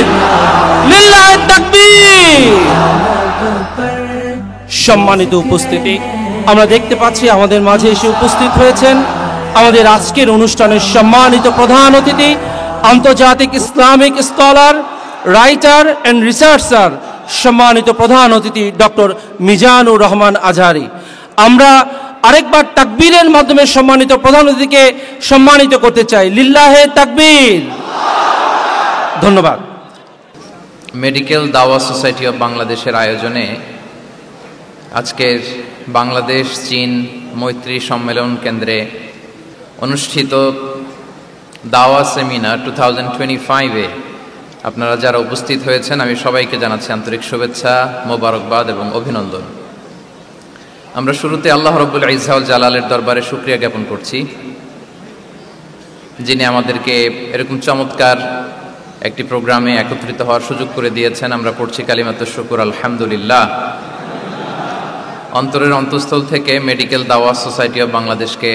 তাকবীর, লিল্লাহি তাকবীর। সম্মানিত উপস্থিতি, আমরা দেখতে পাচ্ছি আমাদের মাঝে এসে উপস্থিত হয়েছেন আমাদের আজকের অনুষ্ঠানের সম্মানিত প্রধান অতিথি, আন্তর্জাতিক Islamic scholar, writer and researcher, সম্মানিত প্রধান অতিথি ডক্টর মিজানুর রহমান আজহারি। আমরা আরেকবার তাকবীরের মাধ্যমে সম্মানিত প্রধান অতিথিকে সম্মানিত করতে চাই। লিল্লাহে তাকবীর। ধন্যবাদ। মেডিকেল দাওয়া সোসাইটি অব বাংলাদেশের আয়োজনে আজকের বাংলাদেশ চীন মৈত্রী সম্মেলন কেন্দ্রে অনুষ্ঠিত দাওয়া সেমিনার 2025-এ আপনারা যারা উপস্থিত হয়েছেন, আমি সবাইকে জানাচ্ছি আন্তরিক শুভেচ্ছা, মোবারকবাদ এবং অভিনন্দন। আমরা শুরুতে আল্লাহ রাব্বুল ইজ্জা ওয়াল জালালের দরবারে শুকরিয়া জ্ঞাপন করছি, যিনি আমাদেরকে এরকম চমৎকার একটি প্রোগ্রামে একত্রিত হওয়ার সুযোগ করে দিয়েছেন। আমরা পড়ছি কালিমাতুশ শুকর, আলহামদুলিল্লাহ। অন্তরের অন্তঃস্থল থেকে মেডিকেল দাওয়া সোসাইটি অব বাংলাদেশকে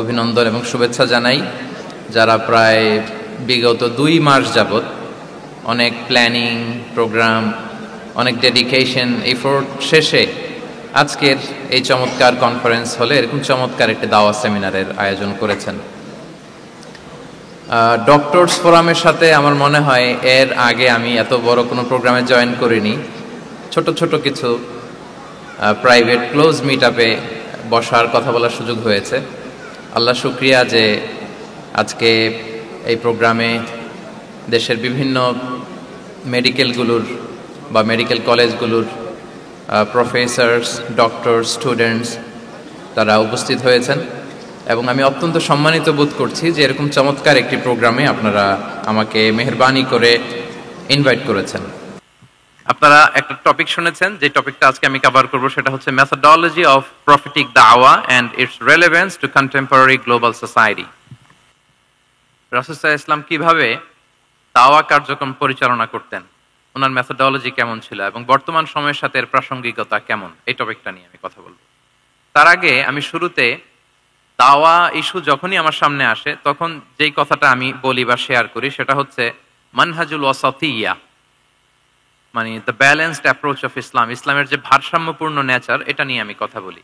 অভিনন্দন এবং শুভেচ্ছা জানাই, যারা প্রায় বিগত 2 মাস যাবৎ অনেক প্ল্যানিং, প্রোগ্রাম, অনেক ডেডিকেশন, এফোর্ট শেষে আজকের এই চমৎকার কনফারেন্স হলে এরকম চমৎকার একটি দাওয়া সেমিনারের আয়োজন করেছেন। ডক্টরস ফোরামের সাথে আমার মনে হয় এর আগে আমি এত বড় কোনো প্রোগ্রামে জয়েন করিনি। ছোট ছোট কিছু প্রাইভেট ক্লোজ মিট আপে বসার কথা বলার সুযোগ হয়েছে। আল্লাহ শুক্রিয়া যে আজকে এই প্রোগ্রামে দেশের বিভিন্ন মেডিকেলগুলোর বা মেডিকেল কলেজগুলোর প্রফেসরস, ডক্টর, স্টুডেন্টস তারা উপস্থিত হয়েছেন এবং আমি অত্যন্ত সম্মানিত বোধ করছি যে এরকম চমৎকার একটি প্রোগ্রামে আপনারা আমাকে মেহেরবানি করে ইনভাইট করেছেন। আপনারা একটা টপিক শুনেছেন, যে টপিকটা আজকে আমি কভার করব সেটা হচ্ছে মেথডোলজি অফ প্রফিটিক দাওয়া and its relevance to contemporary global society. রাসূল সাল্লাল্লাহু আলাইহি ওয়াসাল্লাম কিভাবে দাওয়া কার্যক্রম পরিচালনা করতেন, ওনার মেথডোলজি কেমন ছিল এবং বর্তমান সময়ের সাথে এর প্রাসঙ্গিকতা কেমন, এই টপিকটা নিয়ে আমি কথা বলবো। তার আগে আমি শুরুতে দাওয়া ইস্যু যখনই আমার সামনে আসে তখন যেই কথাটা আমি বলি বা শেয়ার করি সেটা হচ্ছে মানহাজুল ওয়াসাতিয়া, মানে the balanced approach of Islam, ইসলামের যে ভারসাম্যপূর্ণ নেচার, এটা নিয়ে আমি কথা বলি।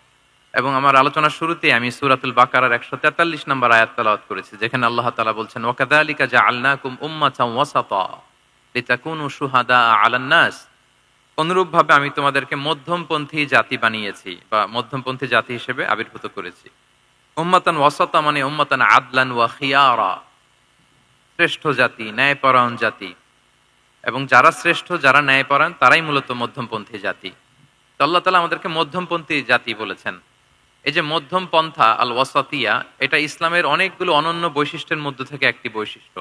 এবং আমার আলোচনার শুরুতে আমি সূরাতুল বাকারার 143 নম্বর আয়াত তেলাওয়াত করেছি, যেখানে আল্লাহ তাআলা বলছেন ওয়াকাযালিকা জাআলনাকুম উম্মাতান ওয়াসাতা লিতাকুনু শুহাদা আলান নাস। অনুরূপভাবে আমি তোমাদেরকে মধ্যমপন্থী জাতি বানিয়েছি বা মধ্যমপন্থী জাতি হিসেবে আবির্ভূত করেছি। উম্মাতান ওয়াসাতা মানে উম্মাতান আদলান ওয়া খিয়ারা, শ্রেষ্ঠ জাতি, ন্যায়পরায়ণ জাতি, এবং যারা শ্রেষ্ঠ, যারা ন্যায়পরায়ণ তারাই মূলত মধ্যমপন্থী জাতি। তো আল্লাহ তাআলা আমাদেরকে মধ্যমপন্থী জাতি বলেছেন। এই যে মধ্যম পন্থা আল ওয়াসাতিয়া, এটা ইসলামের অনেকগুলো অনন্য বৈশিষ্ট্যের মধ্যে থেকে একটি বৈশিষ্ট্য।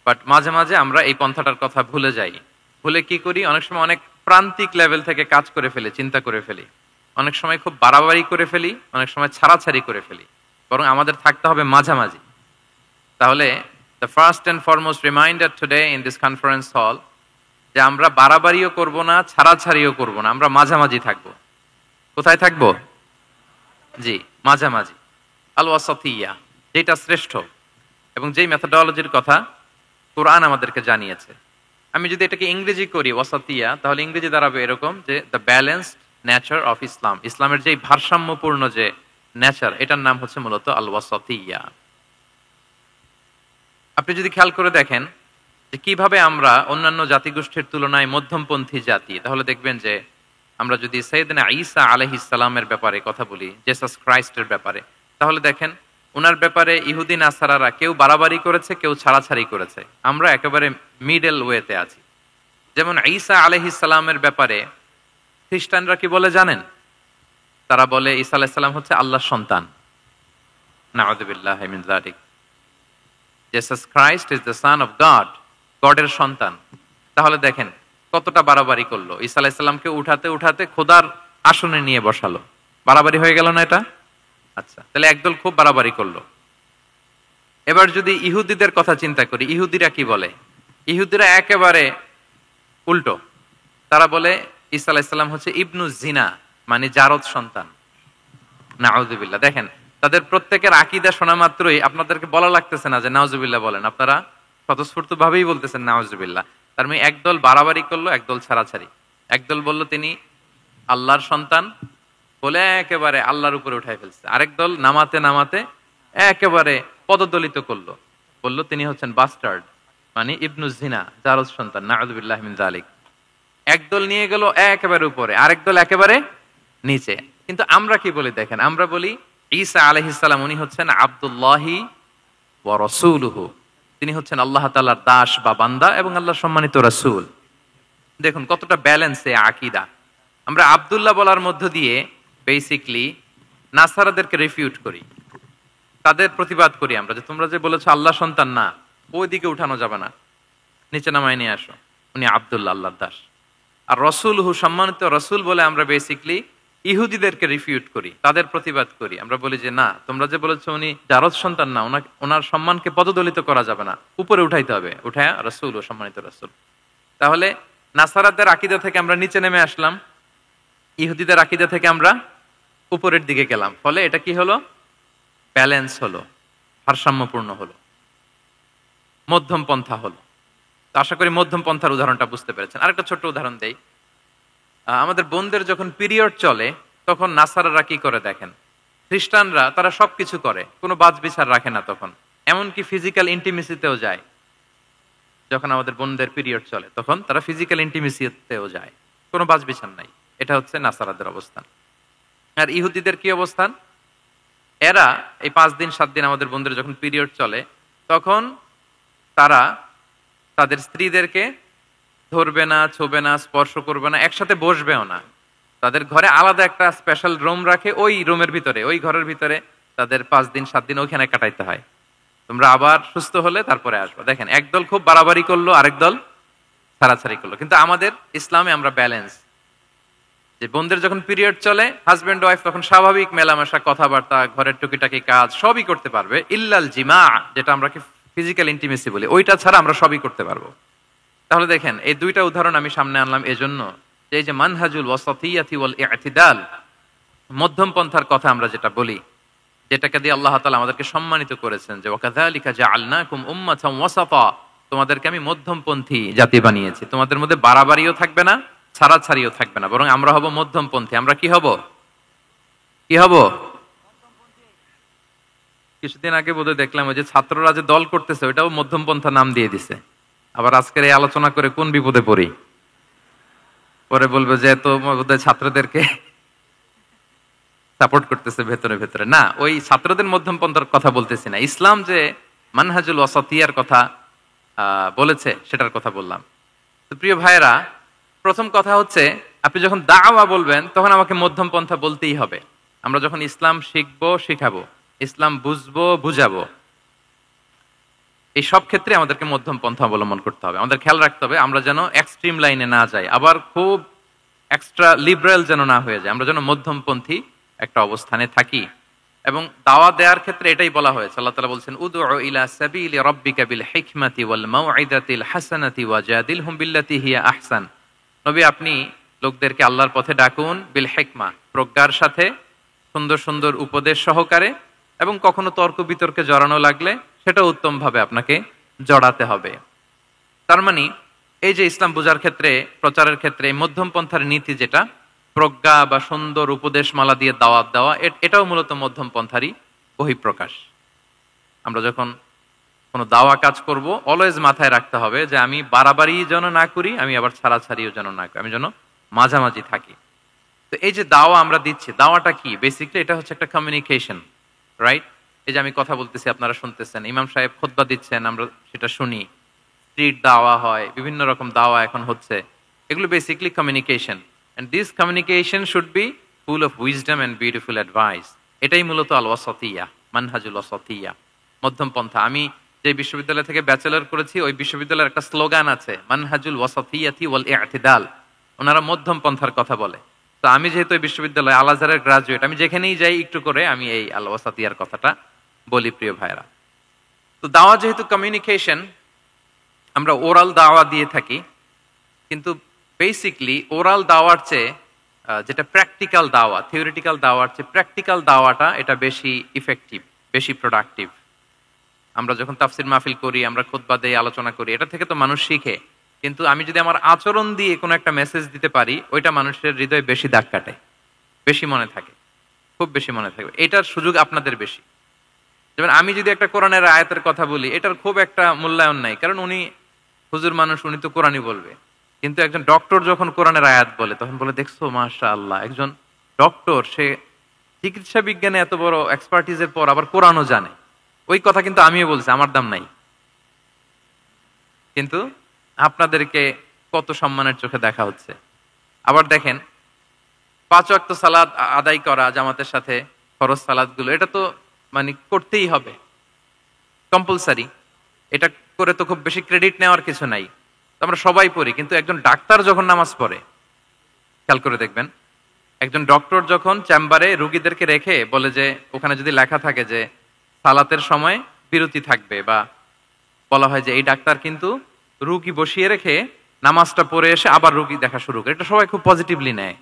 বাট মাঝে মাঝে আমরা এই পন্থাটার কথা ভুলে যাই। ভুলে কি করি, অনেক সময় অনেক প্রান্তিক লেভেল থেকে কাজ করে ফেলি, চিন্তা করে ফেলি, অনেক সময় খুব বাড়াবাড়ি করে ফেলি, অনেক সময় ছাড়াছাড়ি করে ফেলি। বরং আমাদের থাকতে হবে মাঝামাঝি। তাহলে the first and foremost reminder today in this conference hall যে আমরা বাড়াবাড়িও করব না, ছাড়াছাড়িও করব না, আমরা মাঝামাঝি থাকব। কোথায় থাকব? জি, মাঝামাঝি, আল ওয়াসাতিয়া, যেটা শ্রেষ্ঠ এবং যেই মেথডোলজির কথা কোরআন আমাদেরকে জানিয়েছে। আমি যদি এটাকে ইংরেজি করি ওয়াসাতিয়া, তাহলে ইংরেজি দাঁড়াবে এরকম যে the balanced nature of Islam, ইসলামের যেই ভারসাম্যপূর্ণ যে নেচার, এটার নাম হচ্ছে মূলত আল ওয়াসাতিয়া। আপনি যদি খেয়াল করে দেখেন যে কিভাবে আমরা অন্যান্য জাতিগোষ্ঠীর তুলনায় মধ্যমপন্থী জাতি, তাহলে দেখবেন যে আমরা যদি সাইয়েদনা ঈসা আলাইহিস সালামের ব্যাপারে কথা বলি, জেসাস ক্রাইস্টের ব্যাপারে, তাহলে দেখেন ওনার ব্যাপারে ইহুদি নাসারারা কেউ বাড়াবাড়ি করেছে, কেউ ছাড়াছাড়ি করেছে, আমরা একেবারে মিডল ওয়েতে আছি। যেমন ঈসা আলাইহিস সালামের ব্যাপারে খ্রিস্টানরা কি বলে জানেন? তারা বলে ঈসা আলাইহিস সালাম হচ্ছে আল্লাহর সন্তান। নাউযুবিল্লাহি মিন যালিক। Jesus Christ is the son of God, গডের সন্তান। তাহলে দেখেন কতটা বাড়াবাড়ি করলো, ঈসা আলাইহিস সালামকে উঠাতে উঠাতে খোদার আসনে নিয়ে বসালো। বাড়াবাড়ি হয়ে গেল না এটা? আচ্ছা, তাহলে একদল খুব বাড়াবাড়ি করলো। এবার যদি ইহুদিদের কথা চিন্তা করি, ইহুদিরা কি বলে? ইহুদিরা একেবারে উল্টো। তারা বলে ঈসা আলাইহিস সালাম হচ্ছে ইবনু জিনা, মানে জারদ সন্তান। নাউযুবিল্লাহ। দেখেন তাদের প্রত্যেকের আকীদা শোনা মাত্রই আপনাদেরকে বলা লাগতেছে না যে নাউযুবিল্লাহ বলেন, আপনারা স্বতঃস্ফূর্ত ভাবেই বলতেছেন নাউযুবিল্লাহ। তার মানে একদল বাড়াবাড়ি করলো, একদল ছাড়াছাড়ি। একদল বলল তিনি আল্লাহর সন্তান বলে একেবারে আল্লাহর উপরে উঠাই ফেলছে, আরেক দল নামাতে নামাতে একেবারে পদদলিত করলো, বলল তিনি হচ্ছেন বাস্টার্ড, মানে ইবনু জিনা, জারজ সন্তান, নাউযুবিল্লাহ মিন যালিক। একদল নিয়ে গেল একেবারে উপরে, আরেক দল একেবারে নিচে। কিন্তু আমরা কি বলি দেখেন, আমরা বলি ঈসা আলাইহিস সালাম উনি হচ্ছেন আব্দুল্লাহি ওয়া রাসূলুহু, তিনি হচ্ছেন আল্লাহ তাআলার দাস বা বান্দা এবং আল্লাহর সম্মানিত রাসূল। দেখুন কতটা ব্যালেন্স এই আকীদা। আমরা আব্দুল্লাহ বলার মধ্য দিয়ে বেসিক্যালি নাসারাদেরকে রিফিউট করি, তাদের প্রতিবাদ করি আমরা যে তোমরা যে বলেছো আল্লাহ সন্তান না, ওইদিকে উঠানো যাবে না, নিচে নামায় নিয়ে আসো, উনি আব্দুল্লাহ আল্লাহর দাস। আর রসুলহু সম্মানিত রসুল বলে আমরা বেসিক্যালি ইহুদিদেরকে রিফিউট করি, তাদের প্রতিবাদ করি। আমরা বলি যে না, তোমরা যে বলেছো উনি জারজ সন্তান না, ওনার সম্মানকে পদদলিত করা যাবে না, উপরে উঠাইতে হবে, উঠায় রসুল ও সম্মানিত রসুল। তাহলে নাসারাদের আকীদা থেকে আমরা নিচে নেমে আসলাম, ইহুদিদের আকীদা থেকে আমরা উপরের দিকে গেলাম, ফলে এটা কি হলো, ব্যালেন্স হলো, ভারসাম্যপূর্ণ হলো, মধ্যম পন্থা হলো। তো আশা করি মধ্যম পন্থার উদাহরণটা বুঝতে পেরেছেন। আরেকটা ছোট্ট উদাহরণ দেই। আমাদের বোনদের যখন পিরিয়ড চলে তখন নাসারারা কি করে দেখেন, খ্রিস্টানরা তারা সবকিছু করে, কোনো বাজ বিচার রাখে না, তখন এমনকি ফিজিক্যাল ইন্টিমেসিতেও যায়। যখন আমাদের বোনদের পিরিয়ড চলে তখন তারা ফিজিক্যাল ইন্টিমেসিতেও যায়, কোনো বাজ বিচার নাই। এটা হচ্ছে নাসারাদের অবস্থান। আর ইহুদিদের কি অবস্থান, এরা এই 5 দিন 7 দিন আমাদের বোনদের যখন পিরিয়ড চলে তখন তারা তাদের স্ত্রীদেরকে ধরবে না, ছোবে না, স্পর্শ করবে না, একসাথে বসবেও না। তাদের ঘরে আলাদা একটা স্পেশাল রুম রাখে, ওই রুমের ভিতরে, ওই ঘরের ভিতরে তাদের 5 দিন 7 দিন ওইখানে কাটাইতে হয়। তোমরা আবার সুস্থ হলে তারপরে আসবো। দেখেন একদল খুব বাড়াবাড়ি করলো, আরেক দল ছাড়াছাড়ি করলো। কিন্তু আমাদের ইসলামে আমরা ব্যালেন্স, যে বোনদের যখন পিরিয়ড চলে হাজবেন্ড ওয়াইফ তখন স্বাভাবিক মেলামেশা, কথাবার্তা, ঘরের টুকিটাকি কাজ সবই করতে পারবে, ইল্লাল জিমা, যেটা আমরা ফিজিক্যাল ইন্টিমেসি বলি, ওইটা ছাড়া আমরা সবই করতে পারবো। তাহলে দেখেন এই দুইটা উদাহরণ আমি সামনে আনলাম এজন্য যে এই যে মানহাজুল ওয়াসাতিয়াতি ওয়াল ইতিদাল, মধ্যম পন্থার কথা আমরা যেটা বলি, যেটাকে দিয়ে আল্লাহ তাআলা আমাদেরকে সম্মানিত করেছেন, যে ওয়াকাযালিকা জাআলনাকুম উম্মাতান ওয়াসাতা, তোমাদেরকে আমি মধ্যমপন্থী জাতি বানিয়েছি, তোমাদের মধ্যে বাড়াবাড়িও থাকবে না, ছাড়াছাড়িও থাকবে না, বরং আমরা হব মধ্যমপন্থী। আমরা কি হব, কি হব? কিছুদিন আগে বোধহয় দেখলাম ওই যে ছাত্ররা যে দল করতেছে ওইটাও মধ্যমপন্থা নাম দিয়ে দিছে। আবার আজকের এই আলোচনা করে কোন বিপদে পড়ি, পরে বলবে যে তো বোধহয় ছাত্রদেরকে সাপোর্ট করতেছে ভেতরে ভেতরে। না, ওই ছাত্রদের মধ্যমপন্থার কথা বলতেছি না, ইসলাম যে মানহাজুল ওয়াসাতিয়ার কথা বলেছে সেটার কথা বললাম। তো প্রিয় ভাইয়েরা, প্রথম কথা হচ্ছে আপনি যখন দাওয়া বলবেন তখন আমাকে মধ্যম পন্থা বলতেই হবে। আমরা যখন ইসলাম শিখবো, শিখাবো, ইসলাম বুঝবো, বুঝাবো, এই সব ক্ষেত্রে আমাদেরকে মধ্যম পন্থা অবলম্বন করতে হবে। আমাদের খেয়াল রাখতে হবে আমরা যেন এক্সট্রিম লাইনে না যাই, আবার খুব এক্সট্রা লিবারেল যেন না হয়ে যায়, আমরা যেন মধ্যমপন্থী একটা অবস্থানে থাকি। এবং দাওয়া দেওয়ার ক্ষেত্রে এটাই বলা হয়েছে, আল্লাহ তাআলা বলছেন উদউ ইলা সাবিলি রাব্বিকা বিল হিকমাতি ওয়াল মাউইদাতিল হাসানাতি ওয়াজাদিলহুম বিল্লাতি হিয়া আহসান। নবী আপনি লোকদেরকে আল্লাহর পথে ডাকুন, বিল হিকমা, প্রজ্ঞার সাথে, সুন্দর সুন্দর উপদেশ সহকারে, এবং কখনো তর্ক বিতর্কে জড়ানো লাগলে সেটা উত্তম ভাবে আপনাকে জড়াতে হবে। তার মানে এই যে ইসলাম বোঝার ক্ষেত্রে, প্রচারের ক্ষেত্রে এই মধ্যম পন্থার নীতি, যেটা প্রজ্ঞা বা সুন্দর উপদেশমালা দিয়ে দাওয়াত দেওয়া, এটাও মূলত মধ্যম পন্থারই বহিঃপ্রকাশ। আমরা যখন কোনো দাওয়া কাজ করব অলওয়েজ মাথায় রাখতে হবে যে আমি বাড়াবাড়ি যেন না করি, আমি আবার ছাড়াছাড়িও যেন না করি, আমি যেন মাঝামাঝি থাকি। তো এই যে দাওয়া আমরা দিচ্ছি, দাওয়াটা কি? বেসিক্যালি এটা হচ্ছে একটা কমিউনিকেশন, রাইট? এই যে আমি কথা বলতেছি, আপনারা শুনতেছেন, ইমাম সাহেব খুতবা দিচ্ছেন, আমরা সেটা শুনি, স্ট্রিট দাওয়া হয়, বিভিন্ন রকম দাওয়া এখন হচ্ছে, এগুলো basically communication. And this communication should be full of wisdom and beautiful advice. এটাই মূলত আল ওয়াসাতিয়া, মানহাজুল ওয়াসাতিয়া, মধ্যম পন্থা। আমি যে বিশ্ববিদ্যালয় থেকে ব্যাচেলর করেছি ওই বিশ্ববিদ্যালয়ের একটা স্লোগান আছে, মানহাজুল ওয়াসাতিয়াতি ওয়াল ইতিদাল। ওনারা মধ্যম পন্থার কথা বলে। তো আমি যেহেতু এই বিশ্ববিদ্যালয় আল আজহারের গ্রাজুয়েট, আমি যেখানেই যাই একটু করে আমি এই আল ওয়াসাতিয়ার কথাটা বলি প্রিয় ভাইরা। তো দাওয়া যেহেতু কমিউনিকেশন, আমরা ওরাল দাওয়া দিয়ে থাকি, কিন্তু বেসিকলি ওরাল দাওয়ার চেয়ে যেটা প্র্যাকটিক্যাল দাওয়া, থিওরিটিক্যাল দাওয়ার চেয়ে প্র্যাকটিক্যাল দাওয়াটা এটা বেশি ইফেক্টিভ, বেশি প্রোডাক্টিভ। আমরা যখন তাফসির মাহফিল করি, আমরা খুতবা দেই, আলোচনা করি, এটা থেকে তো মানুষ শিখে। কিন্তু আমি যদি আমার আচরণ দিয়ে কোনো একটা মেসেজ দিতে পারি, ওইটা মানুষের হৃদয়ে বেশি দাগ কাটে, বেশি মনে থাকে, খুব বেশি মনে থাকবে। এটার সুযোগ আপনাদের বেশি। যেমন আমি যদি একটা কোরআনের আয়াতের কথা বলি, এটার খুব একটা মূল্যায়ন নাই, কারণ উনি হুজুর মানুষ, উনি তো কোরআনই বলবে। কিন্তু একজন ডক্টর যখন কোরআনের আয়াত বলে, তখন বলে দেখছো মাশাআল্লাহ, একজন ডক্টর, সে চিকিৎসা বিজ্ঞানে এত বড় এক্সপার্টিজের পর আবার কোরআনও জানে। ওই কথা কিন্তু আমিও বলছি, আমার দাম নাই। কিন্তু আপনাদেরকে কত সম্মানের চোখে দেখা হচ্ছে। আবার দেখেন, 5 ওয়াক্ত সালাত আদায় করা জামাতের সাথে, ফরজ সালাতগুলো, এটা তো মানে করতেই হবে, কম্পালসারি। এটা করে তো খুব বেশি ক্রেডিট নেওয়ার কিছু নাই, তো আমরা সবাই পড়ি। কিন্তু একজন ডাক্তার যখন নামাজ পড়ে, খেয়াল করে দেখবেন, একজন ডক্টর যখন চেম্বারে রুগীদেরকে রেখে বলে যে, ওখানে যদি লেখা থাকে যে সালাতের সময় বিরতি থাকবে, বা বলা হয় যে এই ডাক্তার কিন্তু রুগী বসিয়ে রেখে নামাজটা পড়ে এসে আবার রুগী দেখা শুরু করে, এটা সবাই খুব পজিটিভলি নেয়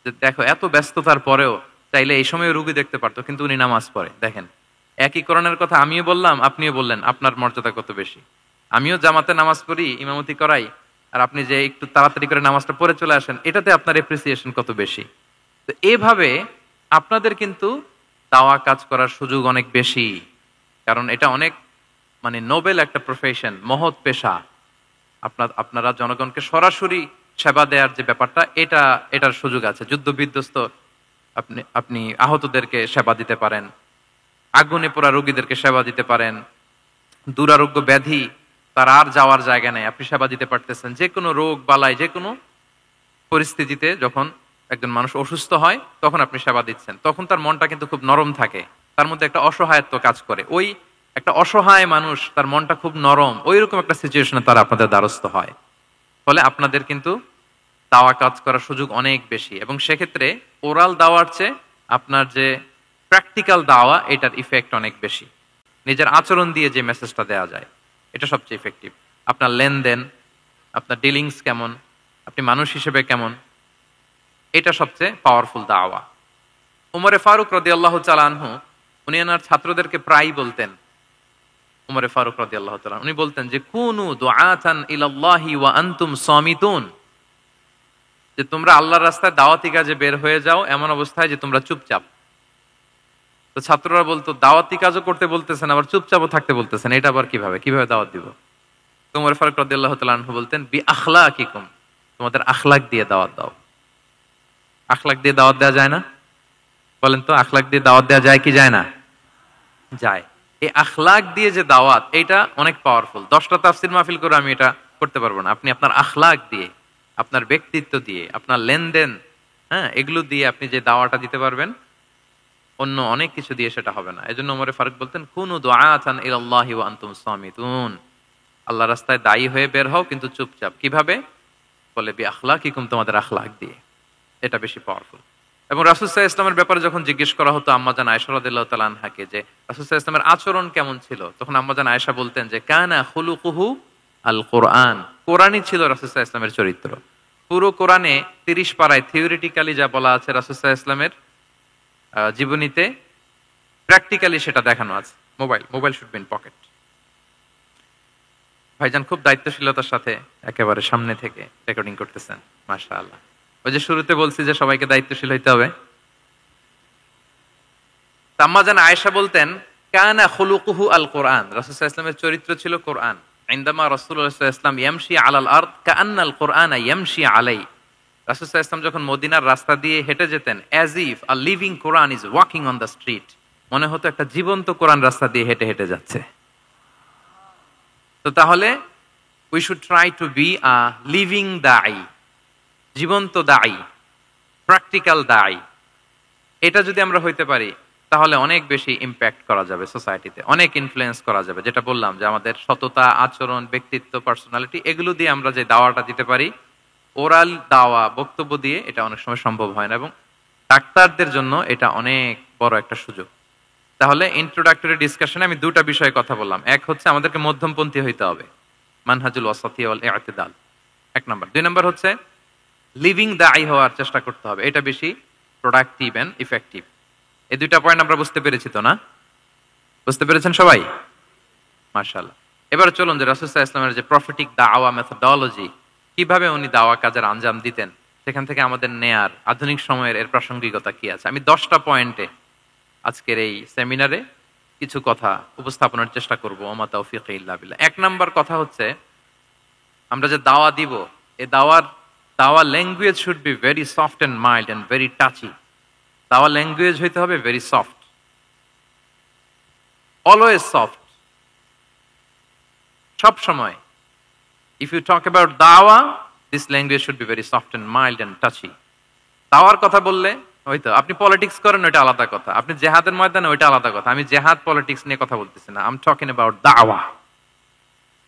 যে দেখো এত ব্যস্ততার পরেও চাইলে এই সময় রুগী দেখতে পারতো, কিন্তু উনি নামাজ পড়ে। দেখেন, একই কোরআনের কথা আমিও বললাম, আপনিও বললেন, আপনার মর্যাদা কত বেশি। আমিও জামাতে নামাজ পড়ি, ইমামতি করাই, আর আপনি যে একটু তাড়াতাড়ি করে নামাজটা পড়ে চলে আসেন, এটাতে আপনার এপ্রিসিয়েশন কত বেশি। তো এভাবে আপনাদের কিন্তু দাওয়া কাজ করার সুযোগ অনেক বেশি, কারণ এটা অনেক মানে নোবেল একটা প্রফেশন, মহৎ পেশা। আপনারা জনগণকে সরাসরি সেবা দেওয়ার যে ব্যাপারটা, এটার সুযোগ আছে। যুদ্ধ বিধ্বস্ত আপনি আহতদেরকে সেবা দিতে পারেন, আগুনে পোড়া রোগীদেরকে সেবা দিতে পারেন, দুরারোগ্য ব্যাধি, তার আর যাওয়ার জায়গা নেই, আপনি সেবা দিতে পারতেছেন। যে কোনো রোগ বালাই, যে কোনো পরিস্থিতিতে যখন একজন মানুষ অসুস্থ হয়, তখন আপনি সেবা দিচ্ছেন, তখন তার মনটা কিন্তু খুব নরম থাকে, তার মধ্যে একটা অসহায়ত্ব কাজ করে। ওই একটা অসহায় মানুষ, তার মনটা খুব নরম, ওই রকম একটা সিচুয়েশনে তারা আপনাদের দ্বারস্থ হয়। ফলে আপনাদের কিন্তু দাওয়া কাজ করার সুযোগ অনেক বেশি, এবং সেক্ষেত্রে ওরাল দাওয়ার চেয়ে আপনার যে প্র্যাকটিক্যাল দাওয়া, এটার ইফেক্ট অনেক বেশি। নিজের আচরণ দিয়ে যে মেসেজটা দেওয়া যায়, এটা সবচেয়ে ইফেক্টিভ। আপনার লেনদেন, আপনার ডিলিংস কেমন, আপনি মানুষ হিসেবে কেমন, এটা সবচেয়ে পাওয়ারফুল দাওয়া। উমরে ফারুক রাদিয়াল্লাহু তাআলা আনহু, উনি ওনার ছাত্রদেরকে প্রায় বলতেন, উমরে ফারুক রাদিয়াল্লাহু তাআলা, উনি বলতেন যে কুনু দুআতান ইলাল্লাহি ওয়া আনতুম সামিতুন, যে তোমরা আল্লাহর রাস্তায় দাওয়াতি কাজে বের হয়ে যাও এমন অবস্থায় যে তোমরা চুপচাপ। তো ছাত্ররা বলতো, দাওয়াতি কাজও করতে বলতেছেন, আবার চুপচাপও থাকতে বলতেছেন, এটা আবার কিভাবে দাওয়াত দিব? তো উমর ফারুক রাদিয়াল্লাহু তাআলা আনহু বলতেন, বি আখলাকিকুম, তোমাদের আখলাক দিয়ে দাওয়াত দাও। আখলাক দিয়ে দাওয়াত দেওয়া যায় না? বলেন তো, আখলাক দিয়ে দাওয়াত দেওয়া যায় কি যায় না? যায়। এই আখলাক দিয়ে যে দাওয়াত, এটা অনেক পাওয়ারফুল। 10টা তাফসীর মাহফিল করে আমি এটা করতে পারবো না। আপনি আপনার আখলাক দিয়ে, আপনার ব্যক্তিত্ব দিয়ে, আপনার লেনদেন, হ্যাঁ, এগুলো দিয়ে আপনি যে দাওয়াটা দিতে পারবেন, অন্য অনেক কিছু দিয়ে সেটা হবে না। এজন্য ওমর ফারুক বলতেন, কুনু দুআতান ইলাল্লাহি ওয়া আনতুম সামিতুন, আল্লাহ রাস্তায় দায়ী হয়ে বের হও, কিন্তু চুপচাপ। কিভাবে? বলে বি আখলাকিকুম, তোমাদের আখলাক দিয়ে। এটা বেশি পাওয়ারফুল। এবং রাসূল সাল্লাল্লাহু আলাইহি ওয়াসাল্লামের ব্যাপারে যখন জিজ্ঞেস করা হতো আম্মাজান আয়েশা রাদিয়াল্লাহু তাআলা আনহাকে, যে রাসূল সাল্লাল্লাহু আলাইহি ওয়াসাল্লামের আচরণ কেমন ছিল, তখন আম্মাজান আয়েশা বলতেন যে কানা খুলুকুহু আল কোরআন, কোরআনই ছিল রাসূল সাল্লাল্লাহু আলাইহি ওয়াসাল্লামের চরিত্র। পুরো কোরআনে 30 পারায় থিওরিটিক্যালি যা বলা আছে রাসূল সাল্লাল্লাহু আলাইহি ওয়াসাল্লামের জীবনীতে, প্র্যাকটিক্যালি সেটা দেখানো আছে। Mobile should be in pocket. ভাইজান খুব দায়িত্বশীলতার সাথে একেবারে সামনে থেকে রেকর্ডিং করতেছেন, মাশাআল্লাহ। ওই যে শুরুতে বলছি যে সবাইকে দায়িত্বশীল হইতে হবে। আম্মাজান আয়েশা বলতেন, কানা খুলুকুহু আল কোরআন, রাসূল সাল্লাল্লাহু আলাইহি ওয়াসাল্লামের চরিত্র ছিল কোরআন। ইনদামা রাসূলুল্লাহ সাল্লাল্লাহু আলাইহি ওয়াসাল্লাম ইয়ামশি আলাল আরদ কাআন্নাল কোরআনা ইয়ামশি আলাই, রাসূল সাল্লাল্লাহু আলাইহি ওয়াসাল্লাম যখন মদিনার রাস্তা দিয়ে হেঁটে যেতেন, as if a living Quran is walking on the street, মনে হতো একটা জীবন্ত কোরআন রাস্তা দিয়ে হেঁটে হেঁটে যাচ্ছে। তো তাহলে we should try to be a living দাঈ, জীবন্ত দাঈ, প্র্যাকটিক্যাল দাঈ। এটা যদি আমরা হইতে পারি, তাহলে অনেক বেশি ইম্প্যাক্ট করা যাবে সোসাইটিতে, অনেক ইনফ্লুয়েন্স করা যাবে। যেটা বললাম যে আমাদের সততা, আচরণ, ব্যক্তিত্ব, পার্সোনালিটি, এগুলো দিয়ে আমরা যে দাওয়াটা দিতে পারি, ওরাল দাওয়া, বক্তব্য দিয়ে, এটা অনেক সময় সম্ভব হয় না। এবং ডাক্তারদের জন্য এটা অনেক বড় একটা সুযোগ। তাহলে ইন্ট্রোডাক্টরি ডিসকাশনে আমি 2টা বিষয়ে কথা বললাম। এক হচ্ছে আমাদেরকে মধ্যমপন্থী হইতে হবে, মানহাজুল ওয়াসাতিয়া ওয়াল ই'তিদাল, 1 নাম্বার। 2 নাম্বার হচ্ছে লিভিং দাঈ হওয়ার চেষ্টা করতে হবে, এটা বেশি প্রোডাক্টিভ এন্ড ইফেক্টিভ। এই 2টা পয়েন্ট আমরা বুঝতে পেরেছি তো না? বুঝতে পেরেছেন সবাই? মাশাআল্লাহ। এবার চলুন যে রাসূল সাল্লাল্লাহু আলাইহি ওয়াসাল্লামের যে প্রফেটিক দাওয়া মেথডোলজি, কিভাবে উনি দাওয়া কাজের আঞ্জাম দিতেন, সেখান থেকে আমাদের নেয়ার আধুনিক সময়ের এর প্রাসঙ্গিকতা কি আছে। আমি 10টা পয়েন্টে আজকের এই সেমিনারে কিছু কথা উপস্থাপনের চেষ্টা করবো। ওমা তাওফিক ইল্লা বিল্লাহ। 1 নাম্বার কথা হচ্ছে, আমরা যে দাওয়া দিব, এই দাওয়া language should be very soft and mild and very touchy. দাওয়া ল্যাঙ্গুয়েজ হইতে হবে ভেরি সফট, অলওয়েজ সফট, সব সময়। ইফ ইউ টক অ্যাবাউট দাওয়া, this language should be very soft and mild and touchy. দাওয়ার কথা বললে হয়তো আপনি পলিটিক্স করেন, ওইটা আলাদা কথা। আপনি জেহাদের ময়দানে, ওইটা আলাদা কথা। আমি জেহাদ পলিটিক্স নিয়ে কথা বলতেছি না, আই এম টকিং অ্যাবাউট দাওয়া।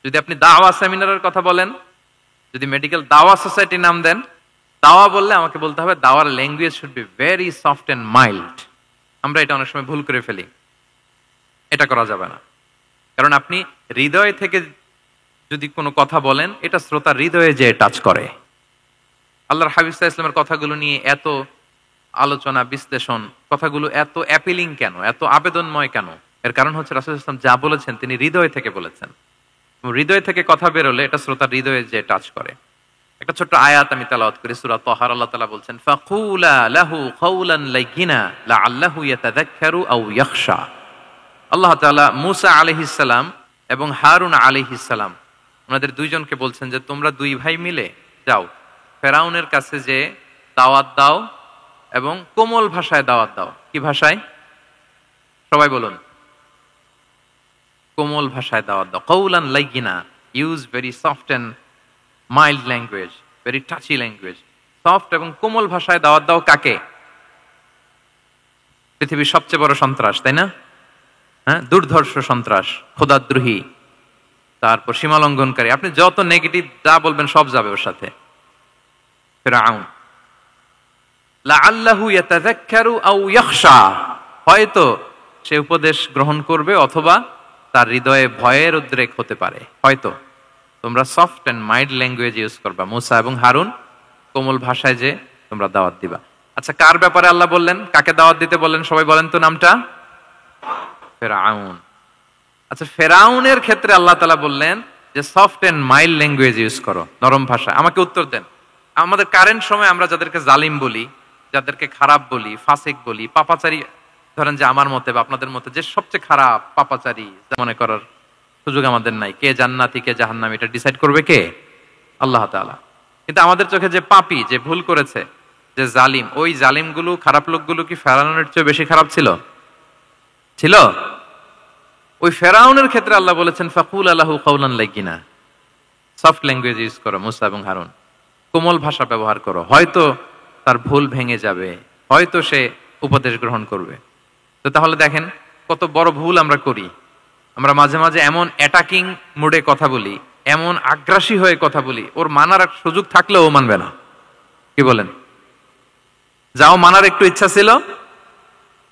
যদি আপনি দাওয়া সেমিনারের কথা বলেন, যদি মেডিকেল দাওয়া সোসাইটি নাম দেন, দাওয়া বললে আমাকে বলতে হবে দাওয়ার language should be very soft and mild. আমরা এটা অনেক সময় ভুল করে ফেলি, এটা করা যাবে না। কারণ আপনি হৃদয় থেকে যদি কোনো কথা বলেন, এটা শ্রোতার হৃদয়ে যে টাচ করে। আল্লাহর হাবিব সাল্লাল্লাহু আলাইহি ওয়াসাল্লামের কথাগুলো নিয়ে এত আলোচনা, বিশ্লেষণ, কথাগুলো এত অ্যাপিলিং কেন, এত আবেদনময় কেন? এর কারণ হচ্ছে রাসূল সাল্লাল্লাহু আলাইহি ওয়াসাল্লাম যা বলেছেন তিনি হৃদয় থেকে বলেছেন। হৃদয় থেকে কথা বেরোলে এটা শ্রোতার হৃদয়ে যে টাচ করে। একটা ছোট্ট আয়াত আমি তেলাওয়াত করি, সূরা তাহার। আল্লাহ তাআলা বলছেন, ফাকুলা লাহু কাওলান লাইয়িনা লাআল্লাহু ইয়াতাযাক্কারু আও ইয়াখশা। আল্লাহ তাআলা মূসা আলাইহিস সালাম এবং হারুন আলাইহিস সালাম, ওনাদের দুইজনকে বলছেন যে তোমরা দুই ভাই মিলে যাও, ফেরাউনের কাছে যে দাওয়াত দাও এবং কোমল ভাষায় দাওয়াত দাও। কি ভাষায়? সবাই বলুন। কোমল ভাষায় দাওয়াত দাও। কাওলান লাইয়িনা, use very soft and mild language, very touchy language. Soft এবং কোমল ভাষায় দাওয়াত দাও কাকে? পৃথিবীর সবচেয়ে বড় সন্ত্রাস, তাই না? হ্যাঁ, দুর্ধর্ষ সন্ত্রাস, খোদাদ্রোহী, তারপর সীমালঙ্ঘনকারী। আপনি যত নেগেটিভ যা বলবেন সব যাবে ওর সাথে। ফিরআউন, লাআল্লাহু ইয়াতাযাক্কারু আও ইয়াখশা, হয়তো সে উপদেশ গ্রহণ করবে অথবা তার হৃদয়ে ভয়ের উদ্রেক হতে পারে। হয়তো তোমরা soft and mild language use করবা। মূসা এবং হারুন কোমল ভাষায় যে তোমরা দাওয়াত দিবা। আচ্ছা, কার ব্যাপারে আল্লাহ বললেন, কাকে দাওয়াত দিতে বললেন? সবাই বলেন তো নামটা। ফেরাউন। আচ্ছা, ফেরাউনের ক্ষেত্রে আল্লাহ তাআলা বললেন যে soft and mild language use করো, নরম ভাষা। আমাকে উত্তর দেন, আমাদের কারেন্ট সময় আমরা যাদেরকে জালিম বলি, যাদেরকে খারাপ বলি, ফাসিক বলি, পাপাচারী, ধরেন যে আমার মতে বা আপনাদের মতে যে সবচেয়ে খারাপ পাপাচারী মনে করার সুযোগ আমাদের নাই। কে জান্নাতি কে জাহান্নামী এটা ডিসাইড করবে কে? আল্লাহ তাআলা। কিন্তু আমাদের চোখে যে পাপী, যে ভুল করেছে, যে জালিম, ওই জালিমগুলো, খারাপ লোকগুলো কি ফেরাউনের চেয়ে বেশি খারাপ ছিল? ছিল। ওই ফেরাউনের ক্ষেত্রে আল্লাহ বলেছেন ফাকুল লাহু কাওলান লাইয়িনা, সফট ল্যাঙ্গুয়েজ ইউজ করো মূসা এবং হারুন, কোমল ভাষা ব্যবহার করো। হয়তো তার ভুল ভেঙে যাবে, হয়তো সে উপদেশ গ্রহণ করবে। তো তাহলে দেখেন কত বড় ভুল আমরা করি। আমরা মাঝে মাঝে এমন অ্যাটাকিং মুডে কথা বলি, এমন আগ্রাসী হয়ে কথা বলি, ওর মানার সুযোগ থাকলেও ও মানবে না। কি বলেন? যাও মানার একটু ইচ্ছা ছিল,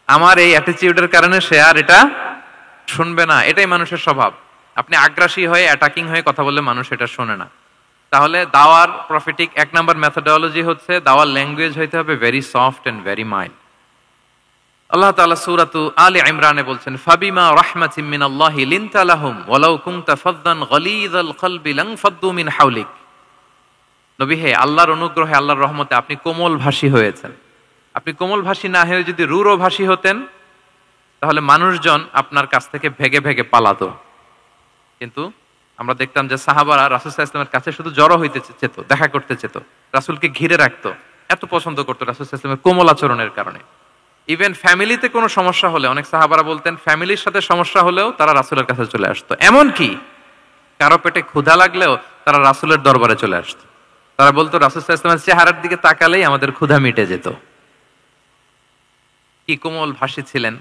আমার এই অ্যাটিটিউডের কারণে সে আর এটা শুনবে না। এটাই মানুষের স্বভাব। আপনি আগ্রাসী হয়ে অ্যাটাকিং হয়ে কথা বললে মানুষ এটা শোনে না। তাহলে দাওয়ার প্রফিটিক 1 নাম্বার মেথোডোলজি হচ্ছে দাওয়ার ল্যাঙ্গুয়েজ হইতে হবে very soft and very mild. আল্লাহ তাআলা সূরাতু আলে ইমরানে বলছেন, ফাবিমা রাহমাতিম মিনাল্লাহি লিনতা লাহুম ওয়ালাউ কুনতা ফাদদান গালিযাল কলবি লানফাদ্দু মিন হাওলিক। নবী হে, আল্লাহর অনুগ্রহে, আল্লাহর রহমতে আপনি কোমল ভাষী হয়েছেন। আপনি কোমল ভাষী না হয়ে যদি রূঢ় ভাষী হতেন, তাহলে মানুষজন আপনার কাছ থেকে ভেগে ভেগে পালাতো। কিন্তু আমরা দেখতাম যে সাহাবারা রাসূল সাল্লাল্লাহু আলাইহি ওয়াসাল্লামের কাছে শুধু জড়ো হইতে চেত, দেখা করতে চেত, রাসূলকে ঘিরে রাখতো, এত পছন্দ করতো রাসূল সাল্লাল্লাহু আলাইহি ওয়াসাল্লামের কোমল আচরণের কারণে। ইভেন ফ্যামিলিতে কোনো সমস্যা হলে, অনেক সাহাবারা বলতেন ফ্যামিলির সাথে সমস্যা হলেও তারা রাসূলের কাছে চলে আসতো। এমনকি কারো পেটে ক্ষুধা লাগলেও তারা রাসূলের দরবারে চলে আসতো। তারা বলতো রাসূল সাল্লাল্লাহু আলাইহি ওয়াসাল্লামের চেহারার দিকে তাকালেই আমাদের ক্ষুধা মিটে যেত। কি কোমল ভাষী ছিলেন,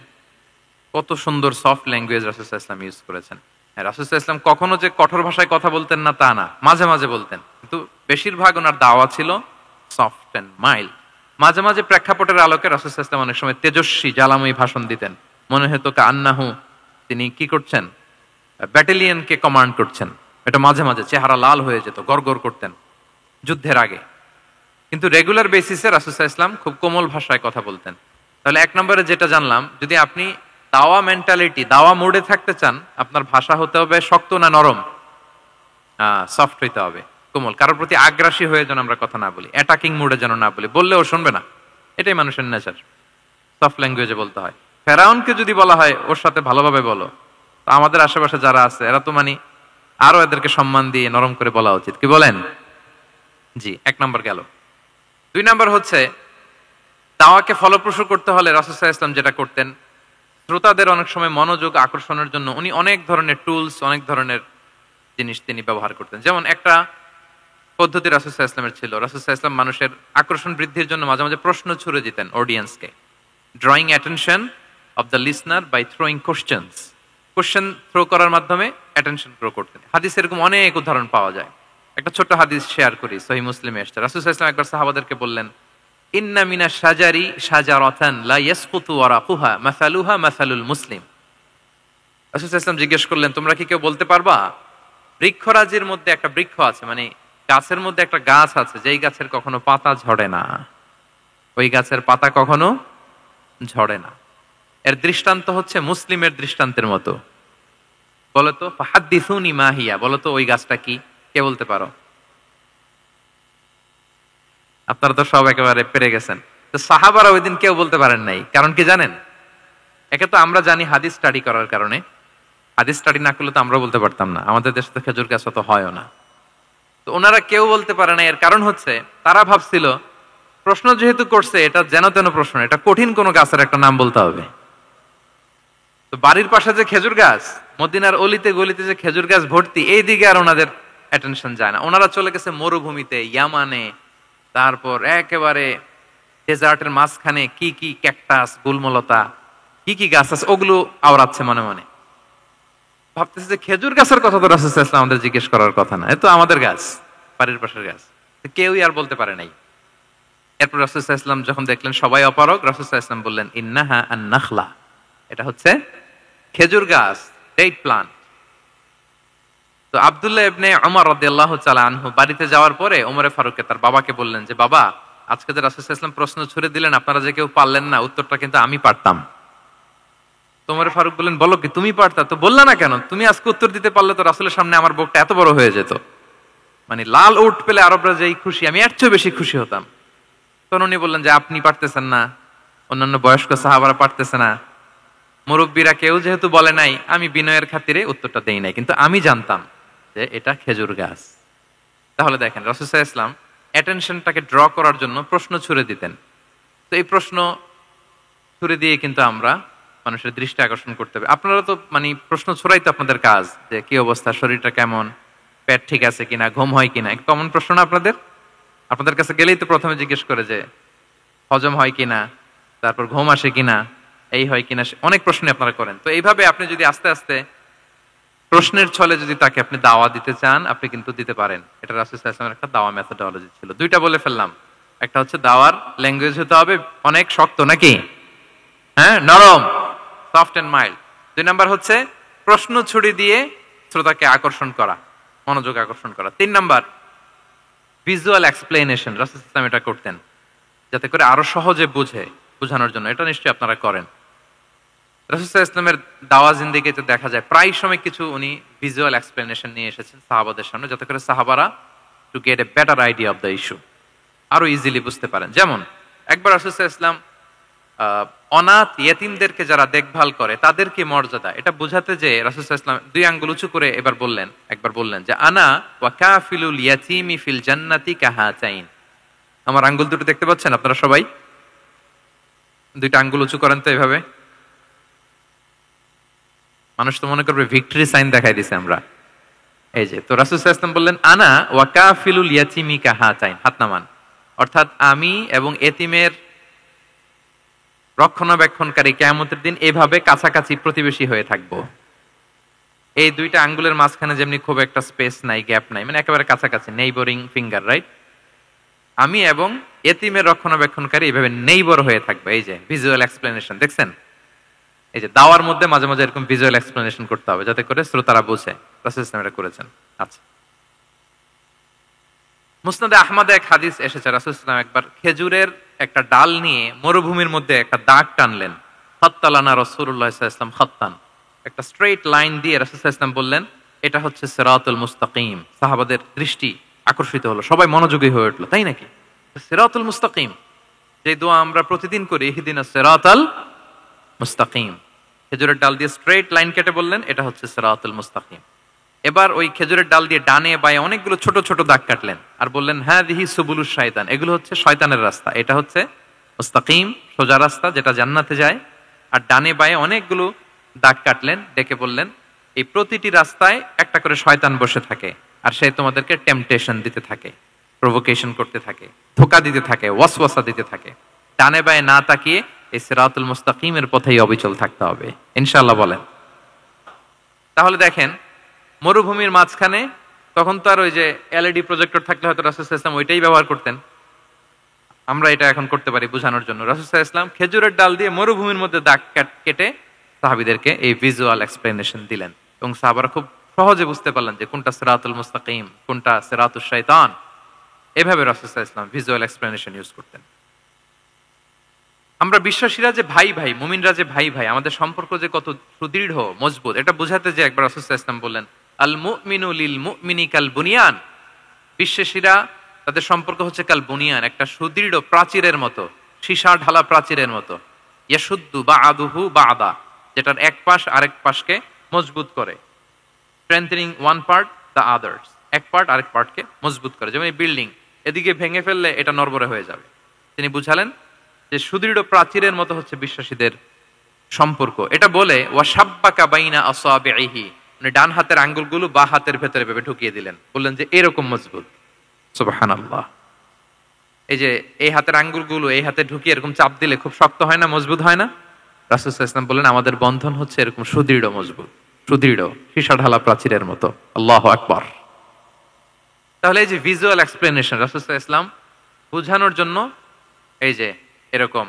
কত সুন্দর সফট ল্যাঙ্গুয়েজ রাসূল সাল্লাল্লাহু আলাইহি ওয়াসাল্লাম ইউজ করেছেন। হ্যাঁ, রাসূল সাল্লাল্লাহু আলাইহি ওয়াসাল্লাম কখনো যে কঠোর ভাষায় কথা বলতেন না তা না, মাঝে মাঝে বলতেন, কিন্তু বেশিরভাগ ওনার দাওয়া ছিল সফট এন্ড মাইল্ড। মাঝে মাঝে প্রেক্ষাপটের আলোকে রাসূল সাল্লাল্লাহু আলাইহি ওয়াসাল্লাম অনেক সময় তেজস্বী জ্বালাময়ী ভাষণ দিতেন। মনে হতো কান্নাহু তিনি কি করছেন, ব্যাটালিয়নকে কমান্ড করছেন। এটা মাঝে মাঝে চেহারা লাল হয়ে যেত, গড়গড় করতেন যুদ্ধের আগে। কিন্তু রেগুলার বেসিসে রাসূল সাল্লাল্লাহু আলাইহি ওয়াসাল্লাম খুব কোমল ভাষায় কথা বলতেন। তাহলে 1 নম্বরে যেটা জানলাম, যদি আপনি দাওয়া মেন্টালিটি, দাওয়া মোডে থাকতে চান, আপনার ভাষা হতে হবে শক্ত না নরম? সফট হইতে হবে। কোমল, কারোর প্রতি আগ্রাসী হয়ে যেন আমরা কথা না বলি, অ্যাটাকিং মুডে যেন না বলি, বললেও শুনবে না, এটাই মানুষের নেচার। সফট ল্যাঙ্গুয়েজে বলতে হয়। ফেরাউনকে যদি বলা হয় ওর সাথে ভালোভাবে বলো, তো আমাদের আশেপাশে যারা আছে এরা তো মানে আরো এদেরকে সম্মান দিয়ে নরম করে বলা উচিত, কি বলেন? জি, 1 নম্বর গেল। 2 নম্বর হচ্ছে দাওয়াকে ফলপ্রসূ করতে হলে রাসূল সাল্লাল্লাহু আলাইহি ওয়াসাল্লাম যেটা করতেন, শ্রোতাদের অনেক সময় মনোযোগ আকর্ষণের জন্য উনি অনেক ধরনের টুলস, অনেক ধরনের জিনিস তিনি ব্যবহার করতেন। যেমন একটা পদ্ধতি রাসূল সাল্লাল্লাহু আলাইহি ওয়াসাল্লামের ছিল, রাসূল সাল্লাল্লাহু আলাইহি ওয়াসাল্লাম মানুষের আকর্ষণ বৃদ্ধির জন্য মাঝে মাঝে প্রশ্ন ছুড়ে দিতেন অডিয়েন্সকে, drawing attention of the listener by throwing questions. Question throw করার মাধ্যমে অ্যাটেনশন গ্রো করতেন। হাদিসে এরকম অনেক উদাহরণ পাওয়া যায়। একটা ছোট্ট হাদিস শেয়ার করি, সহিহ মুসলিমে এসেছে। রাসূল সাল্লাল্লাহু আলাইহি ওয়াসাল্লাম একবার সাহাবাদেরকে বললেন, ইন্না মিনা শাজারি শাজারাতান লা ইয়াসকুতু ওয়ারাকুহা মাসালুহা মাসালুল মুসলিম। রাসূল সাল্লাল্লাহু আলাইহি ওয়াসাল্লাম জিজ্ঞেস করলেন, তোমরা কি কেউ বলতে পারবা বৃক্ষরাজির মধ্যে একটা বৃক্ষ আছে, মানে গাছের মধ্যে একটা গাছ আছে যেই গাছের কখনো পাতা ঝরে না, ওই গাছের পাতা কখনো ঝরে না, এর দৃষ্টান্ত হচ্ছে মুসলিমের দৃষ্টান্তের মতো। বলতো ফাহাদ্দিসুনি মা হিয়া, বলতো ওই গাছটা কি, কে বলতে পারো? আপনারা তো সব একেবারে পেরে গেছেন। তো সাহাবারা ওই দিন কেউ বলতে পারেন নাই, কারণ কি জানেন? একে তো আমরা জানি হাদিস স্টাডি করার কারণে, হাদিস স্টাডি না করলে তো আমরা বলতে পারতাম না, আমাদের দেশে তো খেজুর গাছ তো হয়ও না। তো ওনারা কেউ বলতে পারে না, এর কারণ হচ্ছে তারা ভাবছিল প্রশ্ন যেহেতু করছে এটা যেন তেন প্রশ্ন, এটা কঠিন কোনো গাছের একটা নাম বলতে হবে। তো বাড়ির পাশে যে খেজুর গাছ, মদিনার অলিতে গলিতে যে খেজুর গাছ ভর্তি, এই দিকে আর ওনাদের অ্যাটেনশন যায় না। ওনারা চলে গেছে মরুভূমিতে, ইয়ামানে, তারপর একেবারে ডেজার্টের মাঝখানে কি কি ক্যাকটাস, গুলমলতা, কি কি গাছ আছে ওগুলো আওড়াচ্ছে মনে মনে। ভাবতেছে যে খেজুর গাছের কথা তো রাসূল সাল্লাল্লাহু আলাইহি ওয়াসাল্লাম আমাদের জিজ্ঞেস করার কথা না, এ তো আমাদের গাছ, বাড়ির পাশের গাছ। কেউই আর বলতে পারে নাই। এরপর রাসূল সাল্লাল্লাহু আলাইহি ওয়াসাল্লাম যখন দেখলেন সবাই অপারগ, রাসূল সাল্লাল্লাহু আলাইহি ওয়াসাল্লাম বললেন, ইন্নাহা আন-নাখলা, এটা হচ্ছে খেজুর গাছ, ডেট প্লান্ট। তো আব্দুল্লাহ ইবনে উমর রাদিয়াল্লাহু তাআলা আনহু বাড়িতে যাওয়ার পরে ওমরে ফারুককে তার বাবাকে বললেন যে, বাবা, আজকে যে রাসূল সাল্লাল্লাহু আলাইহি ওয়াসাল্লাম প্রশ্ন ছুড়ে দিলেন আপনারা যে কেউ পারলেন না, উত্তরটা কিন্তু আমি পারতাম। তো ওমরে ফারুক বললেন, বলো কি তুমি পারতা? তো বললা না কেন? তুমি আজকে উত্তর দিতে পারলে তো রাসূলের সামনে আমার বুকটা এত বড় হয়ে যেত, মানে লাল উট পেলে আরবরা যেই খুশি, আমি এর চেয়ে বেশি খুশি হতাম। তখন উনি বললেন যে, আপনি পারতেছেন না, অন্যান্য বয়স্ক সাহাবারা পারতেছে না, মুরব্বীরা কেউ যেহেতু বলে নাই, আমি বিনয়ের খাতিরে উত্তরটা দেই নাই, কিন্তু আমি জানতাম যে এটা খেজুর গাছ। তাহলে দেখেন রাসূল সাল্লাল্লাহু আলাইহি ওয়াসাল্লাম অ্যাটেনশনটাকে ড্র করার জন্য প্রশ্ন ছুড়ে দিতেন। তো এই প্রশ্ন ছুড়ে দিয়ে কিন্তু আমরা মানুষের দৃষ্টি আকর্ষণ করতে হবে। আপনারা তো মানে প্রশ্ন ছড়াই তো আপনাদের কাজ, যে কি অবস্থা, শরীরটা কেমন, পেট ঠিক আছে কিনা, ঘুম হয় কিনা, কমন প্রশ্ন না আপনাদের? আপনাদের কাছে গেলেই তো প্রথমে জিজ্ঞেস করে যে হজম হয় কিনা, তারপর ঘুম আসে কিনা, এই হয় কিনা, অনেক প্রশ্ন আপনারা করেন। তো এইভাবে আপনি যদি আস্তে আস্তে প্রশ্নের ছলে যদি তাকে আপনি দাওয়া দিতে চান, আপনি কিন্তু দিতে পারেন। এটা রাসূল সাল্লাল্লাহু আলাইহি ওয়াসাল্লামের একটা দাওয়া মেথোডোলজি ছিল। 2টা বলে ফেললাম। একটা হচ্ছে দাওয়ার ল্যাঙ্গুয়েজ হতে হবে অনেক শক্ত, নাকি? হ্যাঁ, নরম, সফট এন্ড মাইল্ড। 2 নাম্বার হচ্ছে প্রশ্ন ছুড়ে দিয়ে শ্রোতাকে আকর্ষণ করা, মনোযোগ আকর্ষণ করা। 3 নাম্বার ভিজুয়াল এক্সপ্লেনেশন। রাসূল সাল্লাল্লাহু আলাইহি ওয়াসাল্লাম এটা করতেন যাতে করে আরো সহজে বোঝানোর জন্য। এটা নিশ্চয়ই আপনারা করেন। রাসূল সাল্লাল্লাহু আলাইহি ওয়াসাল্লামের দাওয়া জিন্দেগিতে দেখা যায় প্রায় সময় কিছু উনি ভিজুয়াল এক্সপ্লেনেশন নিয়ে এসেছেন সাহাবাদের সামনে, যাতে করে সাহাবারা to get a better idea of the issue, আরো ইজিলি বুঝতে পারেন। যেমন একবার রাসূল সাল্লাল্লাহু আলাইহি ওয়াসাল্লাম অনাথ ইয়েতিমদেরকে যারা দেখভাল করে তাদের কি মর্যাদা, এটা বোঝাতে যে রাসূল সাল্লাল্লাহু আলাইহি ওয়াসাল্লাম 2 আঙ্গুল উঁচু করে একবার বললেন যে, আনা ওয়া কাফিলুল ইয়াতীমি ফিল জান্নাতি কাহাতাইন। আমার আঙ্গুল দুটো দেখতে পাচ্ছেন আপনারা সবাই? 2টা আঙ্গুল উঁচু করেন তো এভাবে। মানুষ তো মনে করবে ভিক্টরি সাইন দেখাই দিছে আমরা। এই যে, তো রাসূল সাল্লাল্লাহু আলাইহি ওয়াসাল্লাম বললেন, আনা ওয়া কাফিলুল ইয়াতীমি কাহাতাইন, হাত নামান। অর্থাৎ আমি এবং এতিমের রক্ষণাবেক্ষণকারী কিয়ামতের দিন এভাবে কাছাকাছি প্রতিবেশী হয়ে থাকবো। এই 2টা আঙ্গুলের মাঝখানে যেমনি খুব একটা স্পেস নাই, গ্যাপ নাই, মানে একেবারে কাছাকাছি, নেইবরিং ফিঙ্গার, রাইট? আমি এবং এতিমের রক্ষণাবেক্ষণকারী এইভাবে নেইবর হয়ে থাকবে। এই যে ভিজুয়াল এক্সপ্লেনেশন দেখছেন? এই যে দাওয়ার মধ্যে মাঝে মাঝে এরকম ভিজুয়াল এক্সপ্লেনেশন করতে হবে যাতে করে শ্রোতারা বোঝে। রাসূল সাল্লাল্লাহু আলাইহি ওয়াসাল্লাম এটা করেছেন। আচ্ছা, মুসনাদে আহমদে এক হাদিস এসেছে, রাসূল সাল্লাল্লাহু আলাইহি ওয়াসাল্লাম একবার খেজুরের একটা ডাল নিয়ে মরুভূমির মধ্যে একটা দাগ টানলেন। খাত্তালানা রাসূলুল্লাহ সাল্লাল্লাহু আলাইহি ওয়াসাল্লাম খাত্তান, একটা স্ট্রেট লাইন দিয়ে রাসূল সাল্লাল্লাহু আলাইহি ওয়াসাল্লাম বললেন, এটা হচ্ছে সিরাতুল মুস্তাকিম। সাহাবাদের দৃষ্টি আকর্ষিত হলো, সবাই মনোযোগী হয়ে উঠলো, তাই নাকি? সিরাতুল মুস্তাকিম, যে দোয়া আমরা প্রতিদিন করি, ইহদিনাস সিরাতাল মুস্তাকিম, খেজুরের ডাল দিয়ে স্ট্রেট লাইন কেটে বললেন এটা হচ্ছে সিরাতুল মুস্তাকিম। এবার ওই খেজুরের ডাল দিয়ে ডানে বায়ে অনেকগুলো ছোট ছোট দাগ কাটলেন আর বললেন হাযিহি সুবুলুশ শাইতান, এগুলো হচ্ছে শয়তানের রাস্তা, এটা হচ্ছে মুস্তাকিম, সোজা রাস্তা যেটা জান্নাতে যায়। আর ডানে বায়ে অনেকগুলো দাগ কাটলেন, ডেকে বললেন এই প্রতিটি রাস্তায় একটা করে শয়তান বসে থাকে আর সে তোমাদেরকে টেম্পটেশন দিতে থাকে, প্রভোকেশন করতে থাকে, ধোঁকা দিতে থাকে, ওয়াসওয়াসা দিতে থাকে। ডানে বায়ে না তাকিয়ে এই সিরাতুল মুস্তাকিমের পথেই অবিচল থাকতে হবে, ইনশাআল্লাহ বলেন। তাহলে দেখেন মরুভূমির মাঝখানে, তখন তো আর ওই যে এলইডি প্রজেক্টর থাকলে হয়তো রাসূল সাল্লাল্লাহু আলাইহি ওয়াসাল্লাম ওইটাই ব্যবহার করতেন, আমরা এটা এখন করতে পারি বোঝানোর জন্য। রাসূল সাল্লাল্লাহু আলাইহি ওয়াসাল্লাম খেজুরের ডাল দিয়ে মরুভূমির মধ্যে দাগ কেটে সাহাবীদেরকে এই ভিজুয়াল এক্সপ্লেনেশন দিলেন এবং সাহাবারা খুব সহজে বুঝতে পারলেন যে কোনটা সিরাতুল মুস্তাকিম, কোনটা সিরাতুশ শাইতান। এভাবে রাসূল সাল্লাল্লাহু আলাইহি ওয়াসাল্লাম ভিজুয়াল এক্সপ্লেনেশন ইউজ করতেন। আমরা বিশ্বাসীরা যে ভাই ভাই, মুমিনরা যে ভাই ভাই, আমাদের সম্পর্ক যে কত সুদৃঢ় মজবুত, এটা বোঝাতে যে একবার রাসূল সাল্লাল্লাহু আলাইহি ওয়াসাল্লাম বললেন আল মুমিনু লিল মুমিনি কাল বুনিয়ান, বিশ্বাসীরা তাদের সম্পর্ক হচ্ছে কাল বুনিয়ান, একটা সুদৃঢ় প্রাচীরের মতো, সীসা ঢালা প্রাচীরের মতো। ইয়াশুদ্দু বা'দুহু বা'দা, যেটার এক পাশ আরেক পাশকে মজবুত করে। Strengthening one part the others, এক পার্ট আরেক পার্টকে মজবুত করে। যেমন এই বিল্ডিং, এদিকে ভেঙে ফেললে এটা নড়বড়ে হয়ে যাবে। তিনি বুঝালেন যে সুদৃঢ় প্রাচীরের মতো হচ্ছে বিশ্বাসীদের সম্পর্ক। এটা বলে ওয়াশাব্বাকা বাইনা আসাবিহি, মানে ডান হাতের আঙ্গুলগুলো বা হাতের ভেতরে ভেবে ঢুকিয়ে দিলেন, বললেন যে এরকম মজবুত। সুবহানাল্লাহ। এই যে এই হাতের আঙ্গুলগুলো এই হাতে ঢুকিয়ে এরকম চাপ দিলে খুব শক্ত হয় না, মজবুত হয় না? রাসূল সাল্লাল্লাহু আলাইহি ওয়াসাল্লাম বললেন আমাদের বন্ধন হচ্ছে এরকম সুদৃঢ় মজবুত, সুদৃঢ় সীসা ঢালা প্রাচীরের মতো। আল্লাহু আকবার। তাহলে এই যে ভিজুয়াল এক্সপ্লেনেশন, রাসূল সাল্লাল্লাহু আলাইহি ওয়াসাল্লাম বোঝানোর জন্য এই যে এরকম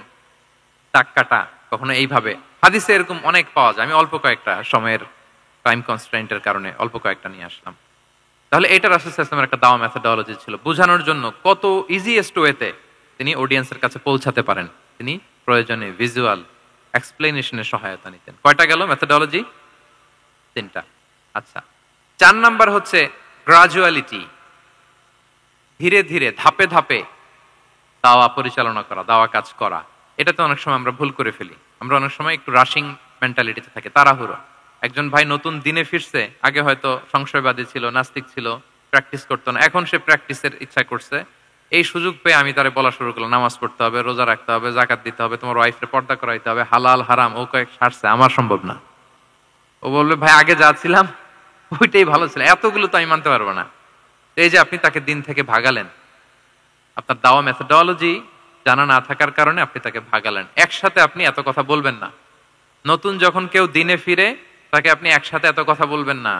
দাগ কাটা, কখনো এইভাবে, হাদিসে এরকম অনেক পাওয়া যায়। আমি অল্প কয়েকটা, সময়ের টাইম কনস্ট্রেন্টের কারণে অল্প কয়েকটা নিয়ে আসলাম। তাহলে এটা রাসূল সাল্লাল্লাহু আলাইহি ওয়াসাল্লামের একটা দাওয়া মেথোডোলজি ছিল, বোঝানোর জন্য কত ইজিয়েস্ট ওয়েতে তিনি অডিয়েন্সের কাছে পৌঁছাতে পারেন। তিনি প্রয়োজনে ভিজুয়াল এক্সপ্লেনেশনের সহায়তা নিতেন। কয়টা গেল মেথোডোলজি? 3টা। আচ্ছা, 4 নাম্বার হচ্ছে গ্রাজুয়ালিটি, ধীরে ধীরে ধাপে ধাপে দাওয়া পরিচালনা করা, দাওয়া কাজ করা। এটা তো অনেক সময় আমরা ভুল করে ফেলি। আমরা অনেক সময় একটু রাশিং মেন্টালিটিতে থাকি, তাড়াহুড়ো। একজন ভাই নতুন দিনে ফিরছে, আগে হয়তো সংশয়বাদী ছিল, নাস্তিক ছিল, প্র্যাকটিস করতো না, এখন সে প্র্যাকটিসের ইচ্ছা করছে। এই সুযোগ পেয়ে আমি তারে বলা শুরু করলাম নামাজ পড়তে হবে, রোজা রাখতে হবে, জাকাত দিতে হবে, তোমার ওয়াইফের পর্দা করাইতে হবে, হালাল হারাম ও কয়েক সারছে, আমার সম্ভব না। ও বলবে ভাই আগে যা ছিলাম ওইটাই ভালো ছিল, এতগুলো তো আমি মানতে পারবো না। এই যে আপনি তাকে দিন থেকে ভাগালেন, আপনার দাওয়া মেথোডোলজি জানা না থাকার কারণে আপনি তাকে ভাগালেন। একসাথে আপনি এত কথা বলবেন না। নতুন যখন কেউ দিনে ফিরে তাকে আপনি একসাথে এত কথা বলবেন না।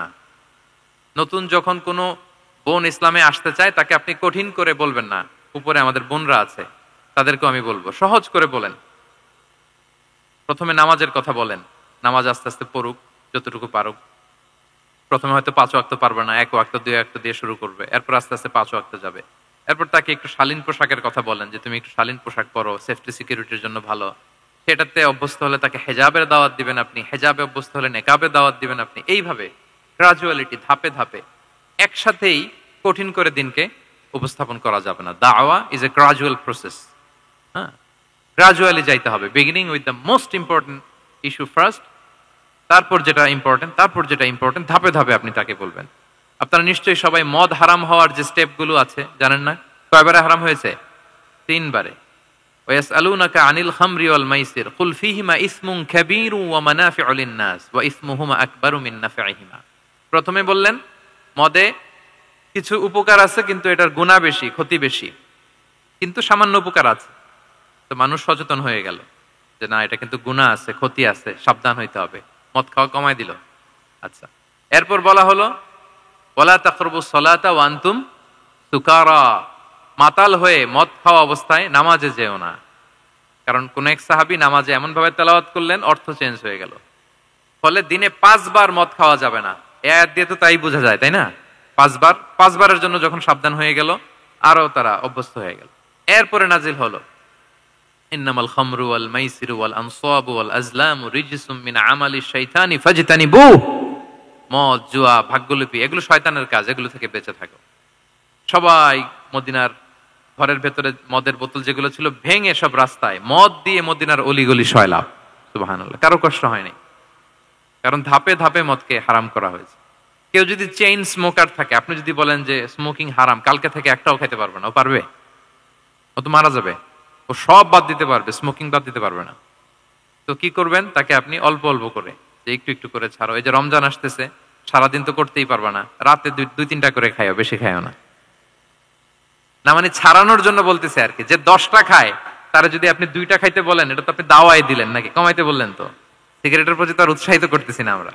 নতুন যখন কোনো বোন ইসলামে আসতে চায় তাকে আপনি কঠিন করে বলবেন না। উপরে আমাদের বোনরা আছে, তাদেরকেও আমি বলবো সহজ করে বলেন। প্রথমে নামাজের কথা বলেন, নামাজ আস্তে আস্তে পড়ুক যতটুকু পারুক। প্রথমে হয়তো 5 ওয়াক্ত পারবে না, 1 ওয়াক্ত 2 ওয়াক্ত দিয়ে শুরু করবে, এরপর আস্তে আস্তে 5 ওয়াক্ত যাবে। এরপর তাকে একটু শালীন পোশাকের কথা বলেন যে তুমি একটু শালীন পোশাক পরো, সেফটি সিকিউরিটির জন্য ভালো। সেটাতে অভ্যস্ত হলে তাকে হেজাবের দাওয়াত দিবেন আপনি, হেজাবে অভ্যস্ত হলে নেকাবের দাওয়াত দিবেন আপনি। এইভাবে গ্রাজুয়ালিটি, ধাপে ধাপে, একসাথেই কঠিন করে দিনকে উপস্থাপন করা যাবে না। দাওয়া ইজ এ গ্রাজুয়াল প্রসেস। হ্যাঁ, গ্রাজুয়ালি যাইতে হবে। Beginning with the most important issue first, তারপর যেটা ইম্পর্টেন্ট, তারপর যেটা ইম্পর্টেন্ট, ধাপে ধাপে আপনি তাকে বলবেন। আপনারা নিশ্চয়ই সবাই মদ হারাম হওয়ার যে স্টেপগুলো আছে জানেন না? কয়বারে হারাম হয়েছে? 3 বারে। ওয়াসআলুনাকা আনিল খামরি ওয়াল মাইসির কুল ফীহিমা ইসমুন কাবীরু ওয়া মানাফিউ লিন-নাস ওয়া ইসমুহুমা আকবারু মিন নাফইহিমা। প্রথমে বললেন মদে কিছু উপকার আছে কিন্তু এটার গুনাহ বেশি, ক্ষতি বেশি, কিন্তু সামান্য উপকার আছে। তো মানুষ সচেতন হয়ে গেল যে না, এটা কিন্তু গুনাহ আছে, ক্ষতি আছে, সাবধান হইতে হবে। মদ খাওয়া কমায় দিল। আচ্ছা, এরপর বলা হলো ওয়ালা তাকরাবুস সালাতা ওয়া আনতুম সুকারা, মাতাল হয়ে মদ খাওয়া অবস্থায় নামাজে যেও না। কারণ কোন এক সাহাবী নামাজে এমন ভাবে তেলাওয়াত করলেন অর্থ চেঞ্জ হয়ে গেল। ফলে দিনে 5 বার মদ খাওয়া যাবে না। এই আয়াত দিয়ে তো তাই বোঝা যায়, তাই না? 5 বারের জন্য যখন সাবধান হয়ে গেল, আরো তারা অভ্যস্ত হয়ে গেল। এরপরে নাজিল হলো ইন্নামাল খামরু ওয়াল মাইসিরু ওয়াল আনসাবু ওয়াল আজলামু রিজসুম মিন আমালিশ শাইতানি ফাজতানিবু। মদ, জুয়া, ভাগ্যলিপি এগুলো শয়তানের কাজ, এগুলো থেকে বেঁচে থাকো। সবাই মদিনার ঘরের ভেতরে মদের বোতল যেগুলো ছিল ভেঙে সব রাস্তায় মদ দিয়ে মদিনার অলিগলি সয়লাভ। সুবহানাল্লাহ, কারো কষ্ট হয়নি, কারণ ধাপে ধাপে মদকে হারাম করা হয়েছে। কেউ যদি চেইন স্মোকার থাকে, আপনি যদি বলেন যে স্মোকিং হারাম, কালকে থেকে একটাও খেতে পারবে না, ও পারবে? ও তো মারা যাবে। ও সব বাদ দিতে পারবে, স্মোকিং বাদ দিতে পারবে না। তো কি করবেন? তাকে আপনি অল্প অল্প করে, যে একটু একটু করে ছাড়ো। এই যে রমজান আসতেছে, সারাদিন তো করতেই পারবা না, রাতে দুই তিনটা করে খাইও, বেশি খাইও না। না মানে ছাড়ানোর জন্য বলতেছে আর কি, যে 10টা খায় তারা যদি আপনি 2টা খাইতে বলেন, এটা তো আপনি দাওয়াই দিলেন নাকি, কমাইতে বললেন তো। সিগারেটের প্রতি তো আর উৎসাহিত করতেছি না আমরা।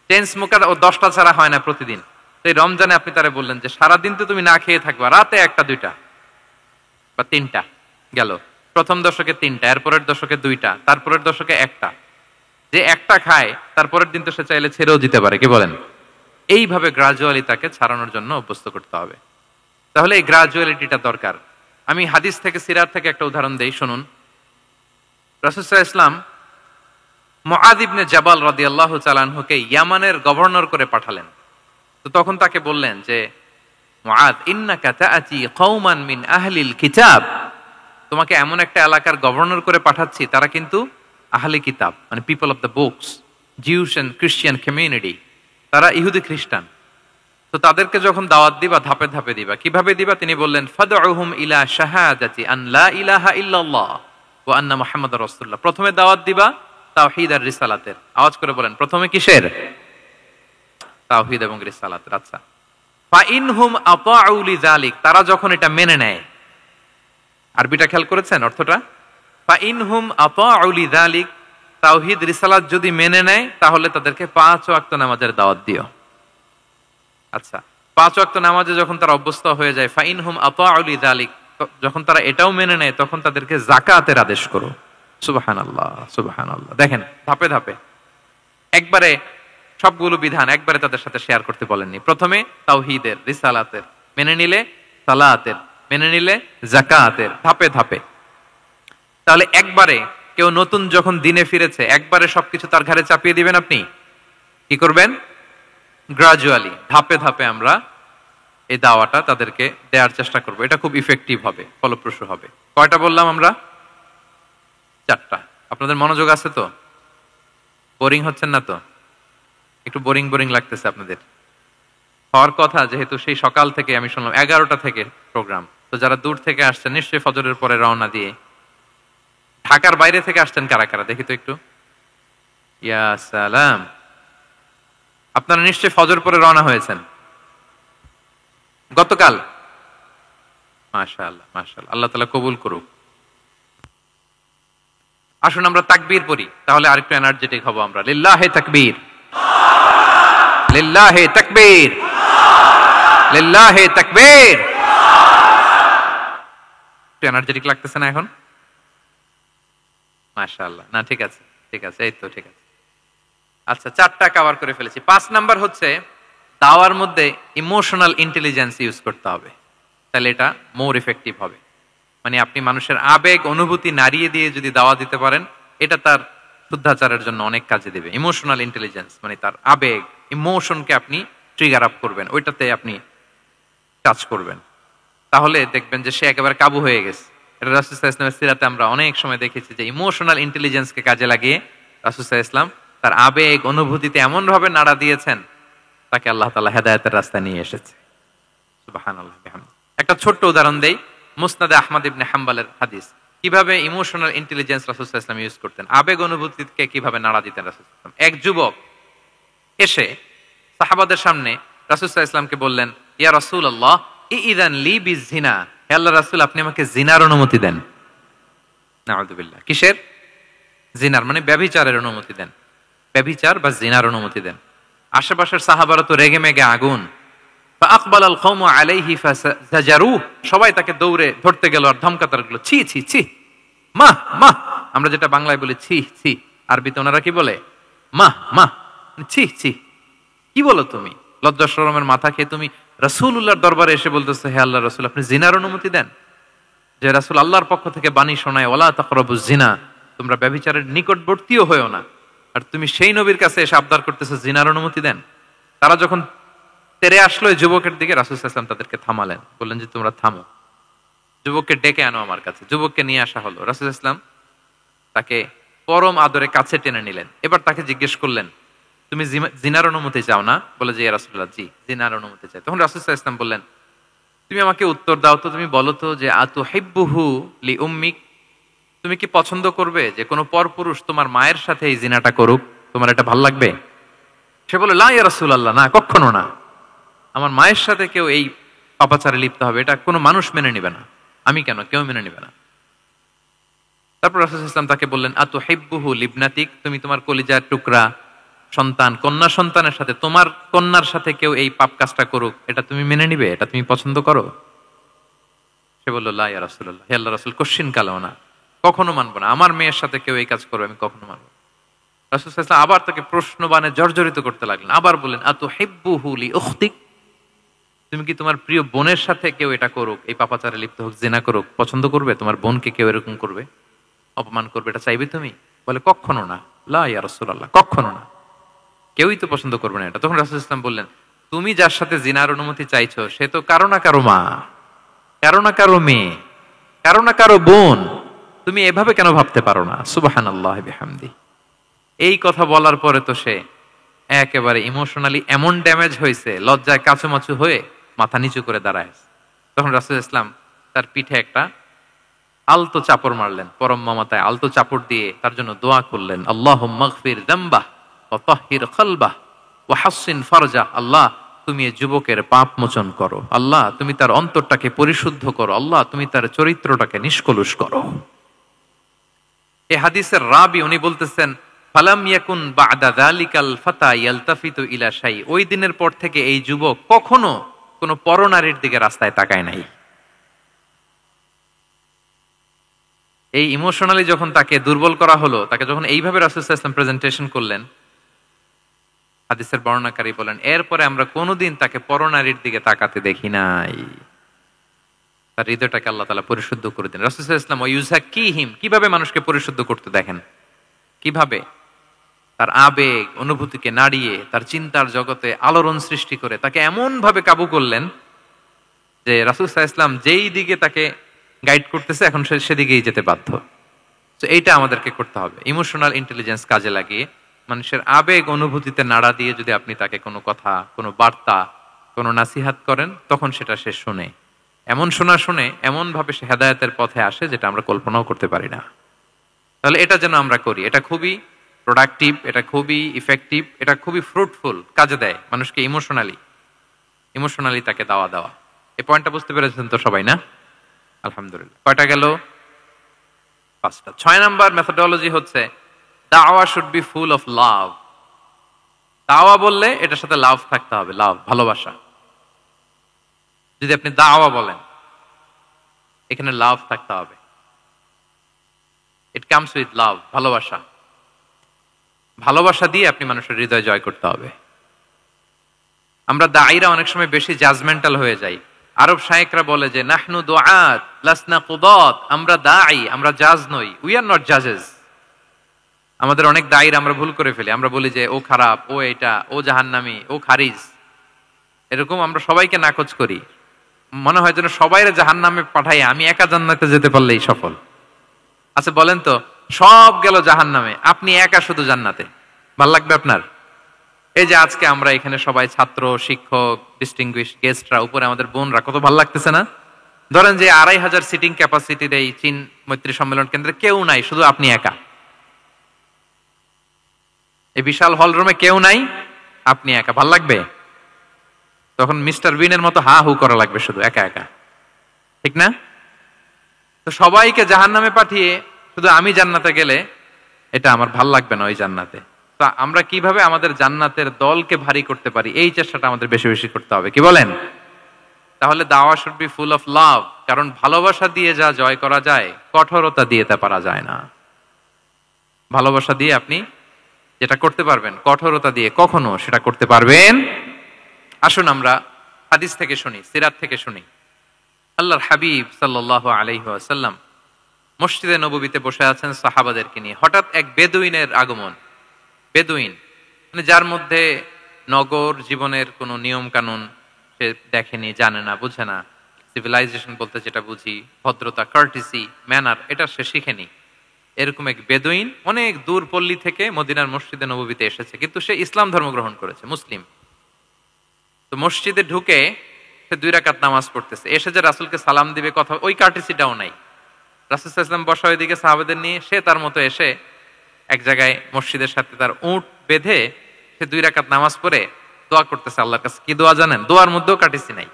চেইন স্মোকার ও 10টা ছাড়া হয় না প্রতিদিন। তো এই রমজানে আপনি তারা বললেন যে সারাদিন তো তুমি না খেয়ে থাকবা, রাতে 1টা 2টা বা 3টা গেল। প্রথম দশকে 3টা, এরপরের দশকে 2টা, তারপরের দশকে 1টা। যে 1টা খায় তারপরের দিন তো সে চাইলে ছেড়েও দিতে পারে, কি বলেন? এইভাবে গ্রাজুয়ালি তাকে ছাড়ানোর জন্য অভ্যস্ত করতে হবে। তাহলে এই গ্রাজুয়ালিটিটা দরকার। আমি হাদিস থেকে, সিরাত থেকে একটা উদাহরণ দেই, শুনুন। রাসূল সাল্লাল্লাহু আলাইহি ওয়াসাল্লাম মুআয ইবনে জাবাল রাদিয়াল্লাহু তাআলা আনহুকে ইয়ামানের গভর্নর করে পাঠালেন। তো তখন তাকে বললেন যে মুআয, ইন্নাকা তাআতি কওমান মিন আহলিল কিতাব, তোমাকে এমন একটা এলাকার গভর্নর করে পাঠাচ্ছি, তারা কিন্তু আহলি কিতাব, মানে people of the books, Jews and Christian community, তারা ইহুদি খ্রিস্টান। তো তাদেরকে যখন দাওয়াত দিবা, ধাপে ধাপে দিবা। কিভাবে দিবা? তিনি বললেন, ফাদউহুম ইলা শাহাদাতি আন লা ইলাহা ইল্লাল্লাহ ওয়া আন্না মুহাম্মাদুর রাসূলুল্লাহ। প্রথমে দাওয়াত দিবা তাওহীদ আর রিসালাতের। আওয়াজ করে বলেন, প্রথমে কিসের? তাওহীদ এবং রিসালাতের। আচ্ছা, ফা ইনহুম আতাউ লিযালিক, তারা যখন এটা মেনে নেয়। আরবিটা খেয়াল করেছেন অর্থটা? ফা ইনহুম আতাউ লিযালিক, তাওহীদ রিসালাত যদি মেনে নেয় তাহলে তাদেরকে 5 ওয়াক্ত নামাজের দাওয়াত দিও। আচ্ছা, 5 ওয়াক্ত নামাজে যখন তারা অভ্যস্ত হয়ে যায়, ফা ইনহুম আতাউ লিযালিক, যখন তারা এটাও মেনে নেয় তখন তাদেরকে যাকাতের আদেশ করো। সুবহানাল্লাহ, সুবহানাল্লাহ। দেখেন, ধাপে ধাপে, একবারে সবগুলো বিধান একবারে তাদের সাথে শেয়ার করতে বলেননি। প্রথমে তাওহীদের, রিসালাতের, মেনে নিলে সালাতের, মেনে নিলে যাকাতের, ধাপে ধাপে। তাহলে একবারে কেউ নতুন যখন দিনে ফিরেছে, একবারে সবকিছু তার ঘাড়ে চাপিয়ে দিবেন আপনি? কি করবেন? গ্রাজুয়ালি, ধাপে ধাপে আমরা এই দাওয়াটা তাদেরকে দেওয়ার চেষ্টা করব। এটা খুব ইফেক্টিভ হবে, ফলপ্রসূ হবে। কয়টা বললাম আমরা? 4টা। আপনাদের মনোযোগ আছে তো? বোরিং হচ্ছেন না তো? একটু বোরিং বোরিং লাগতেছে আপনাদের? হওয়ার কথা, যেহেতু সেই সকাল থেকে আমি শুনলাম 11টা থেকে প্রোগ্রাম। তো যারা দূর থেকে আসছেন নিশ্চয়ই ফজরের পরে রওনা দিয়ে। ঢাকার বাইরে থেকে আসছেন কারা কারা দেখি তো একটু। ইয়া সালাম, আপনারা নিশ্চয়ই ফজর পরে রওনা হয়েছেন গতকাল। মাশাআল্লাহ, মাশাআল্লাহ, আল্লাহ তাআলা কবুল করুক। আসুন আমরা তাকবীর পড়ি, তাহলে আরেকটু এনার্জেটিক হব আমরা। লিল্লাহি তাকবীর, লিল্লাহি তাকবীর, লিল্লাহি তাকবীর। একটু এনার্জেটিক লাগতেছে না এখন? মাশাআল্লাহ। না, ঠিক আছে, ঠিক আছে, এই তো ঠিক আছে। আচ্ছা, 4টা কভার করে ফেলেছি। 5 নাম্বার হচ্ছে দাওয়ার মধ্যে ইমোশনাল ইন্টেলিজেন্স ইউজ করতে হবে, তাহলে এটা মোর ইফেক্টিভ হবে। মানে আপনি মানুষের আবেগ অনুভূতি নাড়িয়ে দিয়ে যদি দাওয়া দিতে পারেন, এটা তার শুদ্ধাচারের জন্য অনেক কাজে দেবে। ইমোশনাল ইন্টেলিজেন্স মানে তার আবেগ, ইমোশনকে আপনি ট্রিগার আপ করবেন, ওইটাতে আপনি কাজ করবেন, তাহলে দেখবেন যে সে একেবারে কাবু হয়ে গেছে। এটা রাসূল সাল্লাল্লাহু আলাইহি ওয়াসাল্লামের সিরাতে আমরা অনেক সময় দেখেছি যে ইমোশনাল ইন্টেলিজেন্সকে কাজে লাগিয়ে রাসূল সাল্লাল্লাহু আলাইহি ওয়াসাল্লাম তার আবেগ অনুভূতিতে এমন ভাবে নাড়া দিয়েছেন, তাকে আল্লাহ তাআলা হেদায়েতের রাস্তায় নিয়ে এসেছে। সুবহানাল্লাহ বিহামদিহি। একটা ছোট্ট উদাহরণ দেই, মুসনাদে আহমদ ইবনে হাম্বলের হাদিস। কিভাবে ইমোশনাল ইন্টেলিজেন্স রাসূল সাল্লাল্লাহু আলাইহি ওয়াসাল্লাম ইউজ করতেন, আবেগ অনুভূতিকে কিভাবে নাড়া দিতেন রাসূল সাল্লাল্লাহু আলাইহি ওয়াসাল্লাম। এক যুবক এসে সাহাবাদের সামনে রাসূল সাল্লাল্লাহু আলাইহি ওয়াসাল্লামকে বললেন, ইয়া রাসূলুল্লাহ ইযান লি বিজিনা, হে আল্লাহর রাসূল আপনি আমাকে জিনার অনুমতি দেন। নাউযুবিল্লাহ। কিসের? জিনার, মানে ব্যভিচারের অনুমতি দেন। ব্যভিচার বা জিনার অনুমতি দেন। আশেপাশের সাহাবারা তো রেগে মেগে আগুন। ফাআকবালাল কওমু আলাইহি ফাজাজারু, সবাই তাকে দৌড়ে ধরতে গেল আর ধমকাতে লাগলো, ছি ছি ছি, মাহ মাহ। আমরা যেটা বাংলায় বলি ছি ছি, আরবিতে ওনারা কি বলে? মাহ মাহ, ছি ছি। কি বলো তুমি? লজ্জা শরমের মাথা খেয়ে তুমি রাসূলুল্লাহর দরবারে এসে বলতেছো, হে আল্লাহর রাসূল আপনি জিনার অনুমতি দেন। যে রাসূল আল্লাহর পক্ষ থেকে বাণী শোনায়, ওয়ালা তাকরাবুজ জিনা, তোমরা ব্যভিচারের নিকটবর্তীও হয়ো না, আর তুমি সেই নবীর কাছে এসে আবদার করতেছো জিনার অনুমতি দেন। তারা যখন তেরে আসলো এই যুবকের দিকে, রাসূল সাল্লাল্লাহু আলাইহি ওয়াসাল্লাম তাদেরকে থামালেন, বললেন যে তোমরা থামো, যুবককে ডেকে আনো আমার কাছে। যুবককে নিয়ে আসা হলো। রাসূল সাল্লাল্লাহু আলাইহি ওয়াসাল্লাম তাকে পরম আদরে কাছে টেনে নিলেন। এবার তাকে জিজ্ঞেস করলেন, তুমি জিনার অনুমতি চাও না? বলে যে ইয়া রাসূলুল্লাহ, জি জিনার অনুমতি চাই। তখন রাসূল সাল্লাল্লাহু আলাইহি ওয়াসাল্লাম বললেন, তুমি আমাকে উত্তর দাও তো, তুমি বলো তো যে আতুহিব্বুহু লি উম্মিক, তুমি কি পছন্দ করবে যে কোনো পরপুরুষ তোমার মায়ের সাথে এই জিনাটা করুক? তোমার এটা ভাল লাগবে? সে বলে, লা ইয়া রাসূলুল্লাহ, না, কখনো না। আমার মায়ের সাথে কেউ এই পাপাচারে লিপ্ত হবে, এটা কোনো মানুষ মেনে নিবে না। আমি কেন, কেউ মেনে নিবে না। তারপর রাসূল সাল্লাল্লাহু আলাইহি ওয়াসাল্লাম তাকে বললেন, আতুহিব্বুহু লিবনাতিক, তুমি তোমার কলিজার টুকরা সন্তান, কন্যা সন্তানের সাথে, তোমার কন্যার সাথে কেউ এই পাপ কাজটা করুক, এটা তুমি মেনে নিবে? এটা তুমি পছন্দ করো? সে বলল, লা ইয়া রাসূলুল্লাহ, হে আল্লাহর রাসূল, কশিন কালেও না, কখনো মানবো না। আমার মেয়ের সাথে কেউ এই কাজ করবে, আমি কখনো মানবো না। রাসূল সাল্লাল্লাহু আলাইহি ওয়াসাল্লাম আবার তাকে প্রশ্নবাণে জর্জরিত করতে লাগলেন। আবার বললেন, আতুহিব্বুহু লি উখতিক, তুমি কি তোমার প্রিয় বোনের সাথে কেউ এটা করুক, এই পাপাচারে লিপ্ত হোক, জিনা করুক, পছন্দ করবে? তোমার বোনকে কেউ এরকম করবে, অপমান করবে, এটা চাইবে তুমি? বলে, কখনো না, লা ইয়া রাসূলুল্লাহ, কখনো না, কেউই তো পছন্দ করবে না এটা। তখন রাসূল সাল্লাল্লাহু আলাইহি ওয়াসাল্লাম বললেন, তুমি যার সাথে জিনার অনুমতি চাইছো সে তো কারো না কারো মা, কারো না কারো মেয়ে, কারো না কারো বোন, তুমি এভাবে কেন ভাবতে পারো না? সুবহানাল্লাহ বিহামদি। এই কথা বলার পরে তো সে একেবারে ইমোশনালি এমন ড্যামেজ হয়েছে, লজ্জায় কাচুমাচু হয়ে মাথা নিচু করে দাঁড়ায়। তখন রাসূল ইসলাম তার পিঠে একটা আলতো চাপড় মারলেন, পরম মমতায় আলতো চাপড় দিয়ে তার জন্য দোয়া করলেন, আল্লাহুম্মা গফির যামবাহ ওয়া তাহহির কলবাহ ওয়া হাসসিন ফারজাহ, আল্লাহ তুমি এই যুবকের পাপ মোচন করো, আল্লাহ তুমি তার অন্তরটাকে পরিশুদ্ধ করো, আল্লাহ তুমি তার চরিত্রটাকে নিষ্কলুষ করো। এই হাদিসের রাবি উনি বলতেছেন, ফালাম ইয়াকুন বা'দা যালিকাল ফাতা ইয়ালতাফিতু ইলা শাই, ওই দিনের পর থেকে এই যুবক কখনো কোনো পরনারীর দিকে রাস্তায় তাকায় নাই। এই ইমোশনালি যখন তাকে দুর্বল করা হলো, তাকে যখন এইভাবে রাসূল সাল্লাল্লাহু আলাইহি ওয়াসাল্লাম প্রেজেন্টেশন করলেন, হাদিসের বর্ণনাকারী বলেন, এরপরে আমরা কোনোদিন তাকে পরনারীর দিকে তাকাতে দেখি নাই। তার হৃদয়টাকে আল্লাহ তাআলা পরিশুদ্ধ করে দেন। রাসূল সাল্লাল্লাহু আলাইহি ওয়াসাল্লাম ওয়ায়ুযাক্কিহিম, কিভাবে মানুষকে পরিশুদ্ধ করতে দেখেন, কিভাবে তার আবেগ অনুভূতিকে নাড়িয়ে তার চিন্তার জগতে আলোড়ন সৃষ্টি করে তাকে এমন ভাবে কাবু করলেন যে রাসূল সাল্লাল্লাহু আলাইহি ওয়াসাল্লাম যেই দিকে তাকে গাইড করতেছে এখন সে সেদিকেই যেতে বাধ্য। তো এইটা আমাদেরকে করতে হবে, ইমোশনাল ইন্টেলিজেন্স কাজে লাগিয়ে মানুষের আবেগ অনুভূতিতে নাড়া দিয়ে যদি আপনি তাকে কোনো কথা, কোনো বার্তা, কোনো নাসিহাত করেন, তখন সেটা সে শুনে, এমন শুনে এমন ভাবে সে হেদায়েতের পথে আসে যেটা আমরা কল্পনাও করতে পারি না। তাহলে এটা যেন আমরা করি, এটা খুবই প্রোডাক্টিভ, এটা খুবই ইফেক্টিভ, এটা খুবই ফ্রুটফুল, কাজে দেয় মানুষকে ইমোশনালি তাকে দেওয়া। এই পয়েন্টটা বুঝতে পেরেছেন তো সবাই, না? আলহামদুলিল্লাহ। কয়টা গেল? 5টা। 6 নাম্বার মেথোডোলজি হচ্ছে দাওয়া should be full of love. দাওয়া বললে এটার সাথে লাভ থাকতে হবে, লাভ, ভালোবাসা। যদি আপনি দাওয়া বলেন, এখানে লাভ থাকতে হবে। ইট কামস উইথ লাভ, ভালোবাসা। ভালোবাসা দিয়ে আপনি মানুষের হৃদয় জয় করতে হবে। আমরা দায়ীরা অনেক সময় বেশি জাজমেন্টাল হয়ে যাই। আরব শায়েখরা বলে যে নাহনু দুআত লাসনা কুদাত, আমরা দায়ী, আমরা জাজ নই, উই আর নট জাজেস। আমাদের অনেক দায়ীরা আমরা ভুল করে ফেলি, আমরা বলি যে ও খারাপ, ও এটা, ও জাহান্নামী, ও খারিজ, এরকম আমরা সবাইকে নাকচ করি। মনে হয় যেন সবাইরে জাহান্নামে পাঠাই, আমি একা জান্নাতে যেতে পারলেই সফল। আচ্ছা বলেন তো, সব গেল জাহান্নামে, আপনি একা শুধু জান্নাতে, ভাল লাগবে আপনার? এই যে আজকে আমরা এখানে সবাই ছাত্র, শিক্ষক, ডিস্টিংগুইশ গেস্টরা, উপরে আমাদের বোনরা, কত ভালো লাগতেছে না? ধরেন যে 2500 সিটিং ক্যাপাসিটির এই চীন মৈত্রী সম্মেলন কেন্দ্রে কেউ নাই, শুধু আপনি একা। এই বিশাল হল রুমে কেউ নাই, আপনি একা, ভাল লাগবে? তখন মিস্টার বিনের মতো হা হু করা লাগবে, শুধু একা একা, ঠিক না? তো সবাইকে জাহান্নামে পাঠিয়ে শুধু আমি জান্নাতে গেলে এটা আমার ভাল লাগবে না ওই জান্নাতে। তো আমরা কিভাবে আমাদের জান্নাতের দলকে ভারী করতে পারি, এই চেষ্টাটা আমাদের বেশি বেশি করতে হবে, কি বলেন? তাহলে দাওয়া should be full of love, কারণ ভালোবাসা দিয়ে যা জয় করা যায়, কঠোরতা দিয়ে তা পারা যায় না। ভালোবাসা দিয়ে আপনি যেটা করতে পারবেন, কঠোরতা দিয়ে কখনো সেটা করতে পারবেন। আসুন আমরা হাদিস থেকে শুনি, সিরাত থেকে শুনি। আল্লাহর হাবিব সাল্লাল্লাহু আলাইহি ওয়াসাল্লাম মসজিদে নববীতে বসে আছেন সাহাবাদেরকে নিয়ে। হঠাৎ এক বেদুইনের আগমন। বেদুইন মানে যার মধ্যে নগর জীবনের কোনো নিয়ম কানুন সে দেখেনি, জানে না, বুঝে না। সিভিলাইজেশন বলতে যেটা বুঝি, ভদ্রতা, কার্টিসি, ম্যানার, এটা সে শিখেনি। এরকম এক বেদুইন অনেক দূর পল্লী থেকে মদিনার মসজিদে নববীতে এসেছে, কিন্তু সে ইসলাম ধর্ম গ্রহণ করেছে, মুসলিম। তো মসজিদে ঢুকে সে 2 রাকাত নামাজ পড়তেছে, এসে যে রাসূলকে সালাম দিবে কথা, ওই কার্টিসিটাও নাই। রাসূল সাল্লাল্লাহু আলাইহি ওয়াসাল্লাম বসা ওইদিকে সাহাবাদের নিয়ে, সে তার মতো এসে এক জায়গায় মসজিদের সাথে তার উট বেঁধে সে 2 রাকাত নামাজ পড়ে দোয়া করতেছে আল্লাহর কাছে। কি দোয়া জানেন? দোয়ার মধ্যেও কার্টিসি নাই।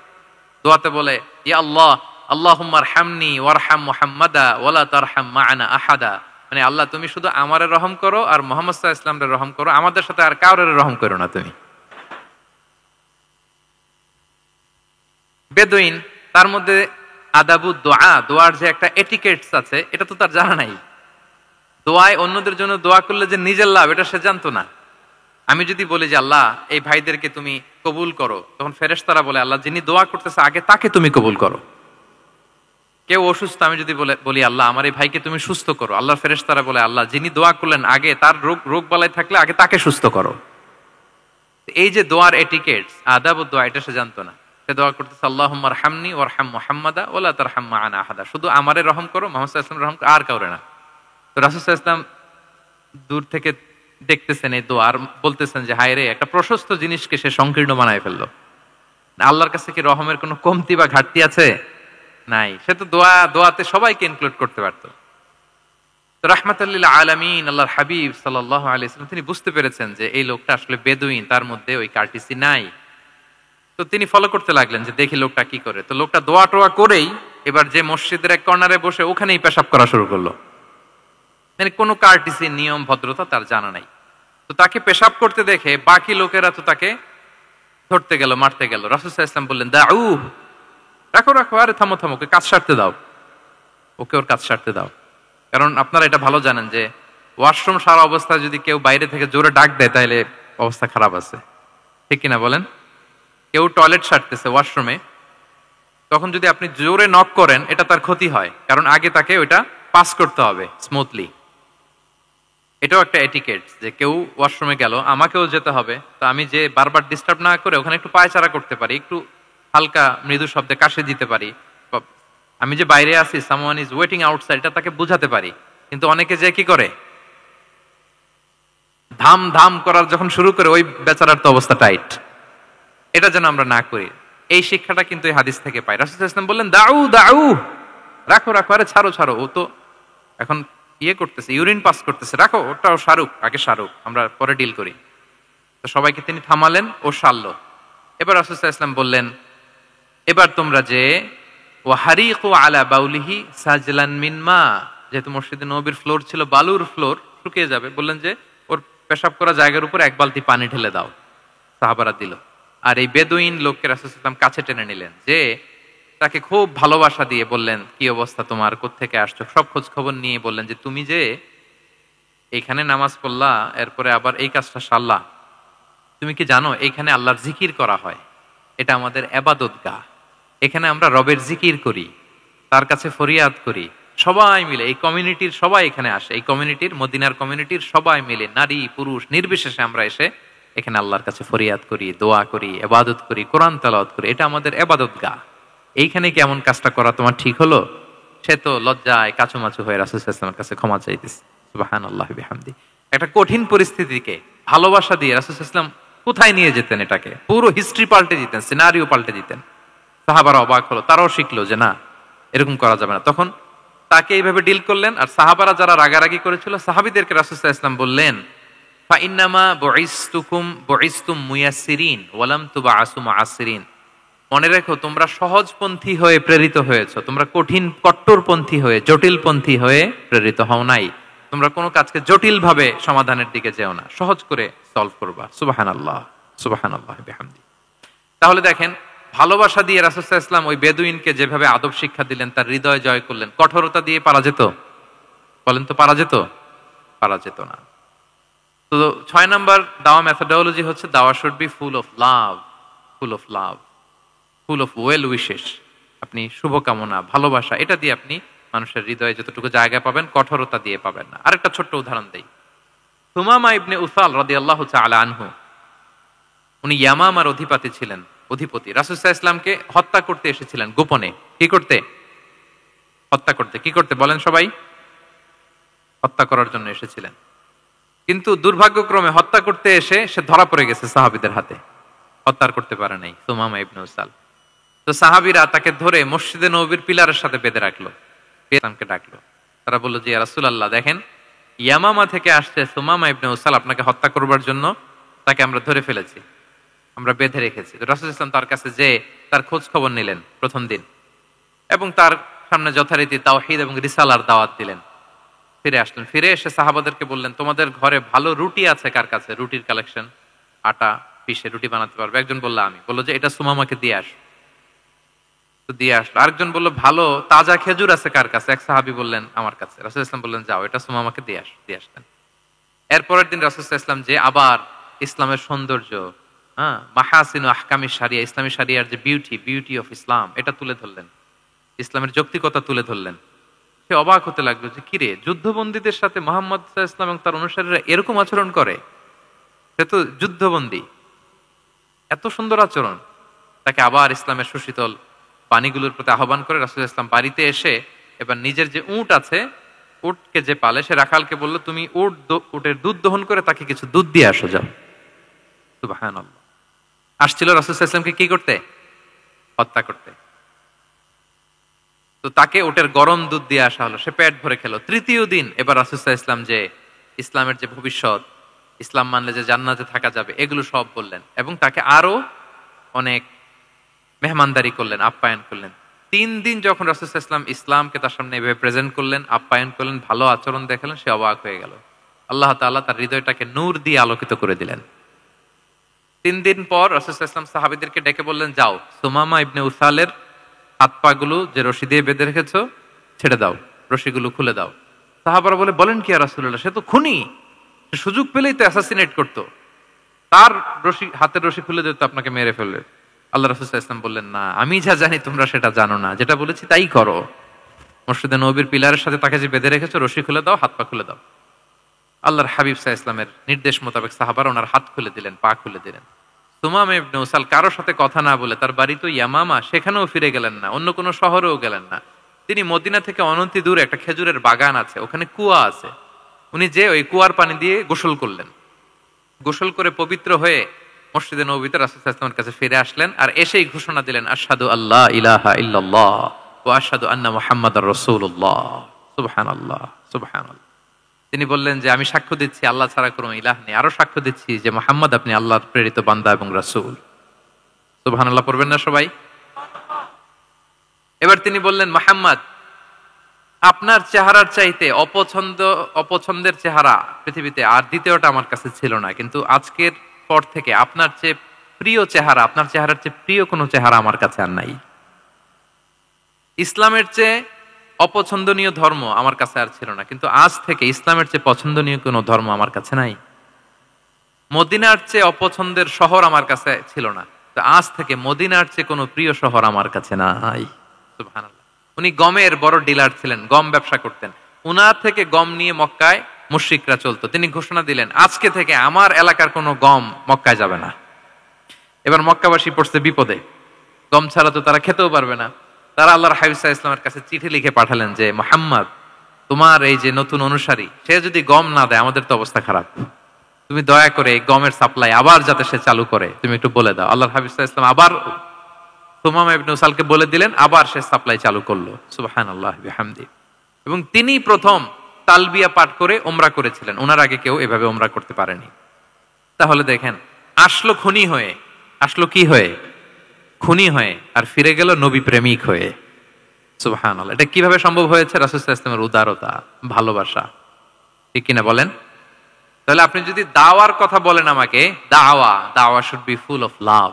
দোয়াতে বলে, ইয়া আল্লাহ, আল্লাহুম্মা আরহামনি ওয়ারহাম মুহাম্মাদা ওয়ালা তারহাম মা'ানা আহাদা। মানে আল্লাহ, তুমি শুধু আমারে রহম করো আর মুহাম্মদ সাল্লাল্লাহু আলাইহি ওয়াসাল্লামকে রহম করো, আমাদের সাথে আর কাউরে রহম করো না তুমি। বেদুইন, তার মধ্যে আদাবু দোয়া, দোয়ার যে একটা এটিকেটস আছে, এটা তো তার জানা নাই। দোয়ায় অন্যদের জন্য দোয়া করলে যে নিজের লাভ, এটা সে জানতো না। আমি যদি বলি যে আল্লাহ এই ভাইদেরকে তুমি কবুল করো, তখন ফেরেশতারা বলে আল্লাহ যিনি দোয়া করতেছে আগে তাকে তুমি কবুল করো। কেউ অসুস্থ, আমি যদি বলি আল্লাহ আমার এই ভাইকে তুমি সুস্থ করো, আল্লাহর ফেরেশতারা বলে আল্লাহ যিনি দোয়া করলেন আগে তার রোগ বালাই থাকলে আগে তাকে সুস্থ করো। এই যে দোয়ার এটিকেটস, আদাব দোয়া, এটা সে জানতো না। সে দোয়া করতেছে আল্লাহুম্মা আরহামনি ওয়ারহাম মুহাম্মাদা ওয়ালা তারহাম মা'ানা আহাদা, শুধু আমারে রহম করো, মুহাম্মদ সাল্লাল্লাহু আলাইহি ওয়াসাল্লাম রহম করো, আর কাউরে না। তো রাসূল সাল্লাল্লাহু আলাইহি ওয়াসাল্লাম দূর থেকে দেখতেছেন এই দোয়া, আর বলতেছেন যে হায় রে, একটা প্রশস্ত জিনিসকে সে সংকীর্ণ বানায় ফেললো। আল্লাহর কাছে কি রহমের কোনো কমতি বা ঘাটতি আছে? নাই। সে তো দোয়াতে সবাইকে ইনক্লুড করতে পারতো। তো রাহমাতাল লিল আলামিন আল্লাহর হাবিব সাল্লাল্লাহু আলাইহি ওয়াসাল্লাম তিনি বুঝতে পেরেছেন যে এই লোকটা আসলে বেদুইন, তার মধ্যে ওই কার্টিসি নাই। তো তিনি ফলো করতে লাগলেন যে দেখি লোকটা কি করে। তো লোকটা দোয়া টোয়া করেই এবার যে মসজিদের এক কর্নারে বসে ওখানেই পেশাব করা শুরু করলো। মানে কোনো কার্টিসি, নিয়ম, ভদ্রতা তার জানা নাই। তো তাকে পেশাব করতে দেখে বাকি লোকেরা তো তাকে ধরতে গেল, মারতে গেল। রাসূল সাল্লাল্লাহু আলাইহি ওয়াসাল্লাম বললেন দাউ, রাখো রাখো, আরে থামো থামো, ওকে কাজ সারতে দাও, ওকে ওর কাজ সারতে দাও। কারণ আপনারা এটা ভালো জানেন যে ওয়াশরুম সারা অবস্থায় যদি কেউ বাইরে থেকে জোরে ডাক দেয় তাহলে অবস্থা খারাপ আছে, ঠিক কিনা বলেন? কেউ টয়লেট সারতেছে ওয়াশরুমে, তখন যদি আপনি জোরে নক করেন এটা তার ক্ষতি হয়, কারণ আগে তাকে ওইটা পাস করতে হবে স্মুথলি। এটাও একটা এটিকেট যে কেউ ওয়াশরুমে গেল, আমাকেও যেতে হবে, তো আমি যে বারবার ডিস্টার্ব না করে ওখানে একটু পায়চারা করতে পারি, একটু হালকা মৃদু শব্দে কাশে দিতে পারি, আমি যে বাইরে আছি, সামওয়ান ইজ ওয়েটিং আউটসাইড, এটা তাকে বুঝাতে পারি। কিন্তু অনেকে যে কি করে, ধাম ধাম করার যখন শুরু করে, ওই বেচারার তো অবস্থা টাইট। এটা যেন আমরা না করি, এই শিক্ষাটা কিন্তু এই হাদিস থেকে পাই। রাসূল সাল্লাল্লাহু আলাইহি ওয়াসাল্লাম বললেন দাউ দাউ, রাখো রাখো, আরে ছাড়ো ছাড়ো, ও তো এখন করতেছে, ইউরিন পাস করতেছে, রাখো, ওটাও সারুক, আগে সারুক, আমরা পরে ডিল করি। তো সবাইকে তিনি থামালেন, ও সারলো। এবার রাসূল সাল্লাল্লাহু আলাইহি ওয়াসাল্লাম বললেন এবার তোমরা যে ওয়াহারিকু আলা বাউলিহি সাজলান মিন মা, যেহেতু মসজিদে নববীর ফ্লোর ছিল বালুর ফ্লোর, শুকিয়ে যাবে, বললেন যে ওর পেশাব করা জায়গার উপর 1 বালতি পানি ঢেলে দাও। সাহাবারা দিল। আর এই বেদুইন লোককে রাসূল সাল্লাল্লাহু আলাইহি ওয়াসাল্লাম কাছে টেনে নিলেন, যে তাকে খুব ভালোবাসা দিয়ে বললেন কি অবস্থা তোমার, কোত্থেকে আসছো, সব খোঁজ খবর নিয়ে বললেন যে তুমি যে এখানে নামাজ পড়লা, এরপরে আবার এই কাজটা সারলা, তুমি কি জানো এইখানে আল্লাহর জিকির করা হয়, এটা আমাদের ইবাদতগাহ, এখানে আমরা রবের জিকির করি, তার কাছে ফরিয়াদ করি, সবাই মিলে এই কমিউনিটির সবাই এখানে আসে, এই কমিউনিটির, মদিনার কমিউনিটির সবাই মিলে, নারী পুরুষ নির্বিশেষে আমরা এসে এখানে আল্লাহর কাছে ফরিয়াদ করি, দোয়া করি, ইবাদত করি, কোরআন তেলাওয়াত করি, এটা আমাদের ইবাদতগাহ। এইখানে কি এমন কাজটা করা তোমার ঠিক হলো? সে তো লজ্জায় কাচুমাচু হয়ে রাসূল সাল্লাল্লাহু আলাইহি ওয়াসাল্লামের কাছে ক্ষমা চাইতেছে। সুবহানাল্লাহি বিহামদি। একটা কঠিন পরিস্থিতিকে ভালোবাসা দিয়ে রাসূল সাল্লাল্লাহু আলাইহি ওয়াসাল্লাম কোথায় নিয়ে যেতেন, এটাকে পুরো হিস্ট্রি পাল্টে দিতেন, সিনারিও পাল্টে দিতেন। সাহাবারা অবাক হলো, তারাও শিখলো যে না, এরকম করা যাবে না। তখন তাকে এইভাবে ডিল করলেন। আর সাহাবারা যারা রাগারাগি করেছিল, সাহাবীদেরকে রাসূল সাল্লাল্লাহু আলাইহি ওয়াসাল্লাম বললেন ফা ইন্নামা বুইসতুম মুয়াসসিরিন ওয়া লাম তুবআসু মুআসসিরিন, মনে রেখো তোমরা সহজপন্থী হয়ে প্রেরিত হয়েছো, তোমরা কঠিন কট্টরপন্থী হয়ে, জটিলপন্থী হয়ে প্রেরিত হও নাই। তোমরা কোনো কাজকে জটিল ভাবে সমাধানের দিকে যেও না, সহজ করে সলভ করবা। সুবহানাল্লাহ, সুবহানাল্লাহি বিহামদি। তাহলে দেখেন, ভালোবাসা দিয়ে রাসূল সাল্লাল্লাহু আলাইহি ওয়াসাল্লাম ওই বেদুইনকে যেভাবে আদব শিক্ষা দিলেন, তার হৃদয় জয় করলেন। কঠোরতা দিয়ে পারা যেত? বলেন তো পারা যেত? পারা যেত না। তো 6 নাম্বার দাওয়া মেথোডোলজি হচ্ছে দাওয়া should be full of love, full of love, full of well wishes. আপনি শুভকামনা, ভালোবাসা, এটা দিয়ে আপনি মানুষের হৃদয়ে যতটুকু জায়গা পাবেন, কঠোরতা দিয়ে পাবেন না। আরেকটা ছোট্ট উদাহরণ দেই। সুমামা ইবনে উসাল রাদিয়াল্লাহু তাআলা আনহু, উনি ইয়ামামার অধিপতি ছিলেন। রাসূল সাল্লাল্লাহু আলাইহি ইসলামকে হত্যা করতে এসেছিলেন গোপনে। কি করতে? হত্যা করতে। কি করতে বলেন সবাই? হত্যা করার জন্য এসেছিলেন। কিন্তু দুর্ভাগ্যক্রমে হত্যা করতে এসে সে ধরা পড়ে গেছে সাহাবীদের হাতে, হত্যা করতে পারে নাই সুমামা ইবনে উসাল। তো সাহাবীরা তাকে ধরে মসজিদে নববীর পিলারের সাথে বেঁধে রাখলো, ইসলামকে ডাকলো। তারা বলল যে ইয়া রাসূলুল্লাহ, দেখেন ইয়ামামা থেকে আসছে সুমামা ইবনে উসাল আপনাকে হত্যা করবার জন্য, তাকে আমরা ধরে ফেলেছি, আমরা বেঁধে রেখেছি। রাসূল ইসলাম তার কাছে যে তার খোঁজ খবর নিলেন প্রথম দিন এবং তার সামনে যথারীতি তাওহীদ এবং রিসালার দাওয়াত দিলেন। ফিরে আসলেন, ফিরে এসে সাহাবাদেরকে বললেন তোমাদের ঘরে ভালো রুটি আছে কার কাছে? রুটির কালেকশন, আটা পিষে রুটি বানাতে পারবে। একজন বলল আমি। বললো যে এটা সুমামাকে দিয়ে আস। তো দিয়ে আসলো। আরেকজন বললো ভালো তাজা খেজুর আছে কার কাছে? এক সাহাবী বললেন আমার কাছে। রাসূল ইসলাম বললেন যাও এটা সুমামাকে দিয়ে আস। দিয়ে আসলেন। এরপরের দিন রাসূল ইসলাম যে আবার ইসলামের সৌন্দর্য, মাহাসিন ও আহকামি শারিয়া, ইসলামী শারিয়ার যে বিউটি অফ ইসলাম, এটা তুলে ধরলেন, ইসলামের যৌক্তিকতা তুলে ধরলেন। সে অবাক হতে লাগলো যে কিরে, যুদ্ধবন্দীদের সাথে মুহাম্মদ সাল্লাল্লাহু আলাইহি ওয়াসাল্লাম এবং তার অনুসারীরা এরকম আচরণ করে? সে তো যুদ্ধবন্দী, এত সুন্দর আচরণ। তাকে আবার ইসলামের সুশীতল পানিগুলোর প্রতি আহ্বান করে রাসূল ইসলাম বাড়িতে এসে এবার নিজের যে উট আছে, উটকে যে পালে, সে রাখালকে বলল তুমি উটের দুধ দহন করে তাকে কিছু দুধ দিয়ে আসো যাও। সুবহানাল্লাহ। আসছিল রাসূল সাল্লাল্লাহু আলাইহি ওয়াসাল্লামকে কি করতে? হত্যা করতে। তো তাকে ওটের গরম দুধ দিয়ে আসা হলো, সে পেট ভরে খেলো। তৃতীয় দিন এবার রাসূল সাল্লাল্লাহু আলাইহি ওয়াসাল্লাম যে ইসলামের যে ভবিষ্যৎ, ইসলাম মানলে যে জান্নাতে থাকা যাবে, এগুলো সব বললেন এবং তাকে আরো অনেক মেহমানদারি করলেন, আপ্যায়ন করলেন। 3 দিন যখন রাসূল সাল্লাল্লাহু আলাইহি ওয়াসাল্লাম ইসলামকে তার সামনে এভাবে প্রেজেন্ট করলেন, আপ্যায়ন করলেন, ভালো আচরণ দেখালেন, সে অবাক হয়ে গেল। আল্লাহ তাআলা তার হৃদয়টাকে নূর দিয়ে আলোকিত করে দিলেন। 3 দিন পর রাসূল সাল্লাল্লাহু আলাইহি ওয়াসাল্লাম সাহাবীদেরকে ডেকে বললেন যাও সুমামা ইবনে উসালের হাত পা গুলো যে রশি দিয়ে বেঁধে রেখেছো ছেড়ে দাও, রশিগুলো খুলে দাও। সাহাবারা বলেন কি ইয়া রাসূলুল্লাহ, সে তো খুনি, সে সুযোগ পেলেই তো অ্যাসাসিনেট করতো, তার হাতের রশি খুলে দিত আপনাকে মেরে ফেলবে। আল্লাহ রাসূল সাল্লাল্লাহু আলাইহি ওয়াসাল্লাম বললেন না, আমি যা জানি তোমরা সেটা জানো না, যেটা বলেছি তাই করো। মসজিদে নববীর পিলারের সাথে তাকে যে বেঁধে রেখেছো, রশি খুলে দাও, হাত পা খুলে দাও। আল্লাহর হাবিব সাল্লাল্লাহু আলাইহি ওয়াসাল্লামের নির্দেশ মোতাবেক সাহাবারা ওনার হাত খুলে দিলেন, পা খুলে দিলেন। সুমামা ইবনে উসাল কারোর সাথে কথা না বলে, তার বাড়ি তো ইয়ামামা, সেখানেও ফিরে গেলেন না, অন্য কোনো শহরেও গেলেন না। তিনি মদিনা থেকে অনতি দূরে একটা খেজুরের বাগান আছে, ওখানে কুয়া আছে, উনি যে ওই কুয়ার পানি দিয়ে গোসল করলেন। গোসল করে পবিত্র হয়ে মসজিদে নববীতে রাসূল সাল্লাল্লাহু আলাইহি ওয়াসাল্লামের কাছে ফিরে আসলেন আর এসেই ঘোষণা দিলেন আশহাদু আল্লা ইলাহা ইল্লাল্লাহ ওয়া আশহাদু আন্না মুহাম্মাদার রাসূলুল্লাহ। সুবহানাল্লাহ, সুবহানাল্লাহ। তিনি বললেন যে আমি সাক্ষ্য দিচ্ছি আল্লাহ ছাড়া কোনো ইলাহ নেই, আরো সাক্ষ্য দিচ্ছি যে মুহাম্মদ আপনি আল্লাহর প্রেরিত বান্দা এবং রাসূল। সুবহানাল্লাহ পড়বেন না সবাই? এবার তিনি বললেন মুহাম্মদ, আপনার চেহারার চাইতে অপছন্দের চেহারা পৃথিবীতে আর দ্বিতীয়টা আমার কাছে ছিল না, কিন্তু আজকের পর থেকে আপনার চেয়ে প্রিয় চেহারা, আপনার চেহারার চেয়ে প্রিয় কোনো চেহারা আমার কাছে আর নাই। ইসলামের চেয়ে অপছন্দনীয় ধর্ম আমার কাছে আর ছিল না, কিন্তু আজ থেকে ইসলামের চেয়ে পছন্দনীয় কোনো ধর্ম আমার কাছে নাই। মদিনার চেয়ে অপছন্দের শহর আমার কাছে ছিল না, তো আজ থেকে মদিনার চেয়ে কোনো প্রিয় শহর আমার কাছে নাই। সুবহানাল্লাহ। উনি গমের বড় ডিলার ছিলেন, গম ব্যবসা করতেন। উনার থেকে গম নিয়ে মক্কায় মুশরিকরা চলতো। তিনি ঘোষণা দিলেন আজকে থেকে আমার এলাকার কোনো গম মক্কায় যাবে না। এবার মক্কাবাসী পড়ছে বিপদে, গম ছাড়া তো তারা খেতেও পারবে না। তারা আল্লাহর হাবিব সাল্লাল্লাহু আলাইহি ওয়াসাল্লামের কাছে চিঠি লিখে পাঠালেন যে মুহাম্মদ, তোমার এই যে নতুন অনুসারী, সে যদি গম না দেয় আমাদের তো অবস্থা খারাপ, তুমি দয়া করে এই গমের সাপ্লাই আবার যাতে সে চালু করে তুমি একটু বলে দাও। আল্লাহর হাবিব সাল্লাল্লাহু আলাইহি ওয়াসাল্লাম আবার সুমামা ইবনে উসালকে বলে দিলেন, আবার সে সাপ্লাই চালু করলো। সুবহানাল্লাহ বিহামদি। এবং তিনি প্রথম তালবিয়া পাঠ করে উমরা করেছিলেন, ওনার আগে কেউ এভাবে উমরা করতে পারেনি। তাহলে দেখেন, আসলো খুনি হয়ে, আসলো কি হয়ে? খুনি হয়ে, আর ফিরে গেল নবী প্রেমিক হয়ে। সুবহানাল্লাহ। এটা কিভাবে সম্ভব হয়েছে? রাসূল সাল্লাল্লাহু আলাইহি ওয়াসাল্লামের উদারতা, ভালোবাসা, ঠিক কিনা বলেন? তাহলে আপনি যদি দাওয়ার কথা বলেন আমাকে, দাওয়া should be full of love.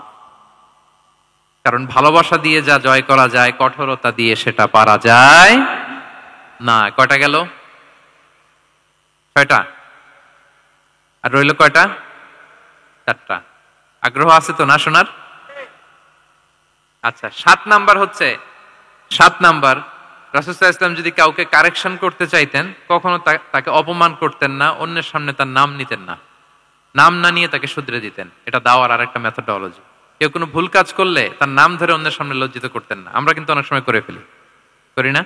কারণ ভালোবাসা দিয়ে যা জয় করা যায়, কঠোরতা দিয়ে সেটা পারা যায় না। কয়টা গেল? 6টা। আর রইল কয়টা? 4টা। আগ্রহ আছে তো না শোনার? আচ্ছা, 7 নাম্বার হচ্ছে, 7 নাম্বার, রাসূল সাল্লাল্লাহু আলাইহি ওয়াসাল্লাম যদি কাউকে কারেকশন করতে চাইতেন, কখনো তাকে অপমান করতেন না, অন্যের সামনে তার নাম নিতেন না। নাম না নিয়ে তাকে শুধরে দিতেন। এটা দাওয়ার আর একটা মেথোডোলজি। কেউ কোনো ভুল কাজ করলে তার নাম ধরে অন্যের সামনে লজ্জিত করতেন না। আমরা কিন্তু অনেক সময় করে ফেলি, করি না?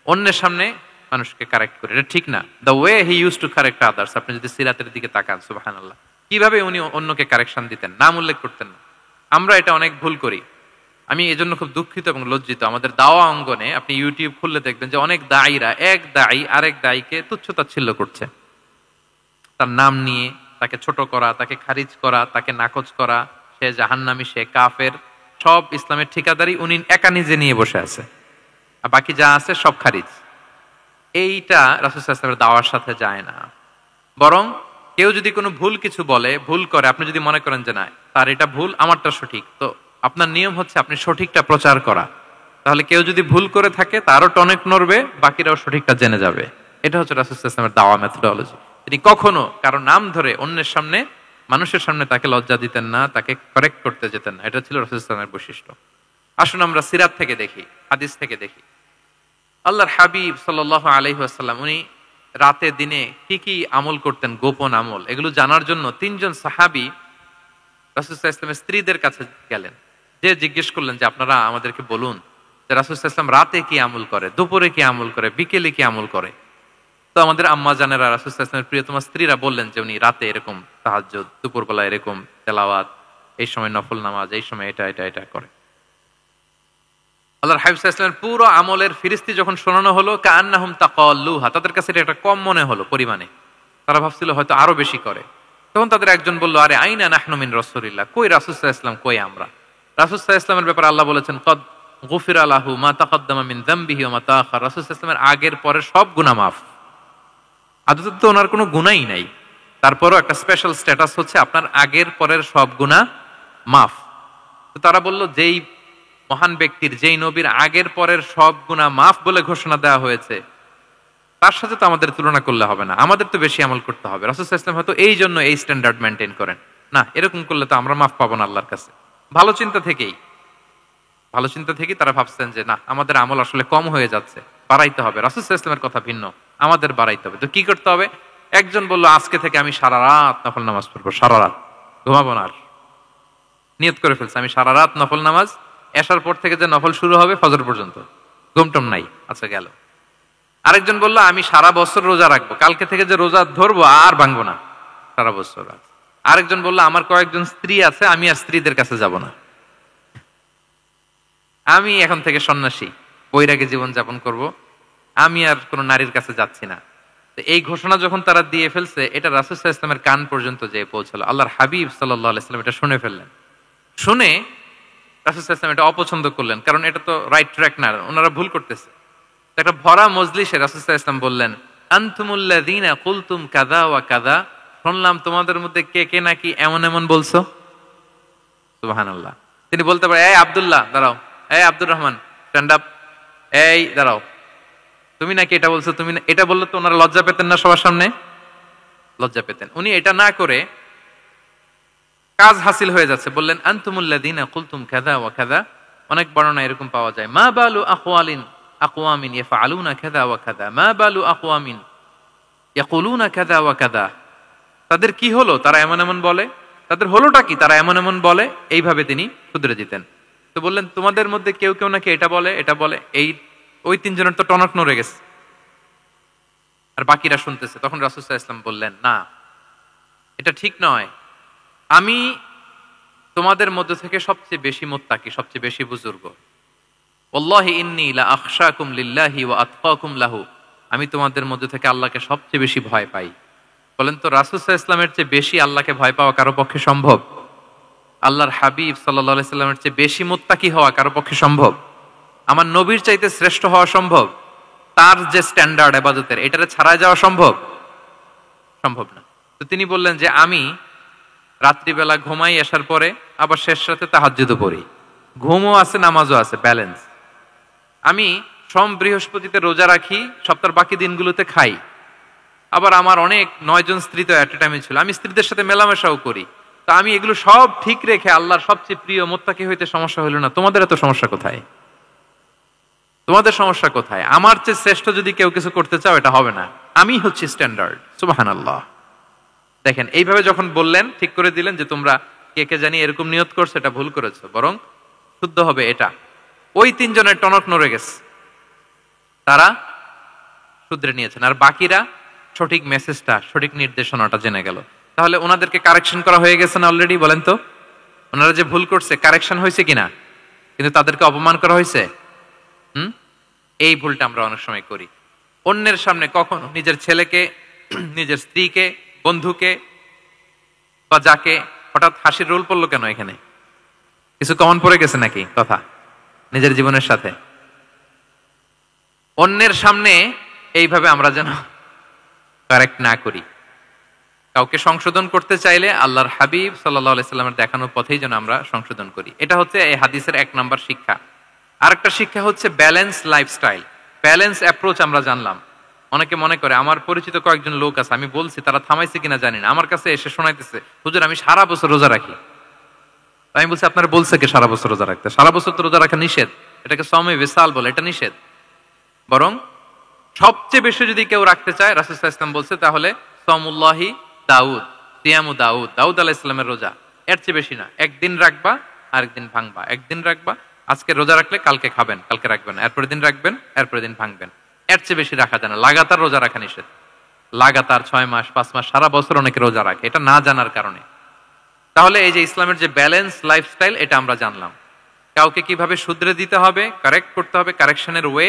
অন্যের সামনে মানুষকে কারেক্ট করি, এটা ঠিক না। The way he use to correct others, আপনি যদি সিরাতের দিকে তাকান, সুবহানাল্লাহ, কিভাবে উনি অন্যকে কারেকশন দিতেন, নাম উল্লেখ করতেন না। আমরা এটা অনেক ভুল করি। আমি এজন্য খুব দুঃখিত এবং লজ্জিত। আমাদের দাওয়া অঙ্গনে আপনি ইউটিউব খুললে দেখবেন যে অনেক দায়ীরা এক দায়ী আরেক দায়ীকে তুচ্ছতাচ্ছিল্য করছে, তার নাম নিয়ে তাকে ছোট করা, তাকে খারিজ করা, তাকে নাকচ করা, সে জাহান্নামী, সে কাফের, সব ইসলামের ঠিকাদারি উনি একা নিজে নিয়ে বসে আছে, আর বাকি যা আছে সব খারিজ। এইটা রাসূল সাল্লাল্লাহু আলাইহি ওয়াসাল্লামের দাওয়ার সাথে যায় না। বরং কেউ যদি কোনো ভুল কিছু বলে, ভুল করে, আপনি যদি মনে করেন যে না তার এটা ভুল, আমারটা সঠিক, তো আপনার নিয়ম হচ্ছে আপনি সঠিকটা প্রচার করা। তাহলে কেউ যদি ভুল করে থাকে তারও টনক নড়বে, বাকিরাও সঠিকটা জেনে যাবে। এটা হচ্ছে রাসূল সাল্লাল্লাহু আলাইহি ওয়াসাল্লামের দাওয়া মেথোডোলজি। তিনি কখনো কারো নাম ধরে অন্যের সামনে, মানুষের সামনে তাকে লজ্জা দিতেন না, তাকে কারেক্ট করতে যেতেন না। এটা ছিল রাসূল সাল্লাল্লাহু আলাইহি ওয়াসাল্লামের বৈশিষ্ট্য। আসুন আমরা সিরাত থেকে দেখি, হাদিস থেকে দেখি। আল্লাহর হাবিব সাল্লাল্লাহু আলাইহি ওয়াসাল্লাম উনি রাতে দিনে কি কি আমল করতেন, গোপন আমল, এগুলো জানার জন্য 3 জন সাহাবী রাসূল সাল্লাল্লাহু আলাইহি ওয়াসাল্লামের স্ত্রীদের কাছে গেলেন। যে জিজ্ঞেস করলেন যে আপনারা আমাদেরকে বলুন যে রাসূল সাল্লাল্লাহু আলাইহি ওয়াসাল্লাম রাতে কি আমল করে, দুপুরে কি আমল করে, বিকেলে কি আমল করে। তো আমাদের আম্মা জানেরা, রাসূল সাল্লাল্লাহু আলাইহি ওয়াসাল্লামের প্রিয়তমা স্ত্রীরা বললেন যে উনি রাতে এরকম তাহাজ্জুদ, দুপুরবেলা এরকম তেলাওয়াত, এই সময় নফল নামাজ, এই সময় এটা এটা এটা করে। আল্লাহর হাবিব সাল্লাল্লাহু আলাইহি ওয়াসাল্লামের পুরো আমলের ফিরিস্তি যখন শোনানো হলো, কাআন্নাহুম তাকাল্লুহা, তাদের কাছে এটা একটা কম মনে হলো পরিমাণে, তারা ভাবছিল হয়তো আরো বেশি করে। তখন তাদের একজন বলল, আরে আইনা নাহনু মিন রাসূলিল্লাহ, কই রাসূল সাল্লাল্লাহু আলাইহি ওয়াসাল্লাম, কই আমরা। রাসূল সাল্লাল্লাহু আলাইহি ওয়াসাল্লামের ব্যাপারে আল্লাহ বলেছেন, কদ গুফিরা লাহু মা তাকাদ্দামা মিন যামবিহি ওয়া মা তাআখার, রাসূল সাল্লাল্লাহু আলাইহি ওয়াসাল্লামের আগের পরের সব গুনাহ মাফ। আদতে তো ওনার কোনো গুনাহই নাই, তারপরও একটা স্পেশাল স্ট্যাটাস হচ্ছে আপনার আগের পরের সব গুনাহ মাফ। তো তারা বলল, যেই মহান ব্যক্তির, যেই নবীর আগের পরের সব গুনাহ মাফ বলে ঘোষণা দেওয়া হয়েছে, তার সাথে তো আমাদের তুলনা করলে হবে না, আমাদের তো বেশি আমল করতে হবে। রাসূল সাল্লাল্লাহু আলাইহি ওয়াসাল্লাম হয়তো এই জন্য এই স্ট্যান্ডার্ড মেনটেন করেন না, এরকম করলে তো আমরা মাফ পাবো না আল্লাহর কাছে। ভালো চিন্তা থেকেই তারা ভাবছেন যে না, আমাদের আমল আসলে কম হয়ে যাচ্ছে, বাড়াইতে হবে। রাসূল সাল্লাল্লাহু আলাইহি ওয়াসাল্লামের কথা ভিন্ন, আমাদের বাড়াইতে হবে। তো কি করতে হবে? একজন বলল, আজকে থেকে আমি সারা রাত নফল নামাজ পড়বো, সারা রাত ঘুমাবো না। আর নিয়ত করে ফেলছে, আমি সারা রাত নফল নামাজ, এশার পর থেকে যে নফল শুরু হবে ফজর পর্যন্ত, ঘুমটম নাই। আচ্ছা, গেল। আরেকজন বলল, আমি সারা বছর রোজা রাখবো, কালকে থেকে যে রোজা ধরবো আর ভাঙবো না, সারা বছর। আরেকজন বলল, আমার কয়েকজন স্ত্রী আছে, আমি আর স্ত্রীদের কাছে যাব না, আমি এখন থেকে সন্ন্যাসী, বৈরাগী জীবন যাপন করব, আমি আর কোন নারীর কাছে যাচ্ছি না। এই ঘোষণা যখন তারা দিয়ে ফেলছে, এটা রাসূল সাল্লাল্লাহু আলাইহি ওয়াসাল্লামের কান পর্যন্ত যেয়ে পৌঁছলো। আল্লাহর হাবিব সাল্লাল্লাহু আলাইহি ওয়াসাল্লাম এটা শুনে ফেললেন। শুনে রাসূল সাল্লাল্লাহু আলাইহি ওয়াসাল্লাম এটা অপছন্দ করলেন, কারণ এটা তো রাইট ট্র্যাক না, ওনারা ভুল করতেছে। একটা ভরা মজলিসে রাসূল সাল্লাল্লাহু আলাইহি ওয়াসাল্লাম বললেন, আনতুমুল্লাযীনা কুলতুম কাযা ওয়া কাযা, শুনলাম তোমাদের মধ্যে কে কে নাকি এমন এমন বলছো। সুবহানাল্লাহ। তিনি বলতে পারে, এই আব্দুল্লাহ দাঁড়াও, এই আব্দুর রহমান স্ট্যান্ড আপ, এই দাঁড়াও, তুমি নাকি এটা বলছো, তুমি এটা বললে তো ওনারা লজ্জা পেতেন না, সবার সামনে লজ্জা পেতেন। উনি এটা না করে কাজ হাসিল হয়ে যাচ্ছে, বললেন আনতুমুল্লাযীনা কুলতুম কাযা ওয়া কাযা। অনেক বর্ণনা এরকম পাওয়া যায়, মা বালু আকওয়ামিন ইয়াফআলুনা কাযা ওয়া কাযা, মা বালু আকওয়ামিন ইয়াকুলুনা কাযা ওয়া কাযা। তাদের কি হলো, তারা এমন এমন বলে, তাদের হলোটা কি, তারা এমন এমন বলে। এইভাবে তিনি শুধরে দিতেন। তো বললেন, তোমাদের মধ্যে কেউ কেউ নাকি এটা বলে, এটা বলে। ওই 3 জনের তো টনক নড়ে গেছে, আর বাকিরা শুনতেছে। তখন রাসূল সাল্লাল্লাহু আলাইহি ওয়াসাল্লাম বললেন, না, এটা ঠিক নয়। আমি তোমাদের মধ্য থেকে সবচেয়ে বেশি মুত্তাকি, সবচেয়ে বেশি বুজুর্গ। ওয়াল্লাহি ইন্নী লা আখশাকুম লিল্লাহি ওয়া আতকাকুম লাহু, আমি তোমাদের মধ্য থেকে আল্লাহকে সবচেয়ে বেশি ভয় পাই। বলেন তো, রাসূল সাল্লাল্লাহু আলাইহি ওয়াসাল্লামের চেয়ে বেশি আল্লাহকে ভয় পাওয়া কারো পক্ষে সম্ভব? আল্লাহর হাবিব সাল্লাল্লাহু আলাইহি ওয়াসাল্লামের চেয়ে বেশি মুত্তাকি হওয়া কারো পক্ষে সম্ভব? আমার নবীর চাইতে শ্রেষ্ঠ হওয়া সম্ভব? তার যে স্ট্যান্ডার্ড ইবাদতের, এটারে ছাড়াই যাওয়া সম্ভব? সম্ভব না। তো তিনি বললেন যে আমি রাত্রিবেলা ঘুমাই আসার পরে, আবার শেষ রাতে তাহাজ্জুদও পড়ি, ঘুমও আছে নামাজও আছে, ব্যালেন্স। আমি সোম বৃহস্পতিতে রোজা রাখি, সপ্তাহের বাকি দিনগুলোতে খাই। আবার আমার অনেক 9 জন স্ত্রী তো এট এ টাইমে ছিল, আমি স্ত্রীদের সাথে মেলামেশাও করি। তা আমি এগুলো সব ঠিক রেখে আল্লাহর সবচেয়ে প্রিয় মুত্তাকি হইতে সমস্যা হইল না। তোমাদের এত সমস্যা কোথায়? তোমাদের সমস্যা কোথায়? আমার চেয়ে শ্রেষ্ঠ যদি কেউ কিছু করতে চাও, এটা হবে না, আমি হচ্ছে স্ট্যান্ডার্ড। সুবহানাল্লাহ। দেখেন এইভাবে যখন বললেন, ঠিক করে দিলেন যে তোমরা কে কে জানি এরকম নিয়ত করছো, এটা ভুল করেছো, বরং শুদ্ধ হবে এটা। ওই তিনজনের টনক নড়ে গেছে, তারা শুধরে নিয়েছেন, আর বাকিরা সঠিক মেসেজটা, সঠিক নির্দেশনাটা জেনে গেল। তাহলে ওনাদেরকে কারেকশন করা হয়ে গেছে না অলরেডি? বলেন তো, ওনারা যে ভুল করছে কারেকশন হয়েছে কিনা? কিন্তু তাদেরকে অপমান করা হয়েছে। এই ভুলটা আমরা অনেক সময় করি। অন্যের সামনে কখনো নিজের ছেলেকে, নিজের স্ত্রীকে, বন্ধুকে বা যাকে, হঠাৎ হাসির রোল পড়লো কেন এখানে? কিছু কমন পড়ে গেছে নাকি কথা নিজের জীবনের সাথে? অন্যের সামনে এইভাবে আমরা যেন কারেক্ট না করি। কাউকে সংশোধন করতে চাইলে আল্লাহর হাবিব সাল্লাল্লাহু আলাইহি সাল্লামের দেখানো পথেই যেন আমরা সংশোধন করি। এটা হচ্ছে এই হাদিসের 1 নম্বর শিক্ষা। আরেকটা শিক্ষা হচ্ছে ব্যালেন্স লাইফস্টাইল, ব্যালেন্স অ্যাপ্রোচ আমরা জানলাম। অনেকে মনে করে, আমার পরিচিত কয়েকজন লোক আছে, আমি বলছি তারা থামাইছে কিনা জানি না, আমার কাছে এসে শোনাইতেছে, হুজুর আমি সারা বছর রোজা রাখি। আমি বলছি আপনারা বলছে কে সারা বছর রোজা রাখতে? সারা বছর তো রোজা রাখা নিষেধ, এটাকে সওমে বিসাল বলে, এটা নিষেধ। বরং সবচেয়ে বেশি যদি কেউ রাখতে চায়, রাসূল সাল্লাল্লাহু আলাইহি ওয়াসাল্লাম বলছে, তাহলে সওমুল্লাহি দাউদ, সিয়ামু দাউদ, দাউদ আলাইহিস সালামের রোজা, এর চেয়ে বেশি না। একদিন রাখবা, আরেকদিন ভাঙবা, একদিন রাখবা, আজকে রোজা রাখলে কালকে খাবেন, কালকে রাখবেন, এরপরের দিন রাখবেন, এরপরের দিন ভাঙবেন, এর চেয়ে বেশি রাখা যায় না। লাগাতার রোজা রাখা নিষেধ। লাগাতার 6 মাস 5 মাস সারা বছর অনেকে রোজা রাখে, এটা না জানার কারণে। তাহলে এই যে ইসলামের যে ব্যালেন্স লাইফস্টাইল, এটা আমরা জানলাম। কাউকে কিভাবে শুধরে দিতে হবে, কারেক্ট করতে হবে, কারেকশনের ওয়ে,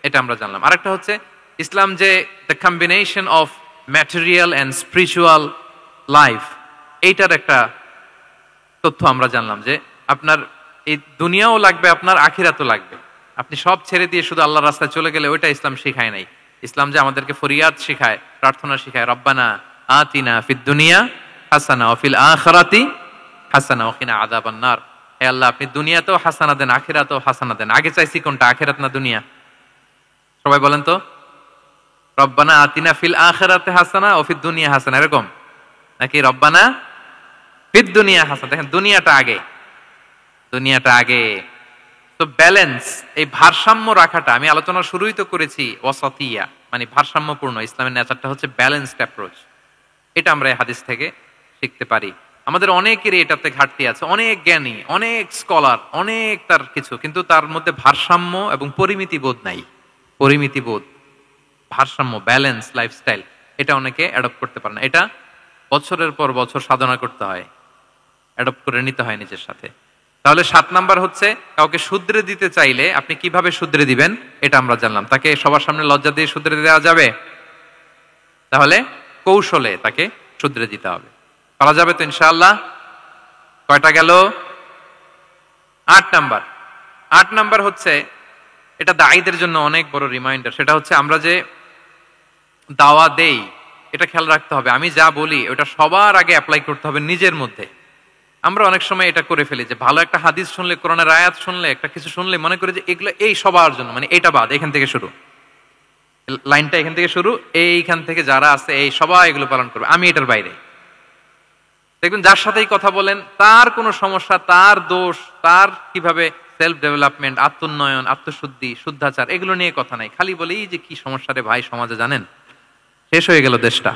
এটা আমরা জানলাম। আরেকটা হচ্ছে ইসলাম যে the combination of material and spiritual life, এইটার একটা তথ্য আমরা জানলাম যে আপনার এই দুনিয়াও লাগবে, আপনার আখিরাতও লাগবে। আপনি সব ছেড়ে দিয়ে শুধু আল্লাহর রাস্তায় চলে গেলে ওইটা ইসলাম শিখায় নাই। ইসলাম যে আমাদেরকে ফরিয়াদ শিখায়, প্রার্থনা শিখায়, রব্বানা আতিনা ফিদ দুনিয়া হাসানা ওয়া ফিল আখিরাতি হাসানা ওয়া কিনা আযাবান নার। হে আল্লাহ, আপনি দুনিয়াতেও হাসানা দেন, আখিরাতেও হাসানা দেন। আগে চাইছি কোনটা, আখিরাত না দুনিয়া? সবাই বলেন তো, রব্বানা আতিনা ফিল আখিরাতি হাসানা ওয়া ফিদ দুনিয়া হাসানা, এরকম নাকি রব্বানা ফিদ দুনিয়া হাসানা? দেখেন দুনিয়াটা আগে, দুনিয়াটা আগে। তো ব্যালেন্স, এই ভারসাম্য রাখাটা আমি আলোচনা শুরুই তো করেছি, ওয়াসাতিয়া মানে ভারসাম্যপূর্ণ। ইসলামের নেচারটা হচ্ছে ব্যালেন্সড অ্যাপ্রোচ। এটা আমরা এই হাদিস থেকে শিখতে পারি। আমাদের অনেকেরই এটাতে ঘাটতি আছে, অনেক জ্ঞানী, অনেক স্কলার, অনেক তার কিছু, কিন্তু তার মধ্যে ভারসাম্য এবং পরিমিতি বোধ নাই। পরিমিতি বোধ, ভারসাম্য, ব্যালেন্স লাইফস্টাইল, এটা অনেকে অ্যাডপ্ট করতে পারে না। এটা বছরের পর বছর সাধনা করতে হয়, অ্যাডপ্ট করে নিতে হয় নিজের সাথে। তাহলে 7 নাম্বার হচ্ছে, কাউকে শুধরে দিতে চাইলে আপনি কিভাবে শুধরে দিবেন, এটা আমরা জানলাম। তাকে সবার সামনে লজ্জা দিয়ে শুধরে দেওয়া যাবে? তাহলে কৌশলে তাকে শুধরে দিতে হবে। পারা যাবে তো ইনশাআল্লাহ? কয়টা গেল? 8 নাম্বার। 8 নাম্বার হচ্ছে, এটা দায়ীদের জন্য অনেক বড় রিমাইন্ডার। সেটা হচ্ছে আমরা যে দাওয়া দেই, এটা খেয়াল রাখতে হবে। আমি যা বলি ওটা সবার আগে অ্যাপ্লাই করতে হবে নিজের মধ্যে। আমরা অনেক সময় এটা করে ফেলি যে ভালো একটা হাদিস শুনলে, কোরআনের আয়াত শুনলে, একটা কিছু শুনলে মনে করি যে এগুলো এই সবার জন্য, মানে এটা বাদ, এখান থেকে শুরু, লাইনটা এখান থেকে শুরু, এইখান থেকে যারা আছে এই সবাই এগুলো পালন করবে, আমি এটার বাইরে। দেখবেন যার সাথেই কথা বলেন তার কোনো সমস্যা, তার দোষ, তার কিভাবে সেলফ ডেভেলপমেন্ট, আত্মোন্নয়ন, আত্মশুদ্ধি, শুদ্ধাচার, এগুলো নিয়ে কথা নাই। খালি বলে এই যে কি সমস্যা রে ভাই সমাজে, জানেন শেষ হয়ে গেল দেশটা।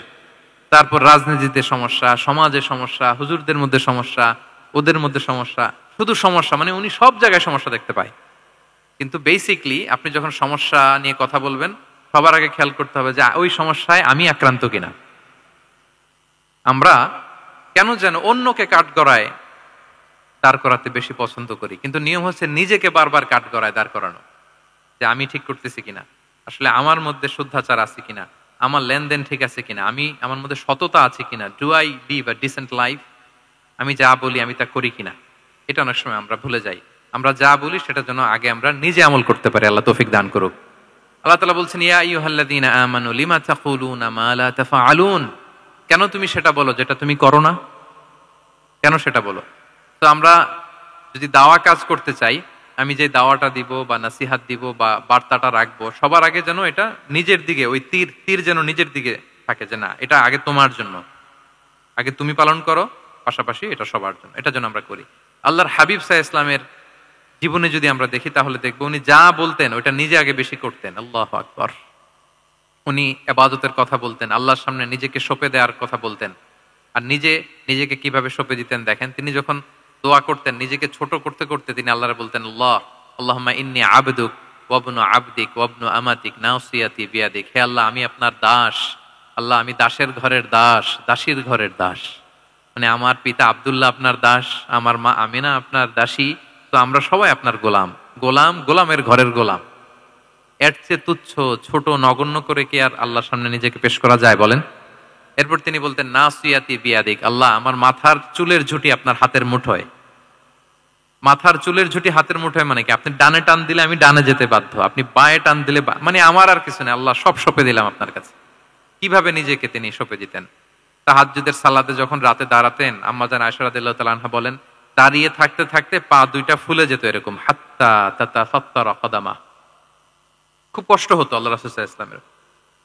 তারপর রাজনীতিতে সমস্যা, সমাজে সমস্যা, হুজুরদের মধ্যে সমস্যা, ওদের মধ্যে সমস্যা, শুধু সমস্যা, মানে উনি সব জায়গায় সমস্যা দেখতে পায়। কিন্তু বেসিকলি আপনি যখন সমস্যা নিয়ে কথা বলবেন, সবার আগে খেয়াল করতে হবে যে ওই সমস্যায় আমি আক্রান্ত কিনা। আমরা কেন যেন অন্যকে কাঠগড়ায় দাঁড় করাতে বেশি পছন্দ করি, কিন্তু নিয়ম হচ্ছে নিজেকে বারবার কাঠগড়ায় দাঁড় করানো, যে আমি ঠিক করতেছি কিনা, আসলে আমার মধ্যে শুদ্ধাচার আছে কিনা, আমার লেনদেন ঠিক আছে কিনা, আমি আমার মধ্যে সততা আছে কিনা, do I live a decent life, আমি যা বলি আমি তা করি কিনা। এটা অনেক সময় আমরা ভুলে যাই। আমরা যা বলি সেটার জন্য আগে আমরা নিজে আমল করতে পারি। আল্লাহ তৌফিক দান করুক। আল্লাহ তাআলা বলছেন, ইয়া আইয়ুহাল্লাযীনা আমানু লিমা তাকুলুনা মা লা তাফআলুন, কেন তুমি সেটা বলো যেটা তুমি করো না? কেন সেটা বলো? তো আমরা যদি দাওয়া কাজ করতে চাই, আমি যে দাওয়াটা দিব বা নাসিহাত দিব বা বার্তাটা রাখবো, সবার আগে যেন এটা নিজের দিকে, ওই তীর যেন নিজের দিকে থাকে, যে না এটা আগে তোমার জন্য, আগে তুমি পালন করো, পাশাপাশি এটা সবার জন্য। এটা যেন আমরা করি। আল্লাহর হাবিব সাল্লাল্লাহু আলাইহি ওয়াসাল্লামের জীবনে যদি আমরা দেখি তাহলে দেখবো উনি যা বলতেন ওইটা নিজে আগে বেশি করতেন। আল্লাহু আকবার। উনি ইবাদতের কথা বলতেন, আল্লাহর সামনে নিজেকে সঁপে দেওয়ার কথা বলতেন, আর নিজেকে কিভাবে সঁপে দিতেন দেখেন। তিনি যখন দোয়া করতেন নিজেকে ছোট করতে করতে তিনি আল্লাহরে বলতেন, আল্লাহুম্মা ইন্নী আবদুক ওয়াবনু আবদিক ওয়াবনু আমাতিক নাসিয়াতি বিয়াদিক। হে আল্লাহ, আমি আপনার দাস। আল্লাহ, আমি দাসের ঘরের দাস, দাসীর ঘরের দাস। মানে আমার পিতা আব্দুল্লাহ আপনার দাস, আমার মা আমিনা আপনার দাসী, তো আমরা সবাই আপনার গোলামের ঘরের গোলাম। এর চেয়ে তুচ্ছ, ছোট, নগণ্য করে কি আর আল্লাহর সামনে নিজেকে পেশ করা যায় বলেন? এরপর তিনি বলতেন নাসিয়াতি বিয়াদিক, আল্লাহ আমার মাথার চুলের ঝুঁটি আপনার হাতের মুঠোয়। মাথার চুলের ঝুঁটি হাতের মুঠোয় মানে কি? আপনি ডানে টান দিলে আমি ডানে যেতে বাধ্য, আপনি বাঁয়ে টান দিলে মানে আমার আর কিছু নেই, আল্লাহ সব সঁপে দিলাম আপনার কাছে। কিভাবে নিজেকে তিনি সঁপে দিতেন? তাহাজ্জুদের সালাতে যখন রাতে দাঁড়াতেন, আম্মা জান আয়েশা রাদিয়াল্লাহু তাআলা আনহা বলেন, দাঁড়িয়ে থাকতে থাকতে পা দুইটা ফুলে যেত এরকম, হাত্তা তাতাফাত্তারা কদামা। খুব কষ্ট হতো আল্লাহ রাসূল সাল্লাল্লাহু আলাইহি ওয়াসাল্লামের।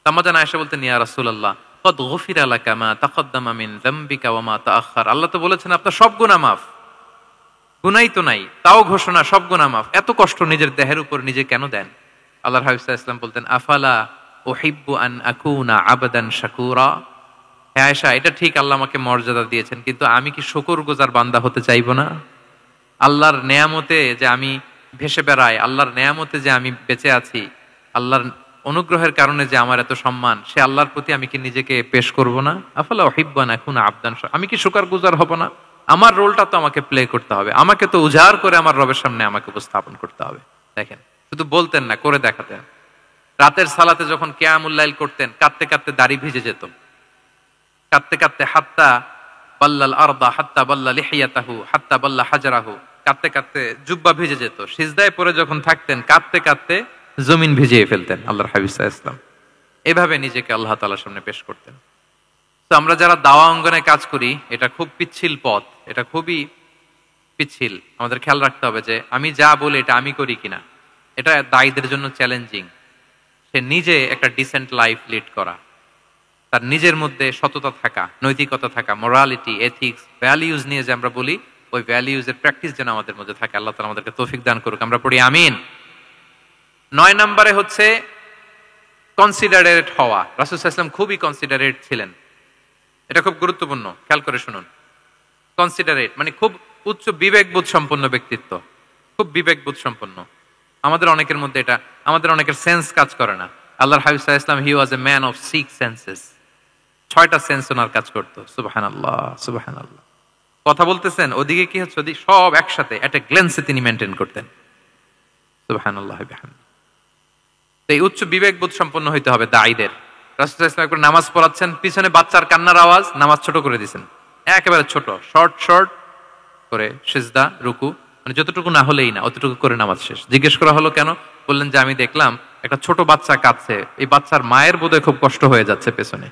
আম্মা জান আয়েশা বলতেন, ইয়া রাসূলুল্লাহ কদ গুফিরা লাকা মা তাকদ্দামা মিন যামবিকা ওয়া মা তাআখার। আল্লাহ তো বলেছেন আপনার সব গুনাহ মাফ, গুনাই তো নাই, তাও ঘোষণা সব গুনাহ মাফ। এত কষ্ট নিজের দেহের উপর নিজে কেন দেন? আল্লাহর হাবিব সাল্লাল্লাহু আলাইহি ওয়াসাল্লাম বলতেন, আফালা উহিব্বু আন আকুনা আবদান শাকুরা। হে আয়েশা, এটা ঠিক আল্লাহ আমাকে মর্যাদা দিয়েছেন, কিন্তু আমি কি শুকরগুজার বান্দা হতে চাইবো না? আল্লাহর নেয়ামতে যে আমি ভেসে বেড়াই, আল্লাহর নেয়ামতে যে আমি বেঁচে আছি, আল্লাহর অনুগ্রহের কারণে যে আমার এত সম্মান, সে আল্লাহর প্রতি আমি কি নিজেকে পেশ করব না? আফালা উহিব্বু আন আকুনা আবদান শাকুরা। আমি কি শুকরগুজার হব না? আমার রোলটা তো আমাকে প্লে করতে হবে, আমাকে তো উজাড় করে আমার রবের সামনে আমাকে উপস্থাপন করতে হবে। দেখেন, শুধু বলতেন না, করে দেখাতেন। রাতের সালাতে যখন কিয়ামুল লাইল করতেন, কাঁদতে কাঁদতে দাড়ি ভিজে যেত, কাঁদতে কাঁদতে হাত্তা বাল্লাল আরদা হাত্তা বাল্লা লিহিয়াতাহু হাত্তা বাল্লা হাজারাহু, কাঁদতে কাঁদতে জুব্বা ভিজে যেত। সিজদায় পড়ে যখন থাকতেন, কাঁদতে কাঁদতে জমিন ভিজিয়ে ফেলতেন আল্লাহর হাবিব সাল্লাল্লাহু আলাইহি ওয়াসাল্লাম। এভাবে নিজেকে আল্লাহ তাআলার সামনে পেশ করতেন। তো আমরা যারা দাওয়া অঙ্গনে কাজ করি, এটা খুব পিচ্ছিল পথ, এটা খুবই পিচ্ছিল। আমাদের খেয়াল রাখতে হবে যে আমি যা বলি এটা আমি করি কিনা। এটা দায়ীদের জন্য চ্যালেঞ্জিং। সে নিজে একটা ডিসেন্ট লাইফ লিড করা, তার নিজের মধ্যে সততা থাকা, নৈতিকতা থাকা, মোরালিটি, এথিক্স, ভ্যালিউজ নিয়ে যে আমরা বলি, ওই ভ্যালিউজের প্র্যাকটিস যেন আমাদের মধ্যে থাকে। আল্লাহ তাআলা আমাদেরকে তৌফিক দান করুক, আমরা পড়ি আমিন। 9 নম্বরে হচ্ছে কনসিডারেট হওয়া। রাসূল সাল্লাল্লাহু আলাইহি ওয়াসাল্লাম খুবই কনসিডারেট ছিলেন। এটা খুব গুরুত্বপূর্ণ, খেয়াল করে শুনুন। কনসিডারেট মানে খুব উচ্চ বিবেকবোধ সম্পন্ন ব্যক্তিত্ব, খুব বিবেকবোধ সম্পন্ন। আমাদের অনেকের মধ্যে এটা, আমাদের অনেকের সেন্স কাজ করে না। আল্লাহর হাবিব সাল্লাল্লাহু আলাইহি ওয়াসাল্লাম, he was a man of 6 senses. 6টা সেন্স ওনার কাজ করতো। সুবহানাল্লাহ, সুবহানাল্লাহ। কথা বলতেছেন, ওদিকে কি হচ্ছে, ওদিকে সব একসাথে একটা গ্ল্যান্সে তিনি মেনটেন করতেন। সুবহানাল্লাহ বিহামদিহি। তো এই উচ্চ বিবেকবোধ সম্পন্ন হইতে হবে দায়ীদের। রাসূল সাল্লাল্লাহু আলাইহি ওয়াসাল্লাম একবার নামাজ পড়াচ্ছেন, পিছনে বাচ্চার কান্নার আওয়াজ, নামাজ ছোট করে দিয়েছেন, একেবারে ছোট, শর্ট করে সিজদা, রুকু, মানে যতটুকু না হলেই না, অতটুকু করে নামাজ শেষ। জিজ্ঞেস করা হলো কেন? বললেন যে আমি দেখলাম একটা ছোট বাচ্চা কাঁদছে, এই বাচ্চার মায়ের বোধহয় খুব কষ্ট হয়ে যাচ্ছে পেছনে,